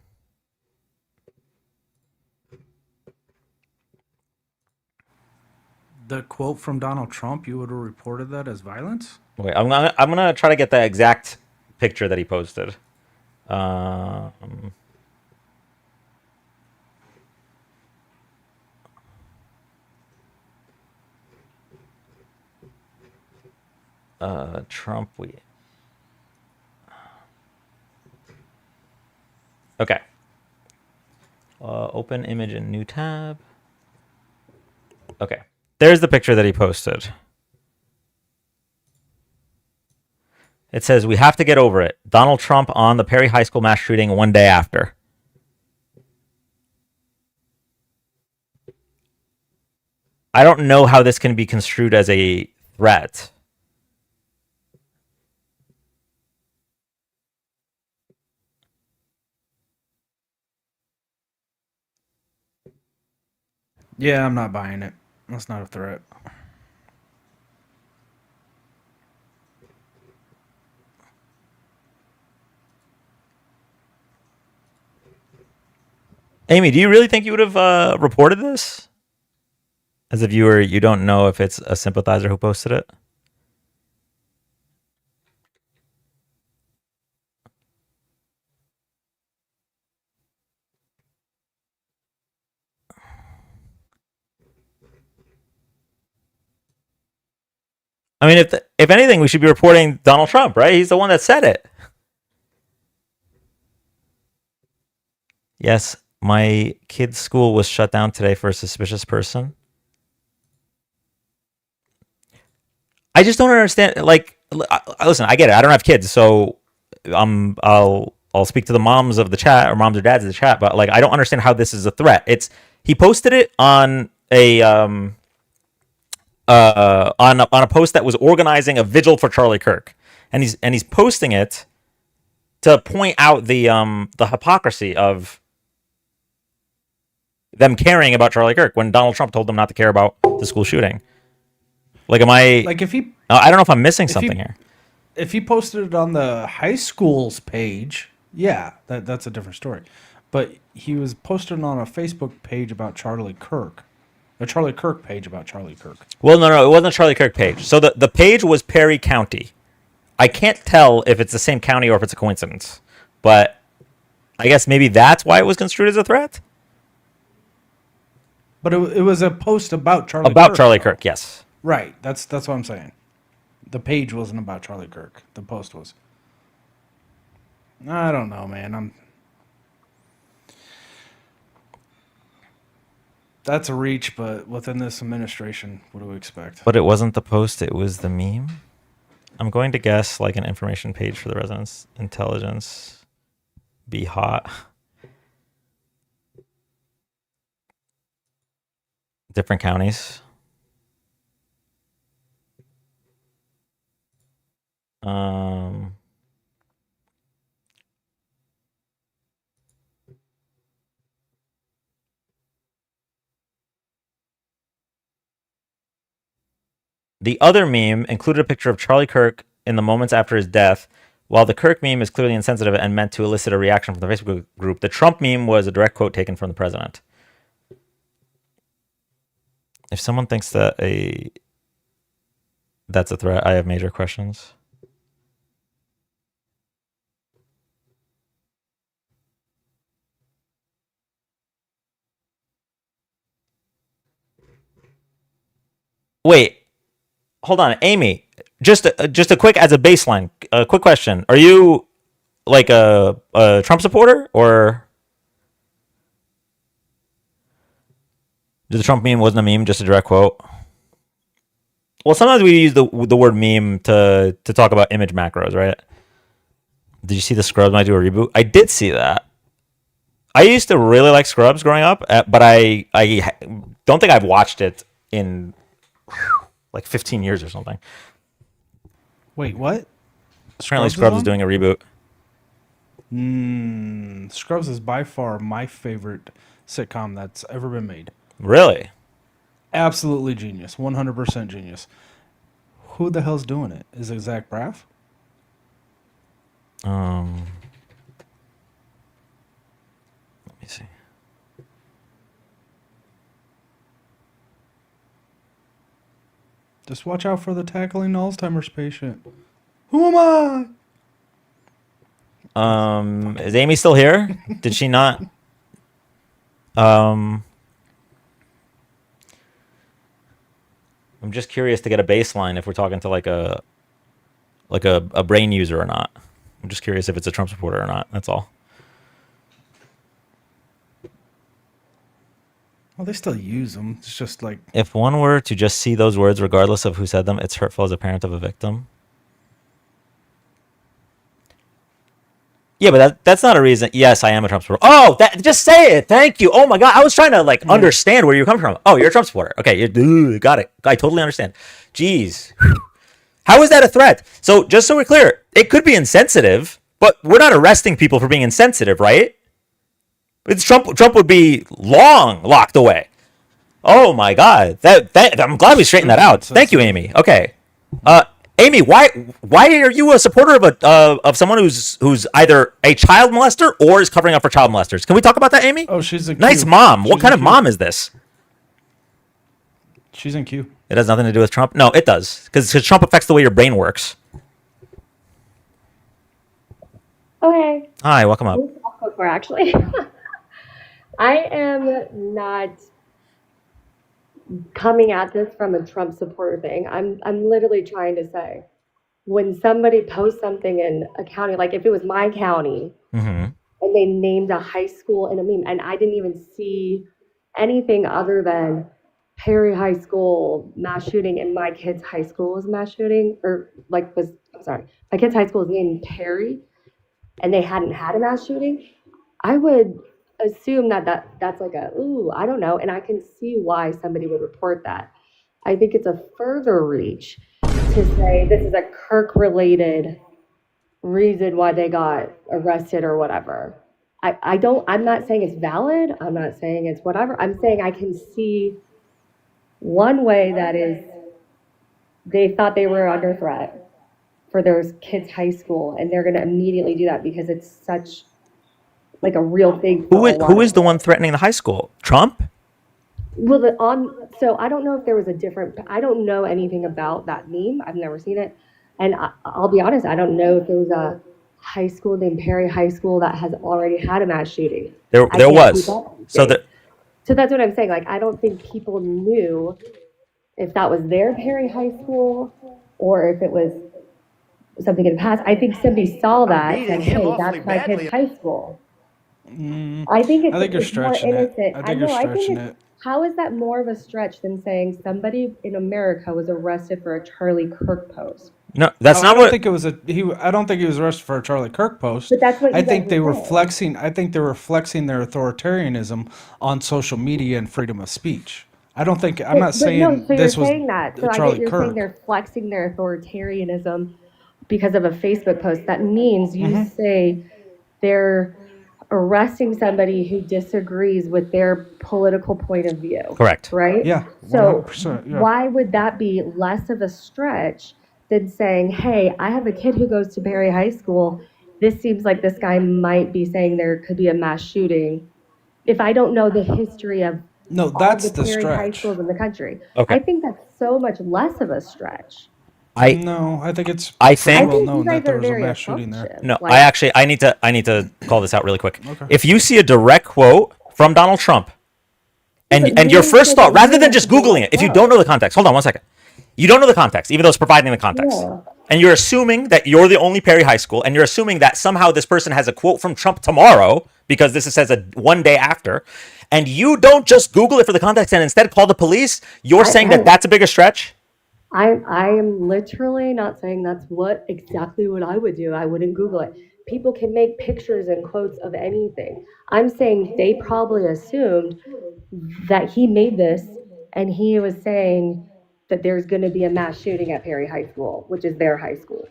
The quote from Donald Trump, you would have reported that as violence? Wait, I'm gonna try to get the exact picture that he posted. Trump. Okay. Open image in new tab. Okay. There's the picture that he posted. It says, "We have to get over it. Donald Trump on the Perry High School mass shooting one day after." I don't know how this can be construed as a threat. Yeah, I'm not buying it. That's not a threat. Amy, do you really think you would have reported this? As a viewer, you don't know if it's a sympathizer who posted it? I mean, if anything, we should be reporting Donald Trump, right? He's the one that said it. Yes, my kid's school was shut down today for a suspicious person. I just don't understand. Like, listen, I get it. I don't have kids, so I'll speak to the moms of the chat or moms or dads of the chat. But like, I don't understand how this is a threat. He posted it on a on a post that was organizing a vigil for Charlie Kirk, and he's posting it to point out the hypocrisy of them caring about Charlie Kirk when Donald Trump told them not to care about the school shooting. Like, am I like if he? I don't know if I'm missing something here. If he posted it on the high school's page, yeah, that's a different story. But he was posting on a Facebook page about Charlie Kirk. A Charlie Kirk page about Charlie Kirk. Well, no, it wasn't a Charlie Kirk page. So the page was Perry County. I can't tell if it's the same county or if it's a coincidence. But I guess maybe that's why it was construed as a threat. But it was a post about Charlie Kirk. About Charlie Kirk, yes. Right. That's what I'm saying. The page wasn't about Charlie Kirk. The post was. I don't know, man. That's a reach, but within this administration, what do we expect? But it wasn't the post, it was the meme. I'm going to guess like an information page for the residents' intelligence. Be hot. Different counties. The other meme included a picture of Charlie Kirk in the moments after his death. While the Kirk meme is clearly insensitive and meant to elicit a reaction from the Facebook group, the Trump meme was a direct quote taken from the president. If someone thinks that that's a threat, I have major questions. Wait, hold on, Amy. Just a quick, as a baseline, a quick question: are you like a Trump supporter, or the Trump meme wasn't a meme, just a direct quote? Well, sometimes we use the word meme to talk about image macros, right? Did you see the Scrubs might do a reboot? I did see that. I used to really like Scrubs growing up, but I don't think I've watched it in like 15 years or something. Wait, what? Apparently Scrubs is doing a reboot. Scrubs is by far my favorite sitcom that's ever been made. Really? Absolutely genius. 100% genius. Who the hell's doing it? Is it Zach Braff? Let me see. Just watch out for the tackling Alzheimer's patient. Who am I? Is Amy still here? Did she not? I'm just curious to get a baseline if we're talking to like a brain user or not. I'm just curious if it's a Trump supporter or not. That's all. Well, they still use them. It's just like, If one were to just see those words, regardless of who said them, it's hurtful as a parent of a victim. Yeah, but that's not a reason. Yes, I am a Trump supporter. Oh, just say it. Thank you. Oh my God, I was trying to understand where you're coming from. Oh, you're a Trump supporter. Okay, you got it. I totally understand. Jeez, how is that a threat? So just so we're clear, it could be insensitive, but we're not arresting people for being insensitive, right? It's Trump. Trump would be long locked away. Oh my God, I'm glad we straightened that out. Thank you, Amy. Okay, Amy, why are you a supporter of someone who's either a child molester or is covering up for child molesters? Can we talk about that, Amy? oh, she's a Nice Q. mom. What She's kind in of Q. mom is this? She's in Q. It has nothing to do with Trump. No, it does, because Trump affects the way your brain works. Okay. Hi, welcome up. Before, actually. I am not coming at this from a Trump supporter thing. I'm literally trying to say, when somebody posts something in a county, like if it was my county, Mm-hmm. and they named a high school in a meme, and I didn't even see anything other than Perry High School mass shooting, and my kid's high school was mass shooting, or like my kid's high school is named Perry, and they hadn't had a mass shooting, I would assume that's like I don't know, and I can see why somebody would report that. I think it's a further reach to say this is a Kirk-related reason why they got arrested or whatever. I'm not saying it's valid. I'm not saying it's whatever. I'm saying I can see one way that is they thought they were under threat for their kids' high school, and they're going to immediately do that because it's such like a real thing. Who is the one threatening the high school? Trump? Well, so I don't know if there was I don't know anything about that meme. I've never seen it. And I'll be honest, I don't know if there was a high school named Perry High School that has already had a mass shooting. There was. So that's what I'm saying. Like, I don't think people knew if that was their Perry High School or if it was something in the past. I think somebody saw that and, hey, that's my kid's high school. I think I think you're it's more stretching it. innocent. I think you're stretching it. How is that more of a stretch than saying somebody in America was arrested for a Charlie Kirk post? No, that's not I don't what. think it was I don't think he was arrested for a Charlie Kirk post. But that's what I you think guys they were were saying. flexing. I think they were flexing their authoritarianism on social media and freedom of speech. I don't think. I'm not saying no, so this you're was saying that. So I Charlie get you're Kirk. saying they're flexing their authoritarianism because of a Facebook post. That means you say they're arresting somebody who disagrees with their political point of view. Correct. Right? Yeah, So 100%. Yeah. why would that be less of a stretch than saying, hey, I have a kid who goes to Perry High School. This seems like this guy might be saying there could be a mass shooting. If I don't know the history of No, all that's the the Perry high stretch. schools in the country, Okay. I think that's so much less of a stretch. No, I think it's I pretty think- well you known guys that there are was a very mass shooting there. assumptive. No, Like- I need to call this out really quick. Okay. If you see a direct quote from Donald Trump, but and you your don't first say thought, that rather you than have just to do Googling it, if you don't know the context, hold on one second. You don't know the context, even though it's providing the context. Yeah. And you're assuming that you're the only Perry High School, and you're assuming that somehow this person has a quote from Trump tomorrow, because this says one day after, and you don't just Google it for the context and instead call the police, you're saying that that's a bigger stretch? I am literally not saying that's exactly what I would do. I wouldn't Google it. People can make pictures and quotes of anything. I'm saying they probably assumed that he made this and he was saying that there's going to be a mass shooting at Perry High School, which is their high school.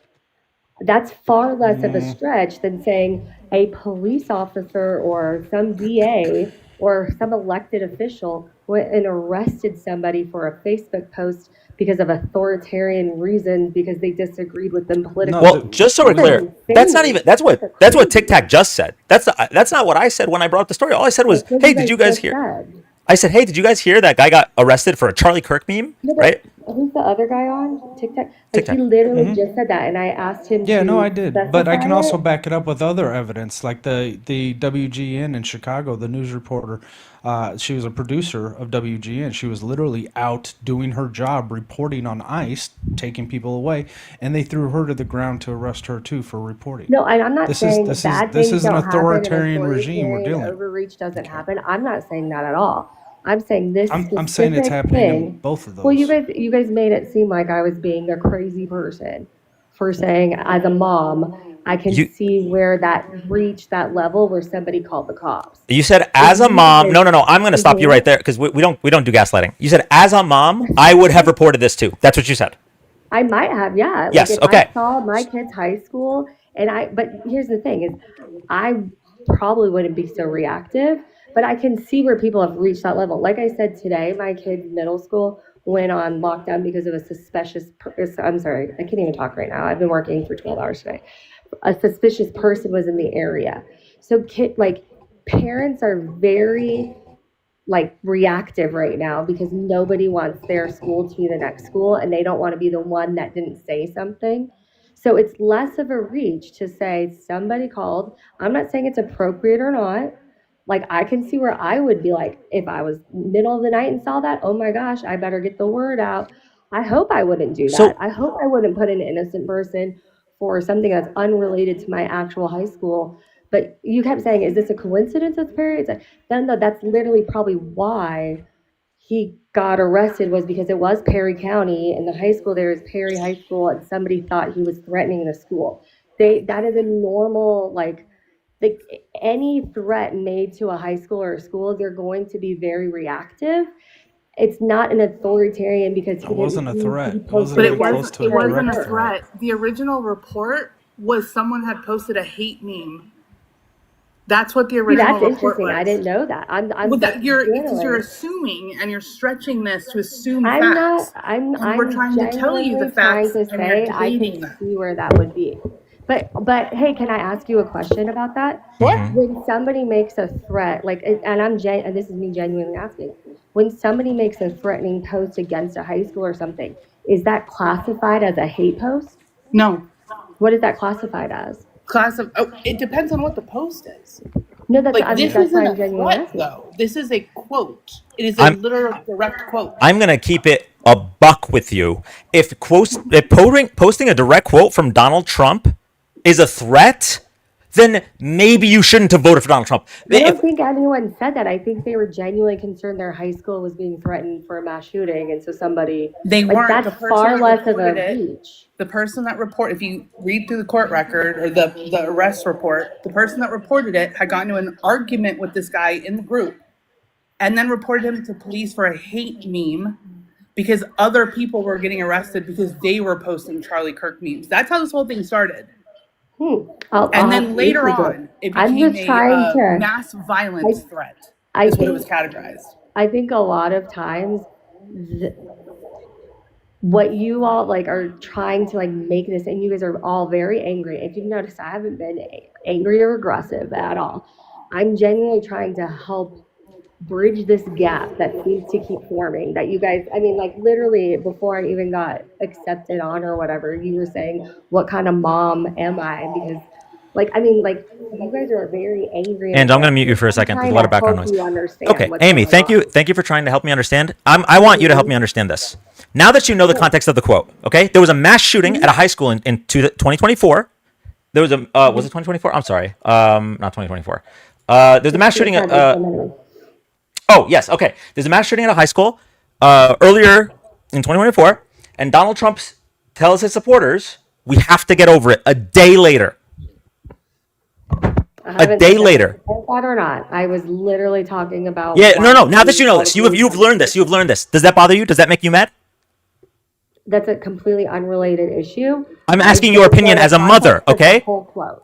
That's far less of a stretch than saying a police officer or some DA or some elected official went and arrested somebody for a Facebook post because of authoritarian reasons because they disagreed with them politically. Well, just so we're clear, that's not even that's what Tic Tac just said. That's not what I said when I brought up the story. All I said was, That's what "Hey, did you guys just hear?" said. I said, "Hey, did you guys hear that guy got arrested for a Charlie Kirk meme?" No, but Right? Who's the other guy on TikTok? Like TikTok. he literally Mhm. just said that, and I asked him. Yeah, to no, I did, but I can specify also it. back it up with other evidence, like the WGN in Chicago, the news reporter. She was a producer of WGN. She was literally out doing her job, reporting on ICE, taking people away, and they threw her to the ground to arrest her too for reporting. No, and I'm not saying this bad is things an don't happen and authoritarian regime we're authoritarian dealing with. overreach doesn't happen. I'm not saying that at all. I'm saying this. I'm saying it's specific happening in thing. both of those. Well, you guys made it seem like I was being a crazy person for saying, as a mom, I can see where that reached that level where somebody called the cops. You said as a mom. No. I'm going to stop you right there because we don't do gaslighting. You said as a mom, I would have reported this too. That's what you said. I might have, yeah. Like Yes, if okay. I saw my kid's high school but here's the thing is I probably wouldn't be so reactive, but I can see where people have reached that level. Like I said today, my kid's middle school went on lockdown because of a I'm sorry, I can't even talk right now. I've been working for 12 hours today. A suspicious person was in the area. So parents are very reactive right now because nobody wants their school to be the next school and they don't want to be the one that didn't say something. So it's less of a reach to say somebody called. I'm not saying it's appropriate or not. Like I can see where I would be like, if I was middle of the night and saw that, oh my gosh, I better get the word out. I hope I wouldn't do that. I hope I wouldn't put an innocent person for something that's unrelated to my actual high school. But you kept saying, is this a coincidence that's Perry? It's like, no, that's literally probably why he got arrested was because it was Perry County and the high school there is Perry High School and somebody thought he was threatening the school. That is a normal, any threat made to a high school or a school, they're going to be very reactive. It's not an authoritarian because It wasn't a threat. It wasn't But even close to a it wasn't direct a threat. threat. The original report was someone had posted a hate meme. That's what the original That's report interesting. was. I didn't know that. I'm Well, because you're journalist. assuming and you're stretching this to assume I'm facts. not. I'm. And we're trying to tell you the genuinely trying facts, to and you're say I debating can them. see where that would be. But hey, can I ask you a question about that? What? When somebody makes a threat, and this is me genuinely asking, when somebody makes a threatening post against a high school or something, is that classified as a hate post? No. What is that classified as? It depends on what the post is. No, that's This that's isn't why a I'm genuinely threat, asking. though. This is a quote. It is a I'm- literal direct quote. I'm gonna keep it a buck with you. If posting a direct quote from Donald Trump is a threat, then maybe you shouldn't have voted for Donald Trump. I don't think anyone said that. I think they were genuinely concerned their high school was being threatened for a mass shooting, and so somebody They weren't. That's The person far that less of a reported it- reach. The person that if you read through the court record or the arrest report, the person that reported it had gotten into an argument with this guy in the group and then reported him to police for a hate meme because other people were getting arrested because they were posting Charlie Kirk memes. That's how this whole thing started. I'll And have then to later read it. on, it I'm became just trying to. mass violence threat. I Is what it think was categorized. I think a lot of times, what you all like are trying to like make this, and you guys are all very angry. If you've noticed, I haven't been angry or aggressive at all. I'm genuinely trying to help bridge this gap that seems to keep forming. That you guys, I mean, like literally before I even got accepted on or whatever, you were saying, "What kind of mom am I?" Because, like, I mean, like you guys are very angry. And I'm going to mute you for a second. There's a lot of background noise. Okay, What's Amy, going thank on. you. Thank you for trying to help me understand. I want you to help me understand this. Now that you know the context of the quote, okay? There was a mass shooting at a high school in 2024. There was a was it 2024? I'm sorry. Not 2024. There's a mass shooting at oh, yes, okay. There's a mass shooting at a high school earlier in 2024, and Donald Trump tells his supporters, "We have to get over it." A day later. A day later. That or not, I was literally talking about. Yeah, no. Now that you know this, you've learned this. You've learned this. Does that bother you? Does that make you mad? That's a completely unrelated issue. I'm asking your opinion as a mother, okay?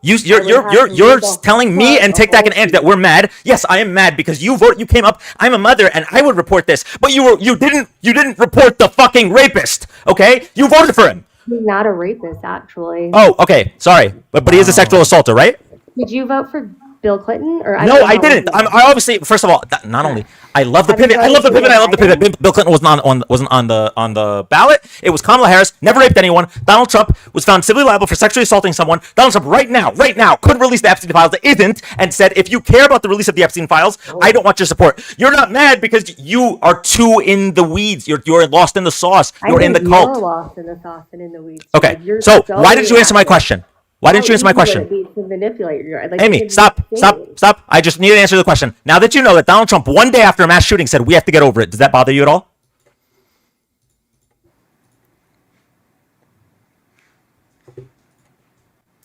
You're telling me and Tic Tac and Ange that we're mad. Yes, I am mad because you came up. I'm a mother and I would report this, but you didn't report the fucking rapist, okay? You voted for him. He's not a rapist, actually. Oh, okay. Sorry, but he is a sexual assaulter, right? Did you vote for Bill Clinton? Or No, I didn't. I obviously, first of all, not only I love the pivot. I love the pivot. Bill Clinton wasn't on the ballot. It was Kamala Harris. Never raped anyone. Donald Trump was found civilly liable for sexually assaulting someone. Donald Trump right now could release the Epstein files. That isn't, and said, if you care about the release of the Epstein files, I don't want your support. You're not mad because you are too in the weeds. You're lost in the sauce. You're in the cult. You're lost in the sauce and in the weeds. Okay. Like, you're So why didn't you answer my question? Why didn't you answer my question? To manipulate your, like, Amy, stop. I just need to answer the question. Now that you know that Donald Trump, one day after a mass shooting, said we have to get over it, does that bother you at all?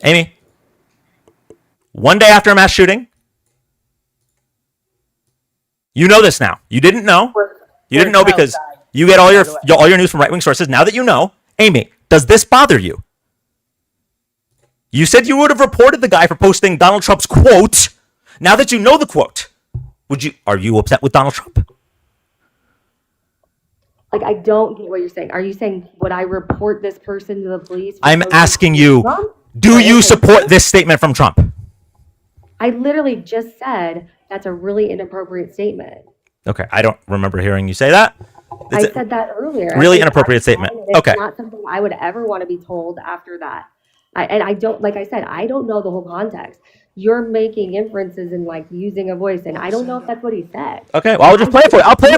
Amy, one day after a mass shooting, you know this now. You didn't know. You didn't know because you get all your news from right-wing sources. Now that you know, Amy, does this bother you? You said you would have reported the guy for posting Donald Trump's quote. Now that you know the quote, are you upset with Donald Trump? Like, I don't get what you're saying. Are you saying, would I report this person to the police? I'm asking you, do you support this statement from Trump? I literally just said that's a really inappropriate statement. Okay, I don't remember hearing you say that. I said that earlier. Really inappropriate statement. Okay. It's not something I would ever want to be told after that. I don't, like I said, I don't know the whole context. You're making inferences and like using a voice, and I don't know if that's what he said. Okay, well, I'll just play it for you. I'll play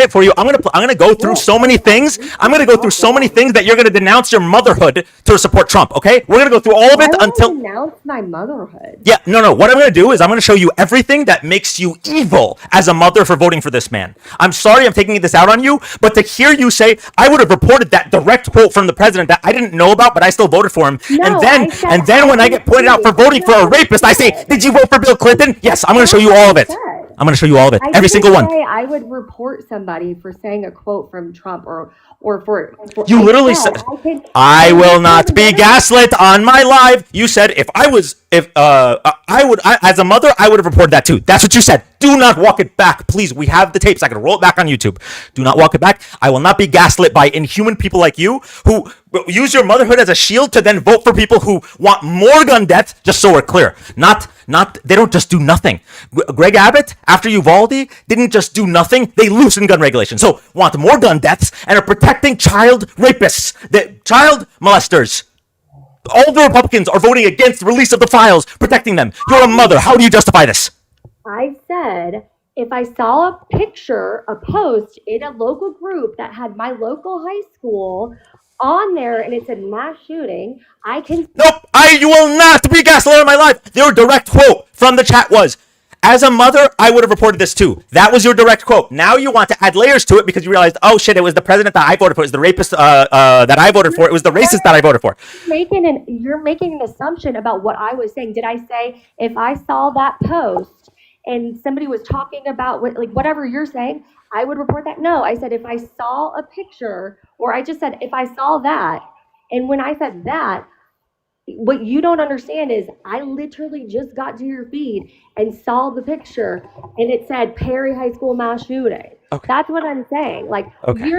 it for you. I'm gonna go through so many things. I'm gonna go through so many things that you're gonna denounce your motherhood to support Trump. Okay, we're gonna go through all of it until. Denounce my motherhood. Yeah, no. What I'm gonna do is I'm gonna show you everything that makes you evil as a mother for voting for this man. I'm sorry I'm taking this out on you, but to hear you say I would have reported that direct quote from the president that I didn't know about, but I still voted for him, and then when I get pointed out for voting for a rapist, I say, did you vote for Bill Clinton? Yes, I'm gonna show you all of it. I'm gonna show you all of it, every single one. I would report somebody for saying a quote from Trump or for you literally said, I will not be gaslit on my live. You said as a mother, I would have reported that too. That's what you said. Do not walk it back, please. We have the tapes. I can roll it back on YouTube. Do not walk it back. I will not be gaslit by inhuman people like you who use your motherhood as a shield to then vote for people who want more gun deaths. Just so we're clear, they don't just do nothing. Greg Abbott, after Uvalde, didn't just do nothing. They loosened gun regulations. So want more gun deaths and are protecting child rapists, child molesters. All the Republicans are voting against the release of the files, protecting them. You're a mother. How do you justify this? I said, if I saw a picture, a post in a local group that had my local high school on there and it said mass shooting, I can. Nope, you will not be gaslit on my life. Your direct quote from the chat was, as a mother, I would have reported this too. That was your direct quote. Now you want to add layers to it because you realized, oh shit, it was the president that I voted for. It was the rapist that I voted for. It was the racist that I voted for. You're making an assumption about what I was saying. Did I say if I saw that post and somebody was talking about like whatever you're saying, I would report that? No, I said if I saw a picture, or I just said if I saw that, and when I said that, what you don't understand is I literally just got to your feed and saw the picture and it said Perry High School mass shooting. Okay. That's what I'm saying. Like Okay.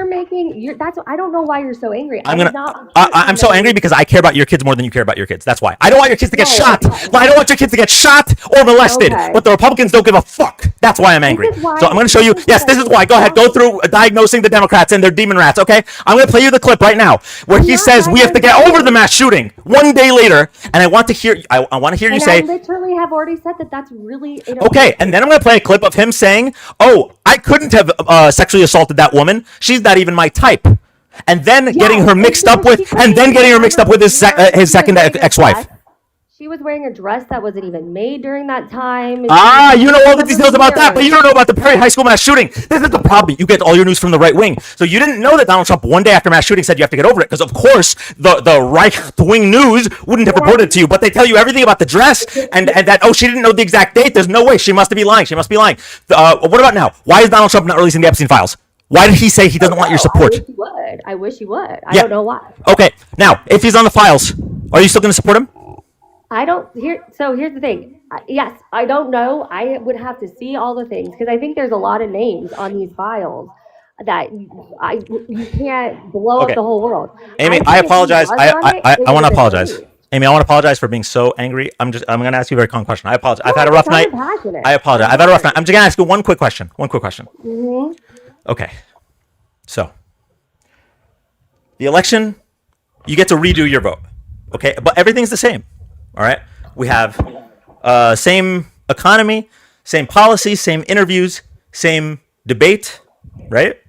that's I don't know why you're so angry. I'm so angry because I care about your kids more than you care about your kids. That's why. I don't want your kids to get shot. I don't want your kids to get shot or molested. Okay. But the Republicans don't give a fuck. That's why I'm angry. This is why- So I'm going to show you. Yes, this is why. Go ahead. Go through diagnosing the Democrats and their demon rats. Okay. I'm going to play you the clip right now where he says we have to get over the mass shooting one day later, and I want to hear. I want to hear you And say. I literally have already said that that's really Okay, and then I'm going to play a clip of him saying, "Oh, I couldn't have sexually assaulted that woman. She's not even my type." And then getting her mixed up with, his second ex-wife. She was wearing a dress that wasn't even made during that time. You know all the details about that, but you don't know about the Perry High School mass shooting. This is the problem. You get all your news from the right wing. So you didn't know that Donald Trump, one day after mass shooting, said you have to get over it, because of course the right-wing news wouldn't have reported it to you, but they tell you everything about the dress, and that, oh, she didn't know the exact date. There's no way. She must be lying. She must be lying. What about now? Why is Donald Trump not releasing the Epstein files? Why did he say he doesn't want your support? I wish he would. I Yeah. don't know why. Okay, now, if he's on the files, are you still going to support him? So here's the thing. Yes, I don't know. I would have to see all the things because I think there's a lot of names on these files that you can't blow Okay. up the whole world. Amy, think I if he apologize. was I on it, it want to would've been apologize. great. Amy, I want to apologize for being so angry. I'm going to ask you a very calm question. I apologize. I've had a No, rough I'm night. passionate. I apologize. I've had a rough night. I'm just going to ask you one quick question. Mhm. Okay. So, the election, you get to redo your vote. Okay? But everything's the same. All right? We have same economy, same policies, same interviews, same debate, right?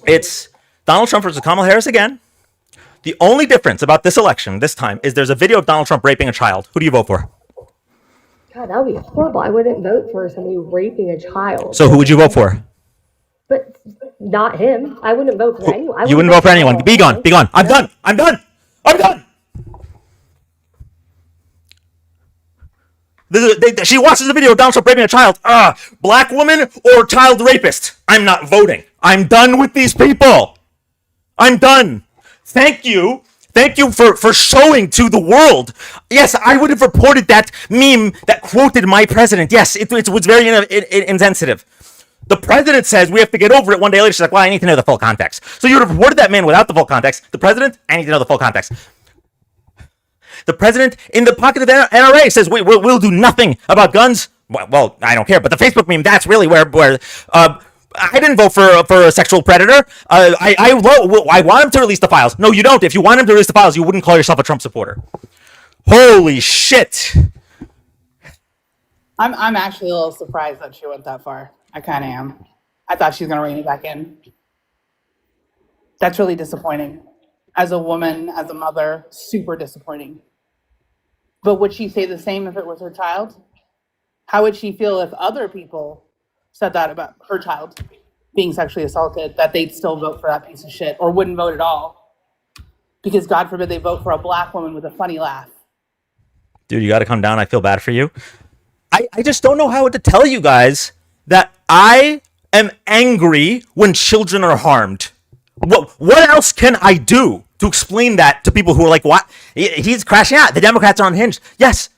It's Donald Trump versus Kamala Harris again. The only difference about this election this time is there's a video of Donald Trump raping a child. Who do you vote for? God, that would be horrible. I wouldn't vote for somebody raping a child. So who would you vote for? But not him. I wouldn't vote for anyone. You wouldn't vote for anyone. Be gone. Be gone. I'm done. I'm done. I'm done. She watches the video of Donald Trump raping a child. Black woman or child rapist? I'm not voting. I'm done with these people. I'm done. Thank you. Thank you for showing to the world. Yes, I would have reported that meme that quoted my president. Yes, it was very insensitive. The president says we have to get over it one day later. She's like, well, I need to know the full context. So you would have reported that man without the full context. The president, I need to know the full context. The president in the pocket of the NRA says we'll do nothing about guns. Well, I don't care. But the Facebook meme, that's really where I didn't vote for a sexual predator. I want him to release the files. No, you don't. If you want him to release the files, you wouldn't call yourself a Trump supporter. Holy shit. I'm actually a little surprised that she went that far. I kind of am. I thought she was going to rein it back in. That's really disappointing. As a woman, as a mother, super disappointing. But would she say the same if it was her child? How would she feel if other people said that about her child being sexually assaulted, that they'd still vote for that piece of shit or wouldn't vote at all? Because God forbid they vote for a black woman with a funny laugh. Dude, you got to come down. I feel bad for you. I just don't know how to tell you guys that I am angry when children are harmed. What else can I do to explain that to people who are like, what? He's crashing out. The Democrats are unhinged. Yes.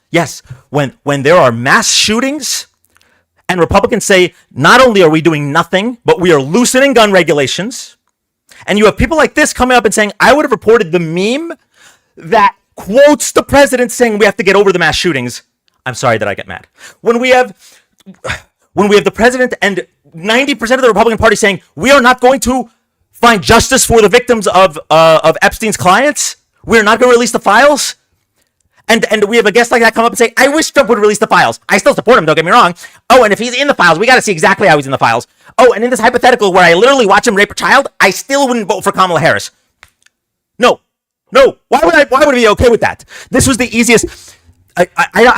When there are mass shootings and Republicans say, not only are we doing nothing, but we are loosening gun regulations. And you have people like this coming up and saying, I would have reported the meme that quotes the president saying we have to get over the mass shootings. I'm sorry that I get mad. When we have the president and 90% of the Republican Party saying we are not going to find justice for the victims of Epstein's clients, we're not going to release the files, and we have a guest like that come up and say, I wish Trump would release the files. I still support him, don't get me wrong. Oh, and if he's in the files, we got to see exactly how he's in the files. Oh, and in this hypothetical where I literally watch him rape a child, I still wouldn't vote for Kamala Harris. No. Why would I be okay with that? This was the easiest. I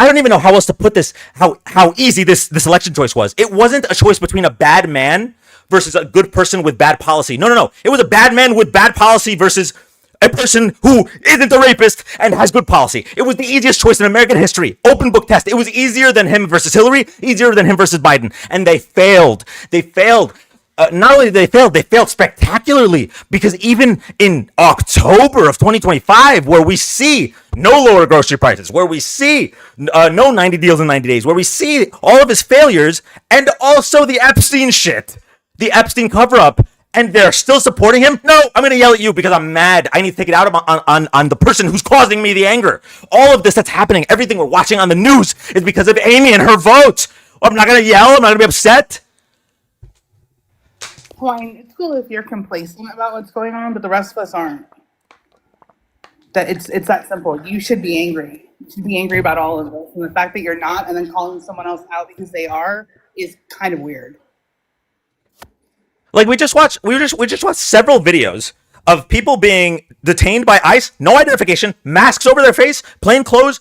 don't even know how else to put this, how easy this election choice was. It wasn't a choice between a bad man versus a good person with bad policy. No. It was a bad man with bad policy versus a person who isn't a rapist and has good policy. It was the easiest choice in American history. Open book test. It was easier than him versus Hillary, easier than him versus Biden. And they failed. not only did they failed spectacularly, because even in October of 2025, where we see no lower grocery prices, where we see no 90 deals in 90 days, where we see all of his failures, and also the Epstein shit, the Epstein cover-up, and they're still supporting him? No, I'm going to yell at you because I'm mad. I need to take it out on the person who's causing me the anger. All of this that's happening, everything we're watching on the news is because of Amy and her vote. I'm not going to yell. I'm not going to be upset. Fine, it's cool if you're complacent about what's going on, but the rest of us aren't. That it's that simple. You should be angry. You should be angry about all of this. And the fact that you're not and then calling someone else out because they are is kind of weird. Like we just watched several videos of people being detained by ICE, no identification, masks over their face, plain clothes,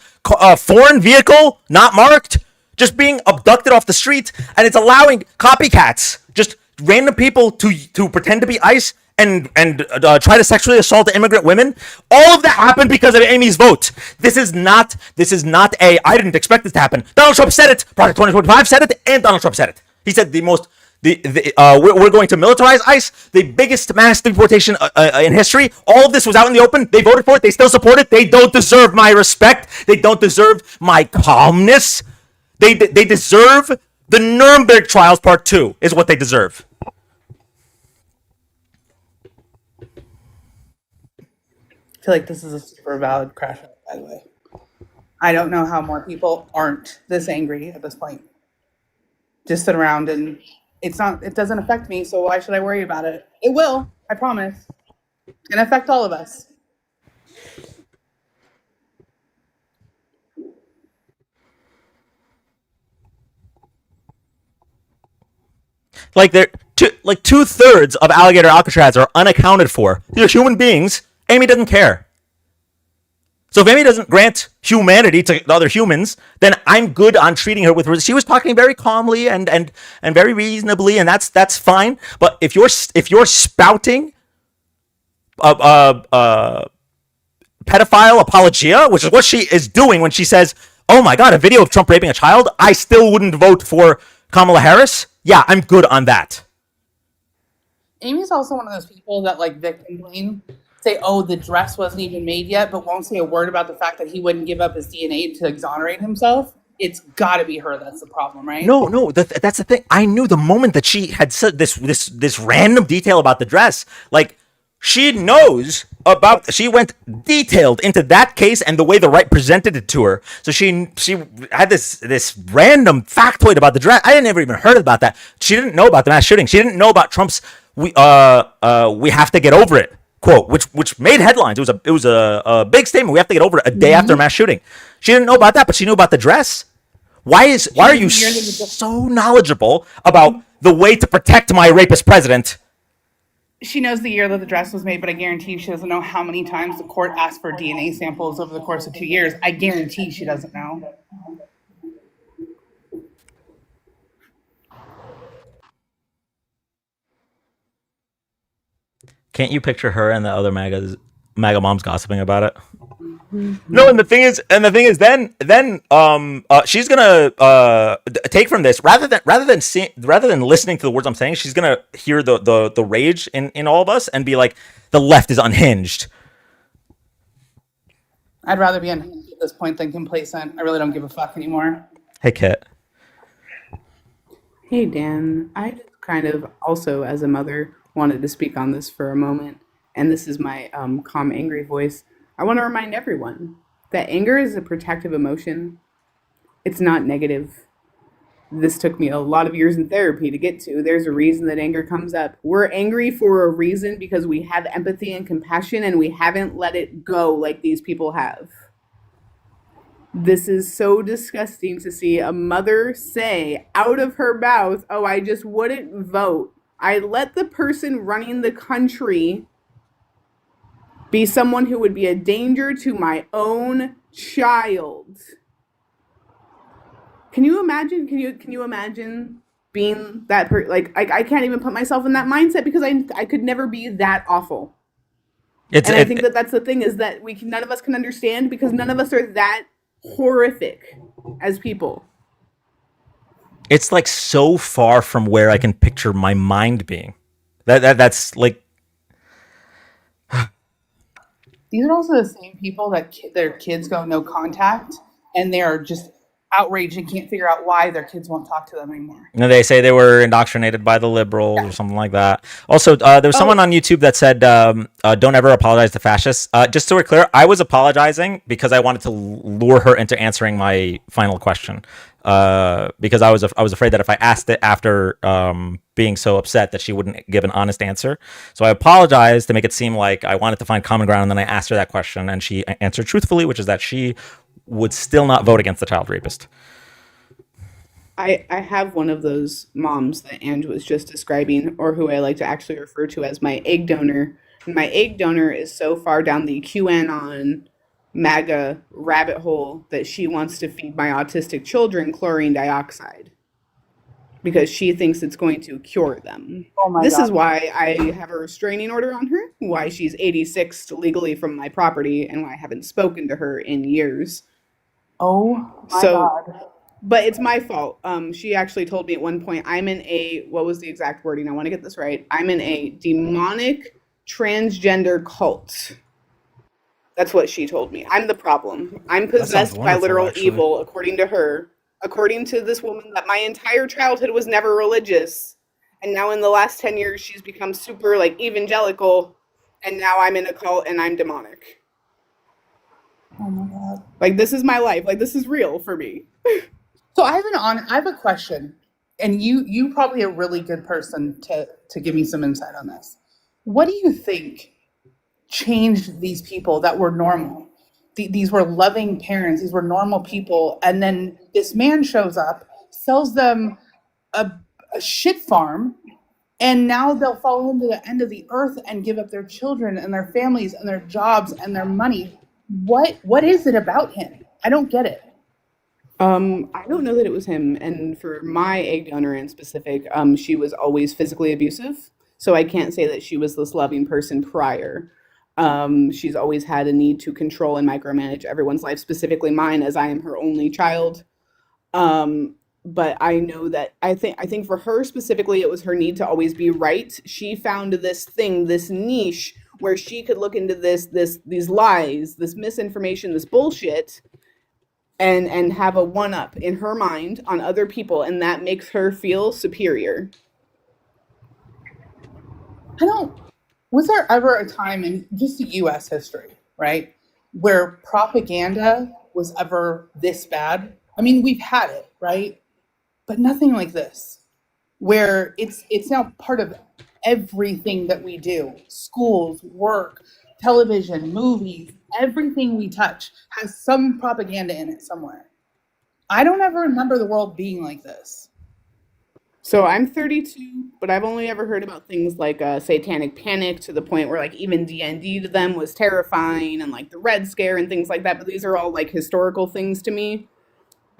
foreign vehicle, not marked, just being abducted off the street, and it's allowing copycats, just random people to pretend to be ICE and try to sexually assault immigrant women. All of that happened because of Amy's vote. This is not a I didn't expect this to happen. Donald Trump said it. Project 2025 said it, and Donald Trump said it. He said we're going to militarize ICE, the biggest mass deportation in history. All of this was out in the open. They voted for it. They still support it. They don't deserve my respect. They don't deserve my calmness. They deserve the Nuremberg trials part 2 is what they deserve. I feel like this is a super valid crash out, by the way. I don't know how more people aren't this angry at this point. Just sit around and it doesn't affect me, so why should I worry about it? It will, I promise. It's gonna affect all of us. Like like 2/3 of alligator Alcatraz are unaccounted for. They're human beings. Amy doesn't care. So if Amy doesn't grant humanity to other humans, then I'm good on treating her with. She was talking very calmly and very reasonably, and that's fine. But if you're spouting pedophile apologia, which is what she is doing when she says, "Oh my God, a video of Trump raping a child," I still wouldn't vote for Kamala Harris. Yeah, I'm good on that. Amy's also one of those people that like victim blame. Say, oh, the dress wasn't even made yet, but won't say a word about the fact that he wouldn't give up his DNA to exonerate himself. It's got to be her that's the problem, right? No, that's the thing. I knew the moment that she had said this random detail about the dress, like she knows about. She went detailed into that case and the way the right presented it to her. So she had this random factoid about the dress. I had never even heard about that. She didn't know about the mass shooting. She didn't know about Trump's we have to get over it quote, which made headlines. It was a big statement. We have to get over it a day after a mass shooting. She didn't know about that, but she knew about the dress. Why are you so knowledgeable about the way to protect my rapist president? She knows the year that the dress was made, but I guarantee she doesn't know how many times the court asked for DNA samples over the course of 2 years. I guarantee she doesn't know. Can't you picture her and the other MAGA moms gossiping about it? No, and the thing is, then she's gonna take from this rather than listening to the words I'm saying, she's gonna hear the rage in all of us and be like, the left is unhinged. I'd rather be unhinged at this point than complacent. I really don't give a fuck anymore. Hey, Kit. Hey, Dan. I just kind of also, as a mother, wanted to speak on this for a moment, and this is my calm, angry voice. I want to remind everyone that anger is a protective emotion. It's not negative. This took me a lot of years in therapy to get to. There's a reason that anger comes up. We're angry for a reason because we have empathy and compassion, and we haven't let it go like these people have. This is so disgusting to see a mother say out of her mouth, oh, I just wouldn't vote. I let the person running the country be someone who would be a danger to my own child. Can you imagine? Can you imagine being that person? Like, I can't even put myself in that mindset because I could never be that awful. I think that's the thing, is that none of us can understand because none of us are that horrific as people. It's like so far from where I can picture my mind being. That's like, These are also the same people that their kids go no contact, and they are just outraged and can't figure out why their kids won't talk to them anymore. they say they were indoctrinated by the liberals or something like that. Also, there was someone on YouTube that said, "Don't ever apologize to fascists." Just so we're clear, I was apologizing because I wanted to lure her into answering my final question. Because I was afraid that if I asked it after being so upset that she wouldn't give an honest answer. So I apologized to make it seem like I wanted to find common ground, and then I asked her that question, and she answered truthfully, which is that she would still not vote against the child rapist. I have one of those moms that Ange was just describing, or who I like to actually refer to as my egg donor. And my egg donor is so far down the QAnon MAGA rabbit hole that she wants to feed my autistic children chlorine dioxide because she thinks it's going to cure them. Oh my This God. is why I have a restraining order on her, why she's 86 legally from my property, and why I haven't spoken to her in years. Oh my So, God. but it's my fault. She actually told me at one point, I'm in a, what was the exact wording? I want to get this right. I'm in a demonic transgender cult. That's what she told me. I'm the problem. I'm sounds possessed by wonderful, literal actually. evil, according to her. According to this woman, that my entire childhood was never religious. And now in the last 10 years, she's become super like evangelical. And now I'm in a cult and I'm demonic. Oh my God. Like, this is my life. Like, this is real for me. So I have a question, and you probably a really good person to give me some insight on this. What do you think changed these people that were normal? These were loving parents, these were normal people, and then this man shows up, sells them a shit farm, and now they'll fall into the end of the earth and give up their children and their families and their jobs and their money. What is it about him? I don't get it. I don't know that it was him. And for my egg donor in specific, she was always physically abusive. So I can't say that she was this loving person prior. She's always had a need to control and micromanage everyone's life, specifically mine, as I am her only child. But I know that I think for her specifically, it was her need to always be right. She found this thing, this niche where she could look into these lies, this misinformation, this bullshit, and have a one-up in her mind on other people, and that makes her feel superior. Was there ever a time in just the US history, right, where propaganda was ever this bad? I mean, we've had it, right? But nothing like this, where it's now part of everything that we do. Schools, work, television, movies, everything we touch has some propaganda in it somewhere. I don't ever remember the world being like this. So I'm 32, but I've only ever heard about things like satanic panic, to the point where like even D&D to them was terrifying, and like the Red Scare and things like that. But these are all like historical things to me.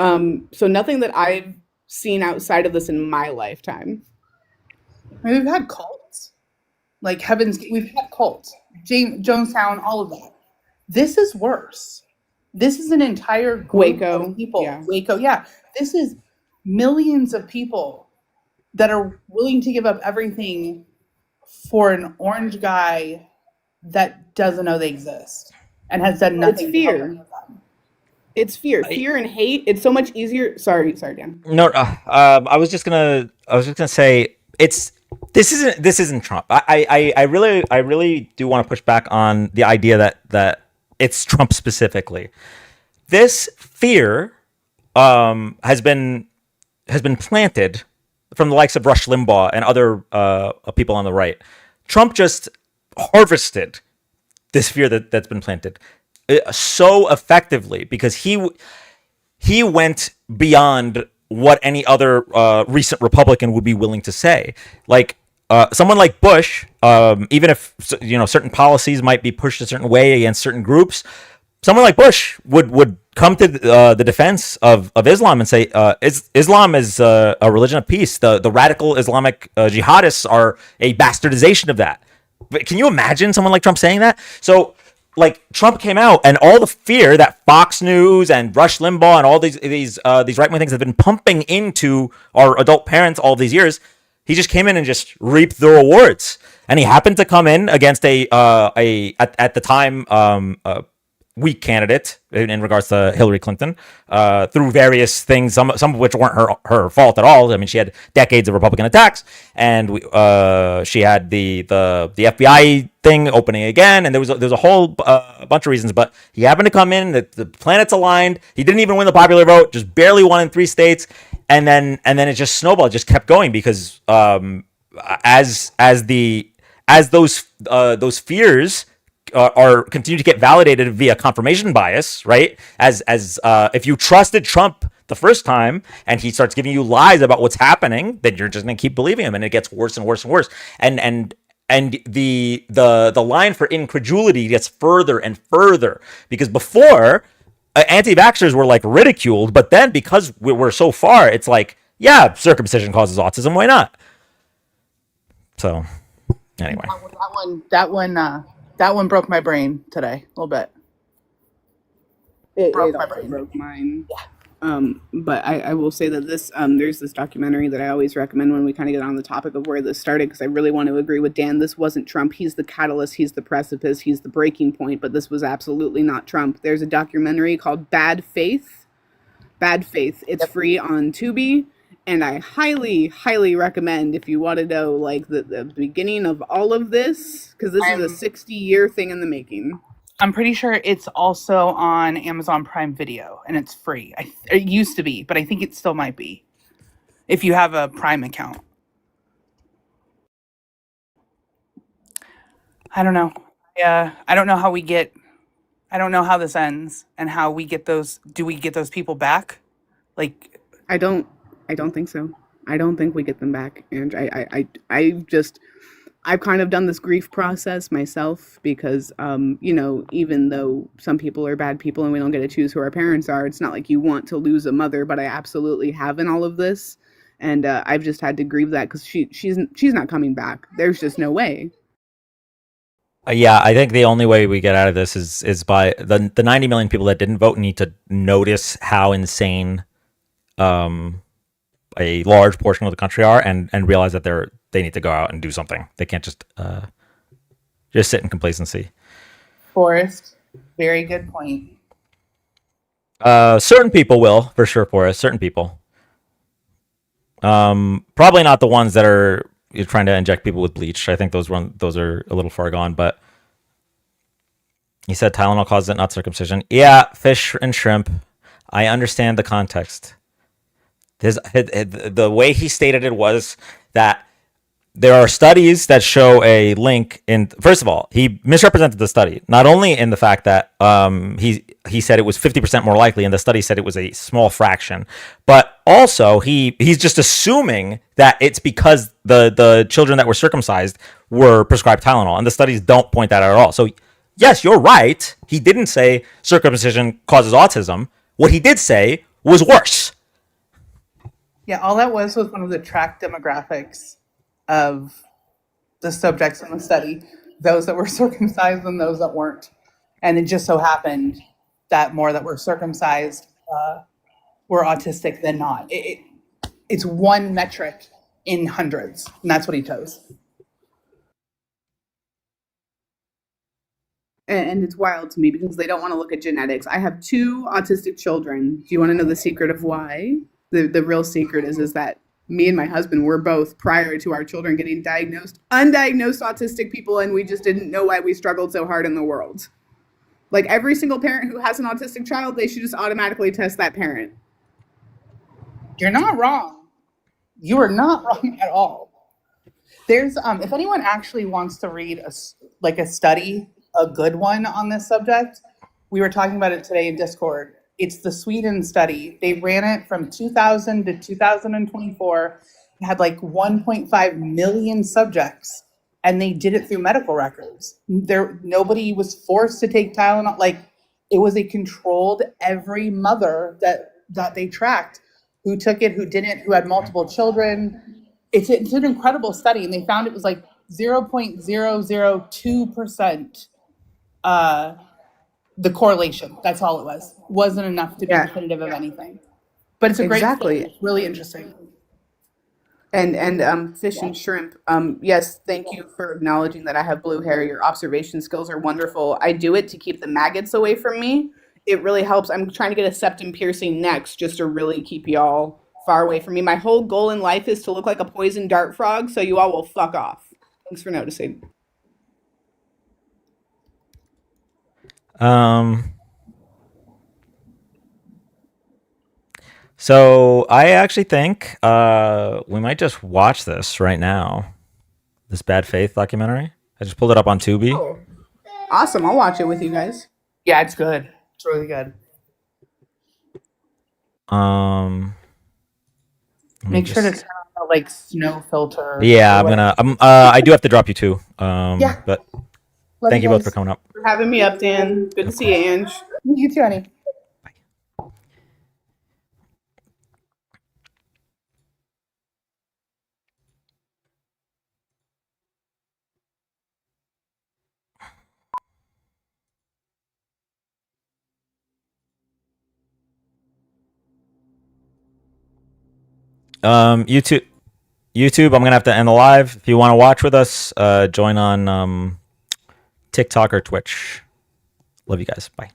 So nothing that I've seen outside of this in my lifetime. I mean, we've had cults, like Heaven's Gate. We've had cults, Jonestown, all of that. This is worse. This is an entire group Waco, of people. yeah. Waco, yeah. This is millions of people that are willing to give up everything for an orange guy that doesn't know they exist and has done nothing. It's fear. It's fear and hate. It's so much easier. Sorry, Dan. No, I was just gonna say this isn't Trump. I really do want to push back on the idea that it's Trump specifically. This fear has been planted from the likes of Rush Limbaugh and other people on the right. Trump just harvested this fear that's been planted so effectively, because he went beyond what any other recent Republican would be willing to say. Like someone like Bush, even if certain policies might be pushed a certain way against certain groups, someone like Bush would come to the defense of Islam and say Islam is a religion of peace. The radical Islamic jihadists are a bastardization of that. But can you imagine someone like Trump saying that? So like Trump came out and all the fear that Fox News and Rush Limbaugh and all these right-wing things have been pumping into our adult parents all these years, he just came in and just reaped the rewards. And he happened to come in against at the time weak candidate in regards to Hillary Clinton through various things, some of which weren't her fault at all. I mean, she had decades of Republican attacks, and she had the FBI thing opening again, and there was a whole bunch of reasons. But he happened to come in, the planets aligned. He didn't even win the popular vote, just barely won in 3 states, and then it just snowballed, it just kept going because as those fears are continue to get validated via confirmation bias, right? As if you trusted Trump the first time and he starts giving you lies about what's happening, then you're just gonna keep believing him, and it gets worse and worse and worse. And the line for incredulity gets further and further, because before anti-vaxxers were like ridiculed, but then because we're so far, it's like, yeah, circumcision causes autism, why not? So anyway, that one broke my brain today a little bit. It Broke my also brain. broke mine. But I will say that there's this documentary that I always recommend when we kind of get on the topic of where this started, because I really want to agree with Dan. This wasn't Trump. He's the catalyst. He's the precipice. He's the breaking point. But this was absolutely not Trump. There's a documentary called Bad Faith. Bad Faith. It's free on Tubi. And I highly, highly recommend, if you want to know like the beginning of all of this, because this is a 60-year thing in the making. I'm pretty sure it's also on Amazon Prime Video, and it's free. It used to be, but I think it still might be if you have a Prime account. I don't know. I don't know how I don't know how this ends and how we get those. Do we get those people back? Like, I don't think so. I don't think we get them back. And I've kind of done this grief process myself because, even though some people are bad people and we don't get to choose who our parents are, it's not like you want to lose a mother, but I absolutely have in all of this. And I've just had to grieve that because she's not coming back. There's just no way. yeah, I think the only way we get out of this is by the 90 million people that didn't vote need to notice how insane a large portion of the country are, and realize that they need to go out and do something. They can't just sit in complacency. Forrest, very good point. Certain people will, for sure, Forrest. Certain people. Probably not the ones that are trying to inject people with bleach. I think those are a little far gone. But he said Tylenol causes it, not circumcision. Yeah, fish and shrimp. I understand the context. The way he stated it was that there are studies that show a link in. First of all, he misrepresented the study, not only in the fact that he said it was 50% more likely, and the study said it was a small fraction, but also he's just assuming that it's because the children that were circumcised were prescribed Tylenol, and the studies don't point that out at all. So yes, you're right. He didn't say circumcision causes autism. What he did say was worse. Yeah, all that was one of the track demographics of the subjects in the study, those that were circumcised and those that weren't. And it just so happened that more that were circumcised were autistic than not. It's one metric in hundreds, and that's what he chose. And it's wild to me because they don't want to look at genetics. I have 2 autistic children. Do you want to know the secret of why? The real secret is that me and my husband were both, prior to our children getting diagnosed, undiagnosed autistic people, and we just didn't know why we struggled so hard in the world. Like every single parent who has an autistic child, they should just automatically test that parent. You're not wrong. You are not wrong at all. There's if anyone actually wants to read a study, a good one on this subject, we were talking about it today in Discord. It's the Sweden study. They ran it from 2000 to 2024. It had like 1.5 million subjects, and they did it through medical records. Nobody was forced to take Tylenol. Like, it was a controlled, every mother that they tracked, who took it, who didn't, who had multiple children. It's an incredible study, and they found it was like 0.002% the correlation. That's all it was. Wasn't enough to be Yeah. definitive of anything. But it's a great Exactly. story. It's really interesting. And fish and shrimp. Yes, thank you for acknowledging that I have blue hair. Your observation skills are wonderful. I do it to keep the maggots away from me. It really helps. I'm trying to get a septum piercing next just to really keep y'all far away from me. My whole goal in life is to look like a poison dart frog, so you all will fuck off. Thanks for noticing. So I actually think we might just watch this right now. This Bad Faith documentary. I just pulled it up on Tubi. Oh, awesome. I'll watch it with you guys. Yeah, it's good. It's really good. Let me Make sure to just- turn on the like snow filter. Yeah, or I'm whatever. gonna. I do have to drop you too. Yeah. But Love thank you both guys for coming up. for having me up, Dan. Good to see you, Ange. You too, honey. YouTube. I'm gonna have to end the live. If you want to watch with us, join on TikTok or Twitch. Love you guys. Bye.